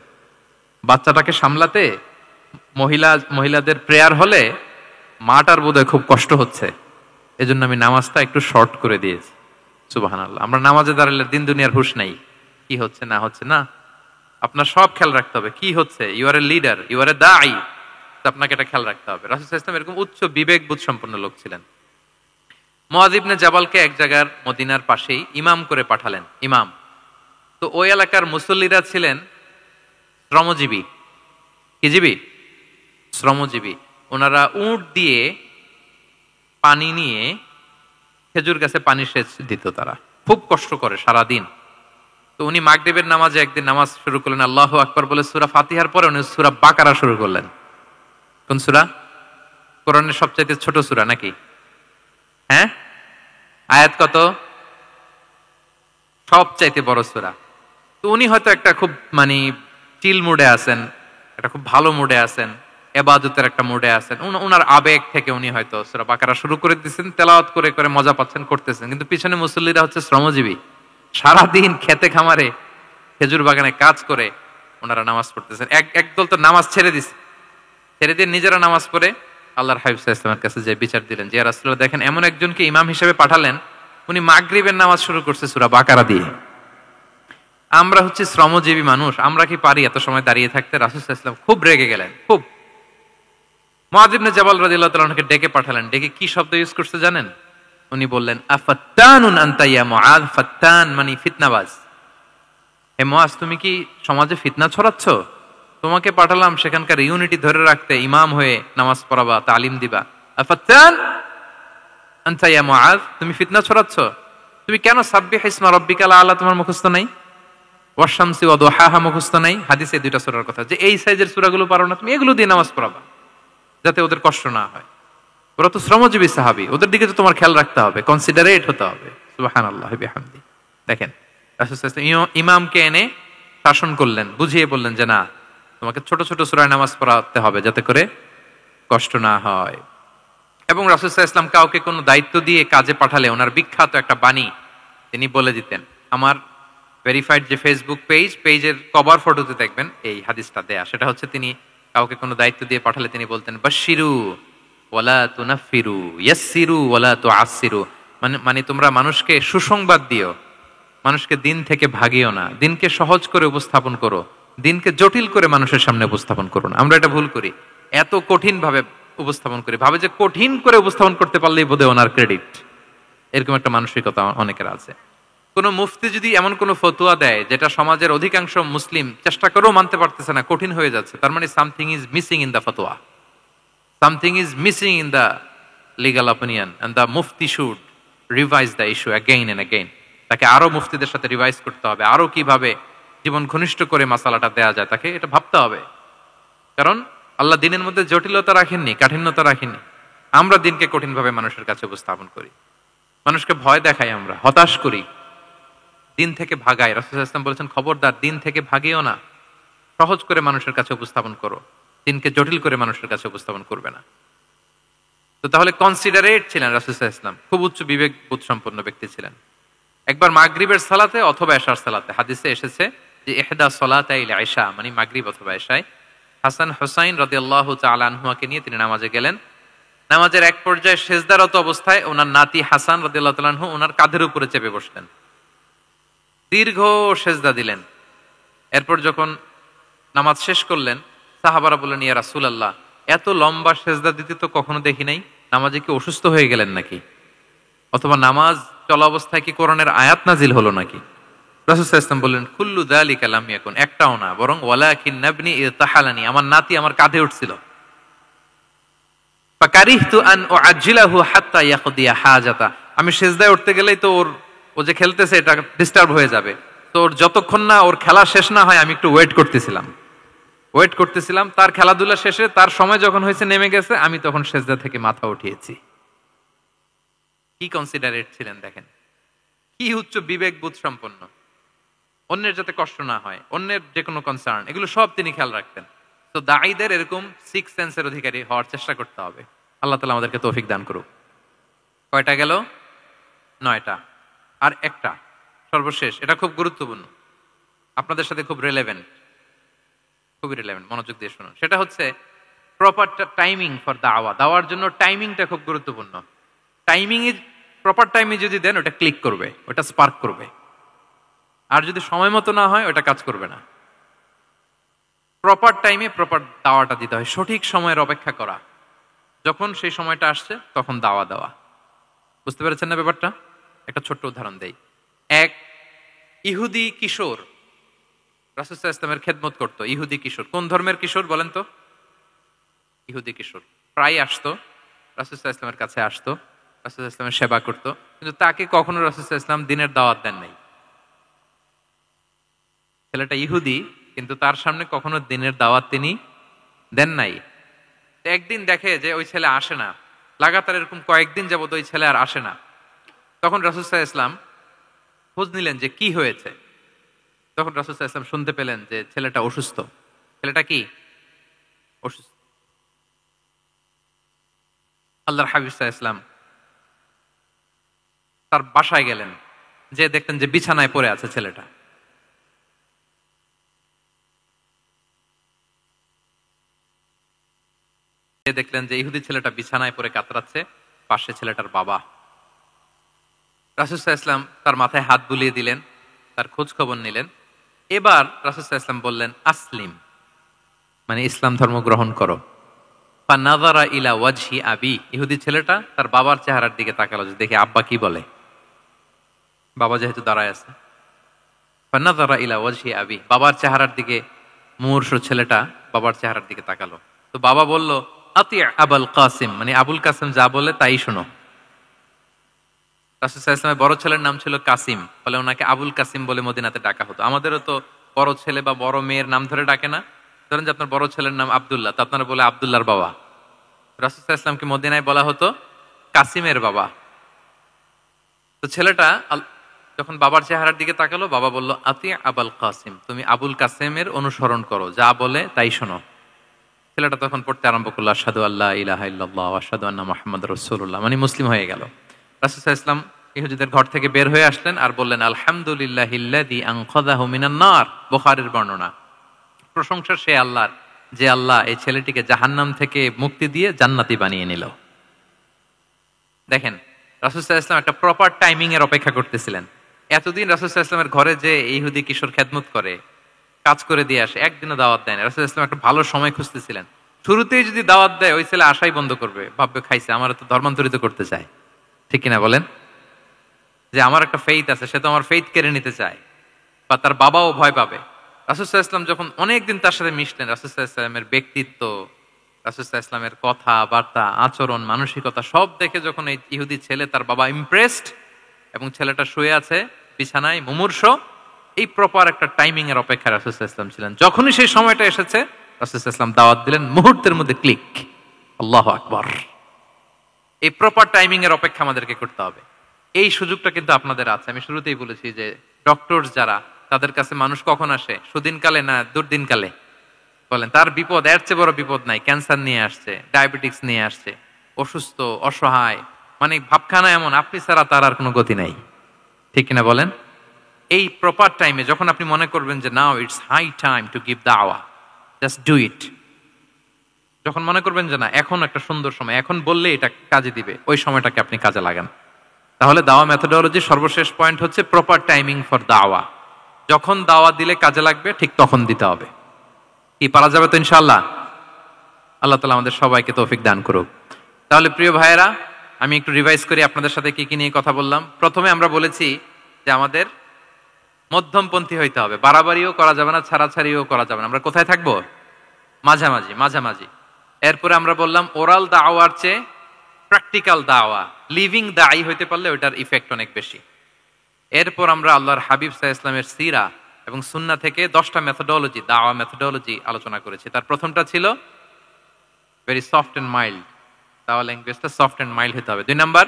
বাচ্চাটাকে সামলাতে মহিলাদের প্রেয়ার হলে মাটার বোধহয় খুব কষ্ট হচ্ছে, এজন্য আমি নামাজটা একটু শর্ট করে দিয়েছি। সুবহানাল্লাহ। আমরা নামাজে দাঁড়ালে দিন দুনিয়ার হুঁশ নাই, কি হচ্ছে না হচ্ছে না, আপনার সব খেয়াল রাখতে হবে। কি হচ্ছে, you are a leader, you are a দাঈ, আপনাকে এটা খেয়াল রাখতে হবে। রাসূল সাল্লাল্লাহু আলাইহি ওয়াসাল্লাম এরকম উচ্চ বিবেকবোধ সম্পন্ন লোক ছিলেন। মুআয ইবনে জাবালকে এক জায়গার মদিনার পাশেই ইমাম করে পাঠালেন, ইমাম। তো ওই এলাকার মুসল্লিরা ছিলেন শ্রমজীবী। কি জীবী? শ্রমজীবী। ওনারা উট দিয়ে পানি নিয়ে খেজুর গাছে পানি সেচ দিত, তারা খুব কষ্ট করে সারাদিন। তো উনি মাগরিবের নামাজে একদিন নামাজ শুরু করলেন, আল্লাহু আকবার বলে সূরা ফাতিহার পরে উনি সূরা বাকারা শুরু করলেন। কোন সূরা? কোরআনের সবচাইতে ছোট সূরা নাকি? হ্যাঁ, আয়াত কত? সবচাইতে বড় সূরা। তো উনি হয়তো একটা খুব মানে চিল মুডে আছেন, একটা খুব ভালো মুডে আছেন, ইবাদতের একটা মুডে আছেন। উনার আবেগ থেকে উনি হয়তো সূরা বাকারা শুরু করে দিয়েছেন, তেলাওয়াত করে করে মজা পাচ্ছেন, করতেছেন। কিন্তু পিছনে মুসল্লিরা হচ্ছে শ্রমজীবী, সারাদিন খেতে খামারে খেজুর বাগানে কাজ করে ওনারা নামাজ পড়তেছেন। একদল তো নামাজ ছেড়ে দিছে, ছেড়ে দিয়ে নিজেরা নামাজ পড়ে আল্লাহর হাবিব সাল্লাল্লাহু আলাইহি ওয়াসাল্লামের কাছে যে বিচার দিলেন যে, ইয়া রাসূলুল্লাহ, দেখেন এমন একজনকে ইমাম হিসেবে পাঠালেন, উনি মাগরিবের নামাজ শুরু করছে সূরা বাকারা দিয়ে। আমরা হচ্ছে শ্রমজীবী মানুষ, আমরা কি পারি এত সময় দাঁড়িয়ে থাকতে? রাসূল সাল্লাল্লাহু আলাইহি ওয়াসাল্লাম খুব রেগে গেলেন, খুব। মুআয ইবনে জাবাল রাদিয়াল্লাহু তাআলা ওনাকে ডেকে পাঠালেন। ডেকে কি শব্দ ইউজ করতে জানেন? উনি বললেন, আফাত্তানুন আনতা ইয়া মুআয। ফাত্তান মানে ফিতনাবাজ। হে মুআয, তুমি কি সমাজে ফিতনা ছড়াচ্ছ? তোমাকে পাঠালাম সেখানকার ইউনিটি ধরে রাখতে, ইমাম হয়ে নামাজ পড়াবা, তালিম দিবা। আফাত্তান আনতা ইয়া মুআজ, তুমি ফিতনা ছড়াচ্ছ। তুমি কেন সাব্বিহ ইসমা রাব্বিকাল আলা তোমার মুখস্থ নাই? ওয়াশ-শামসি ওয়া দুহাহা মুখস্থ নাই? হাদিসে দুইটা সূরার কথা, যে এই সাইজের সূরাগুলো পারো না, তুমি এগুলো দিয়ে নামাজ পড়াবা যাতে ওদের কষ্ট না হয়। ওরা তো শ্রমজীবী সাহাবী, ওদের দিকে তো তোমার খেয়াল রাখতে হবে, কনসিডারেট হতে হবে। সুবহানাল্লাহি বিহামদি। দেখেন রাসূল সাল্লাল্লাহু আলাইহি ওয়াসাল্লাম ইমামকে এনে শাসন করলেন, বুঝিয়ে বললেন যে না, তোমাকে ছোট ছোট সূরায় নামাজ পড়াতে হবে যাতে করে কষ্ট না হয়। এবং রাসূল সাল্লাল্লাহু আলাইহি ওয়াসাল্লাম কাউকে কোনো দায়িত্ব দিয়ে কাজে পাঠালে ওনার বিখ্যাত একটা বাণী তিনি বলে দিতেন। আমার ভেরিফাইড যে ফেসবুক পেজের কভার ফটোতে দেখবেন এই হাদিসটা দেয়া। সেটা হচ্ছে, তিনি কাউকে কোনো দায়িত্ব দিয়ে পাঠালে তিনি বলতেন, বাশশিরু ওয়ালা তুনাফিরু ইয়াসসিরু ওয়ালা তুআসসিরু। মানে তোমরা মানুষকে সুসংবাদ দিও, মানুষকে দিন থেকে ভাগিও না, দিনকে সহজ করে উপস্থাপন করো, দিনকে জটিল করে মানুষের সামনে উপস্থাপন করো না। আমরা এটা ভুল করি, এত কঠিন ভাবে উপস্থাপন করি, ভাবে যে কঠিন করে উপস্থাপন করতে পারলেই বোধহয় ওনার ক্রেডিট। এরকম একটা মানসিকতা অনেকের আছে। কোন মুফতি যদি এমন কোন ফতোয়া দেয় যেটা সমাজের অধিকাংশ মুসলিম চেষ্টা করেও মানতে পারতেছে না, কঠিন হয়ে যাচ্ছে, তার মানে something is missing in the ফতোয়া, something is missing in the legal opinion, and the মুফতি should revise the issue again and again. তাকে আরো মুফতিদের সাথে রিভাইজ করতে হবে, আরো কিভাবে জীবন ঘনিষ্ঠ করে মাসালাটা দেয়া যায় তাকে এটা ভাবতে হবে। কারণ আল্লাহ দিনের মধ্যে জটিলতা রাখেননি, কাঠিন্যতা রাখেননি। আমরা দিনকে কঠিন ভাবে মানুষের কাছে উপস্থাপন করি, মানুষকে ভয় দেখাই, আমরা হতাশ করি, দিন থেকে ভাগাই। রাসূল সাল্লাল্লাহু আলাইহি ওয়াসাল্লাম বলেছেন, খবরদার দিন থেকে ভাগিও না, সহজ করে মানুষের কাছে উপস্থাপন করো, দিনকে জটিল করে মানুষের কাছে উপস্থাপন করবে না। তো তাহলে কনসিডারেট ছিলেন রাসূল সাল্লাল্লাহু আলাইহি ওয়াসাল্লাম, খুব উচ্চ বিবেক বোধ সম্পন্ন ব্যক্তি ছিলেন। একবার মাগরিবের সালাতে অথবা এশার সালাতে হাদিসে এসেছে যে ইহদা সালাতাইল ইশা, মানে মাগরিব অথবা এশায়, হাসান হুসাইন রাদিয়াল্লাহু তাআলা আনহুমাকে নিয়ে তিনি নামাজে গেলেন। নামাজের এক পর্যায়ে সেজদারত অবস্থায় ওনার নাতি হাসান রাদিয়াল্লাহু তাআলা আনহু ওনার কাঁধের উপরে চেপে বসলেন, দীর্ঘ সেজদা দিলেন। এরপর যখন নামাজ শেষ করলেন, সাহাবারা বললেন, ইয়া রাসূলুল্লাহ, এত লম্বা সেজদা দিতে তো কখনো দেখি নাই, নামাজে কি অসুস্থ হয়ে গেলেন নাকি? অথবা নামাজ চলা অবস্থায় কি কোরআনের আয়াত নাজিল হলো নাকি? রাসূল সাল্লাল্লাহু আলাইহি ওয়াসাল্লাম বললেন, কুল্লু যালিকা লাম ইয়াকুন, একটাও না, বরং ওয়ালাকিন নাবনি ইরতাহালানি, আমার নাতি আমার কাঁধে উঠছিল। ফাকারিহতু আন উআজ্জিলাহু হাত্তা ইয়াকদিয়া হাজাতা, আমি সেজদায় উঠতে গেলেই তো ও যে খেলতেছে এটা ডিস্টার্ব হয়ে যাবে, তো ওর যতক্ষণ না ওর খেলা শেষ না হয় আমি একটু ওয়েট করতেছিলাম। তার খেলাধুলা শেষে তার সময় যখন হয়েছে, নেমে গেছে, আমি তখন সেজদা থেকে মাথা উঠিয়েছি। কি কনসিডারেট ছিলেন দেখেন, কি উচ্চ বিবেক বোধ সম্পন্ন। অন্যের যাতে কষ্ট না হয়, অন্যের যে কোনো কনসার্ন, এগুলো সব তিনি খেয়াল রাখতেন। তো দাঈদের এরকম সিক্স সেন্সের অধিকারী হওয়ার চেষ্টা করতে হবে। আল্লাহ তাআলা আমাদেরকে তৌফিক দান করুক। কয়টা গেল? 9টা। আর একটা সর্বশেষ, এটা খুব গুরুত্বপূর্ণ, আপনাদের সাথে খুবই রিলেভেন্ট, মনোযোগ দিয়ে শুনুন। সেটা হচ্ছে প্রপার টাইমিং ফর দাওয়া। দাওয়ার জন্য টাইমিংটা খুব গুরুত্বপূর্ণ। টাইমিং ইজ প্রপার টাইমে যদি দেন, ওটা ক্লিক করবে, ওটা স্পার্ক করবে। আর যদি সময় মতো না হয়, ওটা কাজ করবে না। প্রপার টাইমে প্রপার দাওয়াটা দিতে হয়, সঠিক সময়ের অপেক্ষা করা, যখন সেই সময়টা আসছে তখন দাওয়া দেওয়া। বুঝতে পেরেছেন না ব্যাপারটা? একটা ছোট্ট উদাহরণ দেই। এক ইহুদি কিশোর রাসূল সাল্লাল্লাহু আলাইহি ওয়াসাল্লামের খেদমত করতো। ইহুদি কিশোর, কোন ধর্মের কিশোর বলেন তো? ইহুদি কিশোর। প্রায় আসতো, রাসূল সাল্লাল্লাহু আলাইহি ওয়াসাল্লামের কাছে আসতো, রাসূল সাল্লাল্লাহু আলাইহি ওয়াসাল্লামের সেবা করতো, কিন্তু তাকে কখনো রাসূল সাল্লাল্লাহু আলাইহি ওয়াসাল্লাম দিনের দাওয়াত দেন নাই। ছেলেটা ইহুদি, কিন্তু তার সামনে কখনো দিনের দাওয়াত তিনি দেন নাই। একদিন দেখে যে ওই ছেলে আসে না, লাগাতার এরকম কয়েকদিন যাবত ওই ছেলে আর আসে না। তখন রাসূল সাল্লাল্লাহু আলাইহি ওয়াসাল্লাম খোঁজ নিলেন যে কি হয়েছে। তখন রাসূল সাল্লাল্লাহু আলাইহি ওয়াসাল্লাম শুনতে পেলেন যে ছেলেটা অসুস্থ। ছেলেটা কি অসুস্থ? আল্লাহর হাবিব সাল্লাল্লাহু আলাইহি ওয়াসাল্লাম তার বাসায় গেলেন, যে দেখতেন যে বিছানায় পড়ে আছে ছেলেটা। দেখলেন যে ইহুদি ছেলেটা বিছানায় পড়ে কাতরাচ্ছে, পাশে ছেলেটার বাবা। রাসূল সাল্লাল্লাহু আলাইহি ওয়াসাল্লাম তার মাথায় হাত বুলিয়ে দিলেন, তার খোঁজ খবর নিলেন। এবার রাসূল সাল্লাল্লাহু আলাইহি ওয়াসাল্লাম বললেন, আসলিম, মানে ইসলাম ধর্ম গ্রহণ করো। ফানাযারা ইলা ওয়াজহি আবি, ইহুদি ছেলেটা তার বাবার চেহারার দিকে তাকালো যে দেখে আব্বা কি বলে। বাবা যেহেতু দাঁড়ায় আছে, ফানাযারা ইলা ওয়াজহি আবি, বাবার চেহারার দিকে মুমূর্ষু ছেলেটা বাবার চেহারার দিকে তাকালো। তো বাবা বলল, আতি আবুল কাসিম, মানে আবুল কাসিম যা বলে তাই শোনো। রাসূল সাল্লাল্লাহু আলাইহি ওয়াসাল্লামের বড় ছেলের নাম ছিল কাসিম, ফলে ওনাকে আবুল কাসিম বলে মদিনাতে ডাকা হতো। আমাদেরও তো বড় ছেলে বা বড় মেয়ের নাম ধরে ডাকে না? ধরেন যে আপনার বড় ছেলের নাম আব্দুল্লাহ, তো আপনারা বলে আব্দুল্লাহর বাবা। রাসূল সাল্লাল্লাহু আলাইহি ওয়াসাল্লামকে মদিনায় বলা হতো কাসিমের বাবা। তো ছেলেটা যখন বাবার চেহারার দিকে তাকালো, বাবা বলল, আতি আবুল কাসিম, তুমি আবুল কাসিমের অনুসরণ করো, যা বলে তাই শোনো। ছেলেটা তখন পড়তে আরম্ভ করলো, আশহাদু আল্লা ইলাহা ইল্লাল্লাহ ওয়া আশহাদু আন্না মুহাম্মাদুর রাসূলুল্লাহ, মানে মুসলিম হয়ে গেল। রাসূল সাল্লাল্লাহু আলাইহি ওয়াসাল্লাম ইহুদীদের ঘর থেকে বের হয়ে আসলেন আর বললেন, আলহামদুলিল্লাহিল্লাযী আনকাযাহু মিনান নার, বুখারীর বর্ণনা। প্রশংসা সে আল্লাহর, যে আল্লাহ এই ছেলেটিকে জাহান্নাম থেকে মুক্তি দিয়ে জান্নাতি বানিয়ে নিল। দেখেন, রাসূল সাল্লাল্লাহু আলাইহি ওয়াসাল্লাম একটা প্রপার টাইমিং এর অপেক্ষা করতেছিলেন। এতদিন রাসূল সাল্লাল্লাহু আলাইহি ওয়াসাল্লামের ঘরে যে ইহুদি কিশোর খেদমত করে, কাজ করে দিয়ে আসে, একদিনও দাওয়াত দেয় না। রাসূল সাল্লাল্লাহু আলাইহি ওয়াসাল্লাম একটা ভালো সময় খুঁজতেছিলেন। শুরুতেই যদি দাওয়াত দেয়, ওই ছেলে আশাই বন্ধ করবে, ভাববে খাইছে, আমার তো ধর্মান্তরিত করতে চায়। ঠিক কিনা বলেন? যে আমার একটা ফেইথ আছে, সে তো আমার ফেইথ কেড়ে নিতে চায়, বা তার বাবাও ভয় পাবে। রাসূল সাল্লাল্লাহু আলাইহি ওয়াসাল্লাম যখন অনেকদিন তার সাথে মিশলেন, রাসূল সাল্লাল্লাহু আলাইহি ওয়াসাল্লামের ব্যক্তিত্ব, রাসূল সাল্লাল্লাহু আলাইহি ওয়াসাল্লামের কথা বার্তা, আচরণ, মানসিকতা সব দেখে যখন এই ইহুদি ছেলে, তার বাবা ইমপ্রেসড, এবং ছেলেটা শুয়ে আছে বিছানায় মুমূর্ষ, এই প্রপার একটা টাইমিং এর অপেক্ষায় রাসূল সাল্লাল্লাহু আলাইহি ওয়াসাল্লাম ছিলেন। যখনই সেই সময়টা এসেছে, রাসূল সাল্লাল্লাহু আলাইহি ওয়াসাল্লাম দাওয়াত দিলেন, মুহূর্তের মধ্যে ক্লিক। আল্লাহু আকবার। এই প্রপার টাইমিং এর অপেক্ষা আমাদেরকে করতে হবে। এই সুযোগটা কিন্তু আপনাদের আছে। আমি শুরুতেই বলেছি যে ডক্টর যারা, তাদের কাছে মানুষ কখন আসে? সুদিনকালে না দুর্দিনকালে? বলেন, তার বিপদ, এর চেয়ে বড় বিপদ নাই। ক্যান্সার নিয়ে আসছে, ডায়াবেটিক্স নিয়ে আসছে, অসুস্থ, অসহায়, মানে ভাবখানা এমন, আপনি ছাড়া তার আর কোনো গতি নাই। ঠিক কিনা বলেন? এই প্রপার টাইমে যখন আপনি মনে করবেন যে now it's high time to give দাওয়া, জাস্ট ডু ইট। যখন মনে করবেন যে না, এখন একটা সুন্দর সময়, এখন বললে এটা কাজে দিবে, ওই সময়টাকে আপনি কাজে লাগান। তাহলে দাওয়া মেথোডোলজি সর্বশেষ পয়েন্ট হচ্ছে প্রপার টাইমিং ফর দাওয়া। যখন দাওয়া দিলে কাজে লাগবে, ঠিক তখন দিতে হবে। কি পারা যাবে তো ইনশাআল্লাহ? আল্লাহ তাআলা আমাদের সবাইকে তৌফিক দান করুক। তাহলে প্রিয় ভাইয়েরা, আমি একটু রিভাইজ করি আপনাদের সাথে কি কি নিয়ে কথা বললাম। প্রথমে আমরা বলেছি যে আমাদের মধ্যমপন্থী হইতে হবে, বাড়াবাড়িও করা যাবে না, ছাড়াছাড়িও করা যাবে না। আমরা কোথায় থাকবো? মাঝামাঝি, মাঝামাঝি। এরপরে আমরা বললাম ওরাল দাওয়ার চেয়ে প্র্যাকটিক্যাল দাওয়া, লিভিং দায়ী হইতে পারলে ওটার ইফেক্ট অনেক বেশি। এরপর আমরা আল্লাহর হাবিব সাল্লাল্লাহু আলাইহি ওয়াসাল্লামের সিরা এবং সুন্নাহ থেকে 10টা মেথোডোলজি, দাওয়া মেথোডোলজি আলোচনা করেছি। তার প্রথমটা ছিল ভেরি সফট এন্ড মাইল্ড, দাওয়া ল্যাঙ্গুয়েজটা সফট এন্ড মাইল্ড হতে হবে। 2 নাম্বার,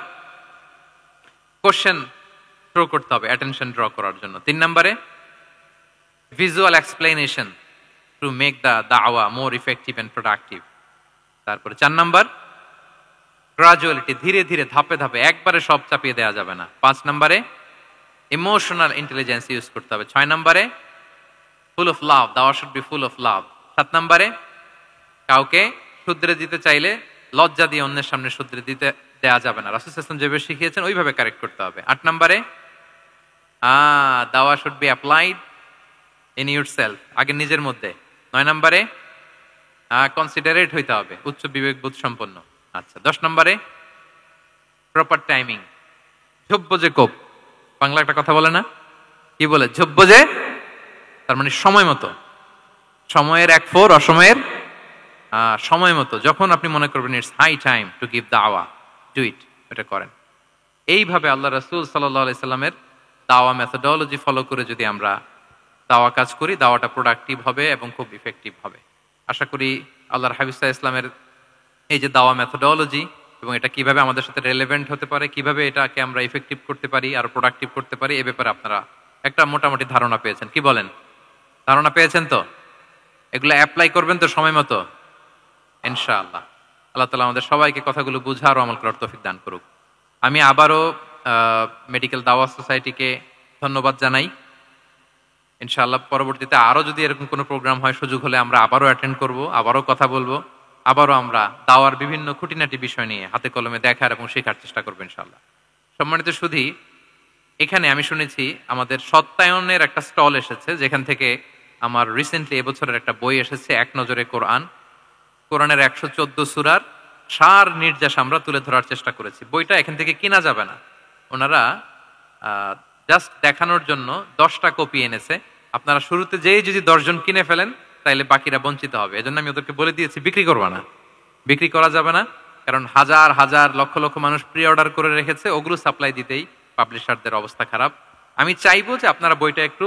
কোশ্চেন থ্রো করতে হবে অ্যাটেনশন ড্র করার জন্য। 3 নম্বরে, visual explanation to make the দাওয়া মোর ইফেক্টিভ এন্ড প্রোডাক্টিভ। তারপরে 4 নাম্বার, গ্রাজুয়ালিটি, ধীরে ধীরে, ধাপে ধাপে, একবারে সব চাপিয়ে দেওয়া যাবে না। 5 নম্বরে, ইমোশনাল ইন্টেলিজেন্স ইউজ করতে হবে। 6 নম্বরে, ফুল অফ লাভ, দাওয়া should be full of love. 7 নম্বরে, কাউকে শুধরে দিতে চাইলে লজ্জা দিয়ে অন্যের সামনে শুধরে দিতে দেওয়া যাবে না, রাসূল সাল্লাল্লাহু আলাইহি ওয়াসাল্লাম যেভাবে শিখিয়েছেন ওইভাবে কারেক্ট করতে হবে। 8 নম্বরে, দাওয়া should be applied in yourself, আগে নিজের মধ্যে। 9 নম্বরে, কনসিডারেট হইতে হবে, উচ্চ বিবেকবোধ সম্পন্ন। আচ্ছা, 10 নম্বরে, প্রপার টাইমিং, ঝোপ্প যে কোপ, বাংলা একটা কথা বলে না, কি বলে? ঝোপ্প যে, তার মানে সময় মতো, সময়ের 1/4, অসময়ের সময় মতো। যখন আপনি মনে করবেন it's high time to give দাওয়া, ডু ইট, এটা করেন। এইভাবে আল্লাহ রাসূল সাল্লাল্লাহু আলাইহি সাল্লামের দাওয়া মেথোডোলজি ফলো করে যদি আমরা দাওয়া কাজ করি, দাওয়াটা প্রোডাক্টিভ হবে এবং খুব ইফেক্টিভ হবে। আশা করি আল্লাহর হাবিব সাল্লাল্লাহু আলাইহি সাল্লামের এই যে দাওয়া মেথোডোলজি, এবং এটা কিভাবে আমাদের সাথে রেলেভেন্ট হতে পারে, কিভাবে এটাকে আমরা ইফেক্টিভ করতে পারি আর প্রোডাক্টিভ করতে পারি, এ ব্যাপারে আপনারা একটা মোটামুটি ধারণা পেয়েছেন। কি বলেন? ধারণা পেয়েছেন তো? এগুলো অ্যাপ্লাই করবেন তো সময় মতো ইনশাআল্লাহ। আল্লাহ তাআলা আমাদের সবাইকে কথাগুলো বুঝার ও আমল করার তৌফিক দান করুক। আমি আবারও মেডিকেল দাওয়া সোসাইটিকে ধন্যবাদ জানাই। ইনশাআল্লাহ পরবর্তীতে আরো যদি এরকম কোনো প্রোগ্রাম হয়, সুযোগ হলে আমরা আবারও অ্যাটেন্ড করব, আবারও কথা বলবো, আবারও আমরা দাওয়ার বিভিন্ন খুঁটিনাটি বিষয় নিয়ে হাতে কলমে দেখার এবং শেখার চেষ্টা করবো ইনশাআল্লাহ। সম্মানিত সুধী, এখানে আমি শুনেছি আমাদের সত্যায়নের একটা স্টল এসেছে, যেখান থেকে আমার রিসেন্টলি এবছরের একটা বই এসেছে, এক নজরে কোরআন। কোরআনের 114 সূরার সার নির্যাস আমরা তুলে ধরার চেষ্টা করেছি। বইটা এখান থেকে কেনা যাবে না, ওনারা জাস্ট দেখানোর জন্য 10টা কপি এনেছে। আপনারা শুরুতে যেই যদি 10 জন কিনে ফেলেন, তাইলে বাকিরা বঞ্চিত হবে। এজন্য আমি ওদেরকে বলে দিয়েছি বিক্রি করবা না, বিক্রি করা যাবে না, কারণ হাজার হাজার লক্ষ লক্ষ মানুষ প্রি অর্ডার করে রেখেছে, ওগুলো সাপ্লাই দিতেই পাবলিশারদের অবস্থা খারাপ। আমি চাইবো যে আপনারা বইটা একটু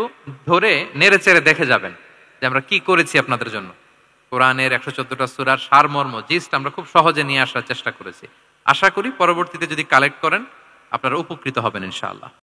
ধরে নেড়ে চেড়ে দেখে যাবেন যে আমরা কি করেছি আপনাদের জন্য। কোরআনের 114টা সূরার সারমর্ম জিস্ট আমরা খুব সহজে নিয়ে আসার চেষ্টা করেছি। আশা করি পরবর্তীতে যদি কালেক্ট করেন আপনারা উপকৃত হবেন ইনশাআল্লাহ।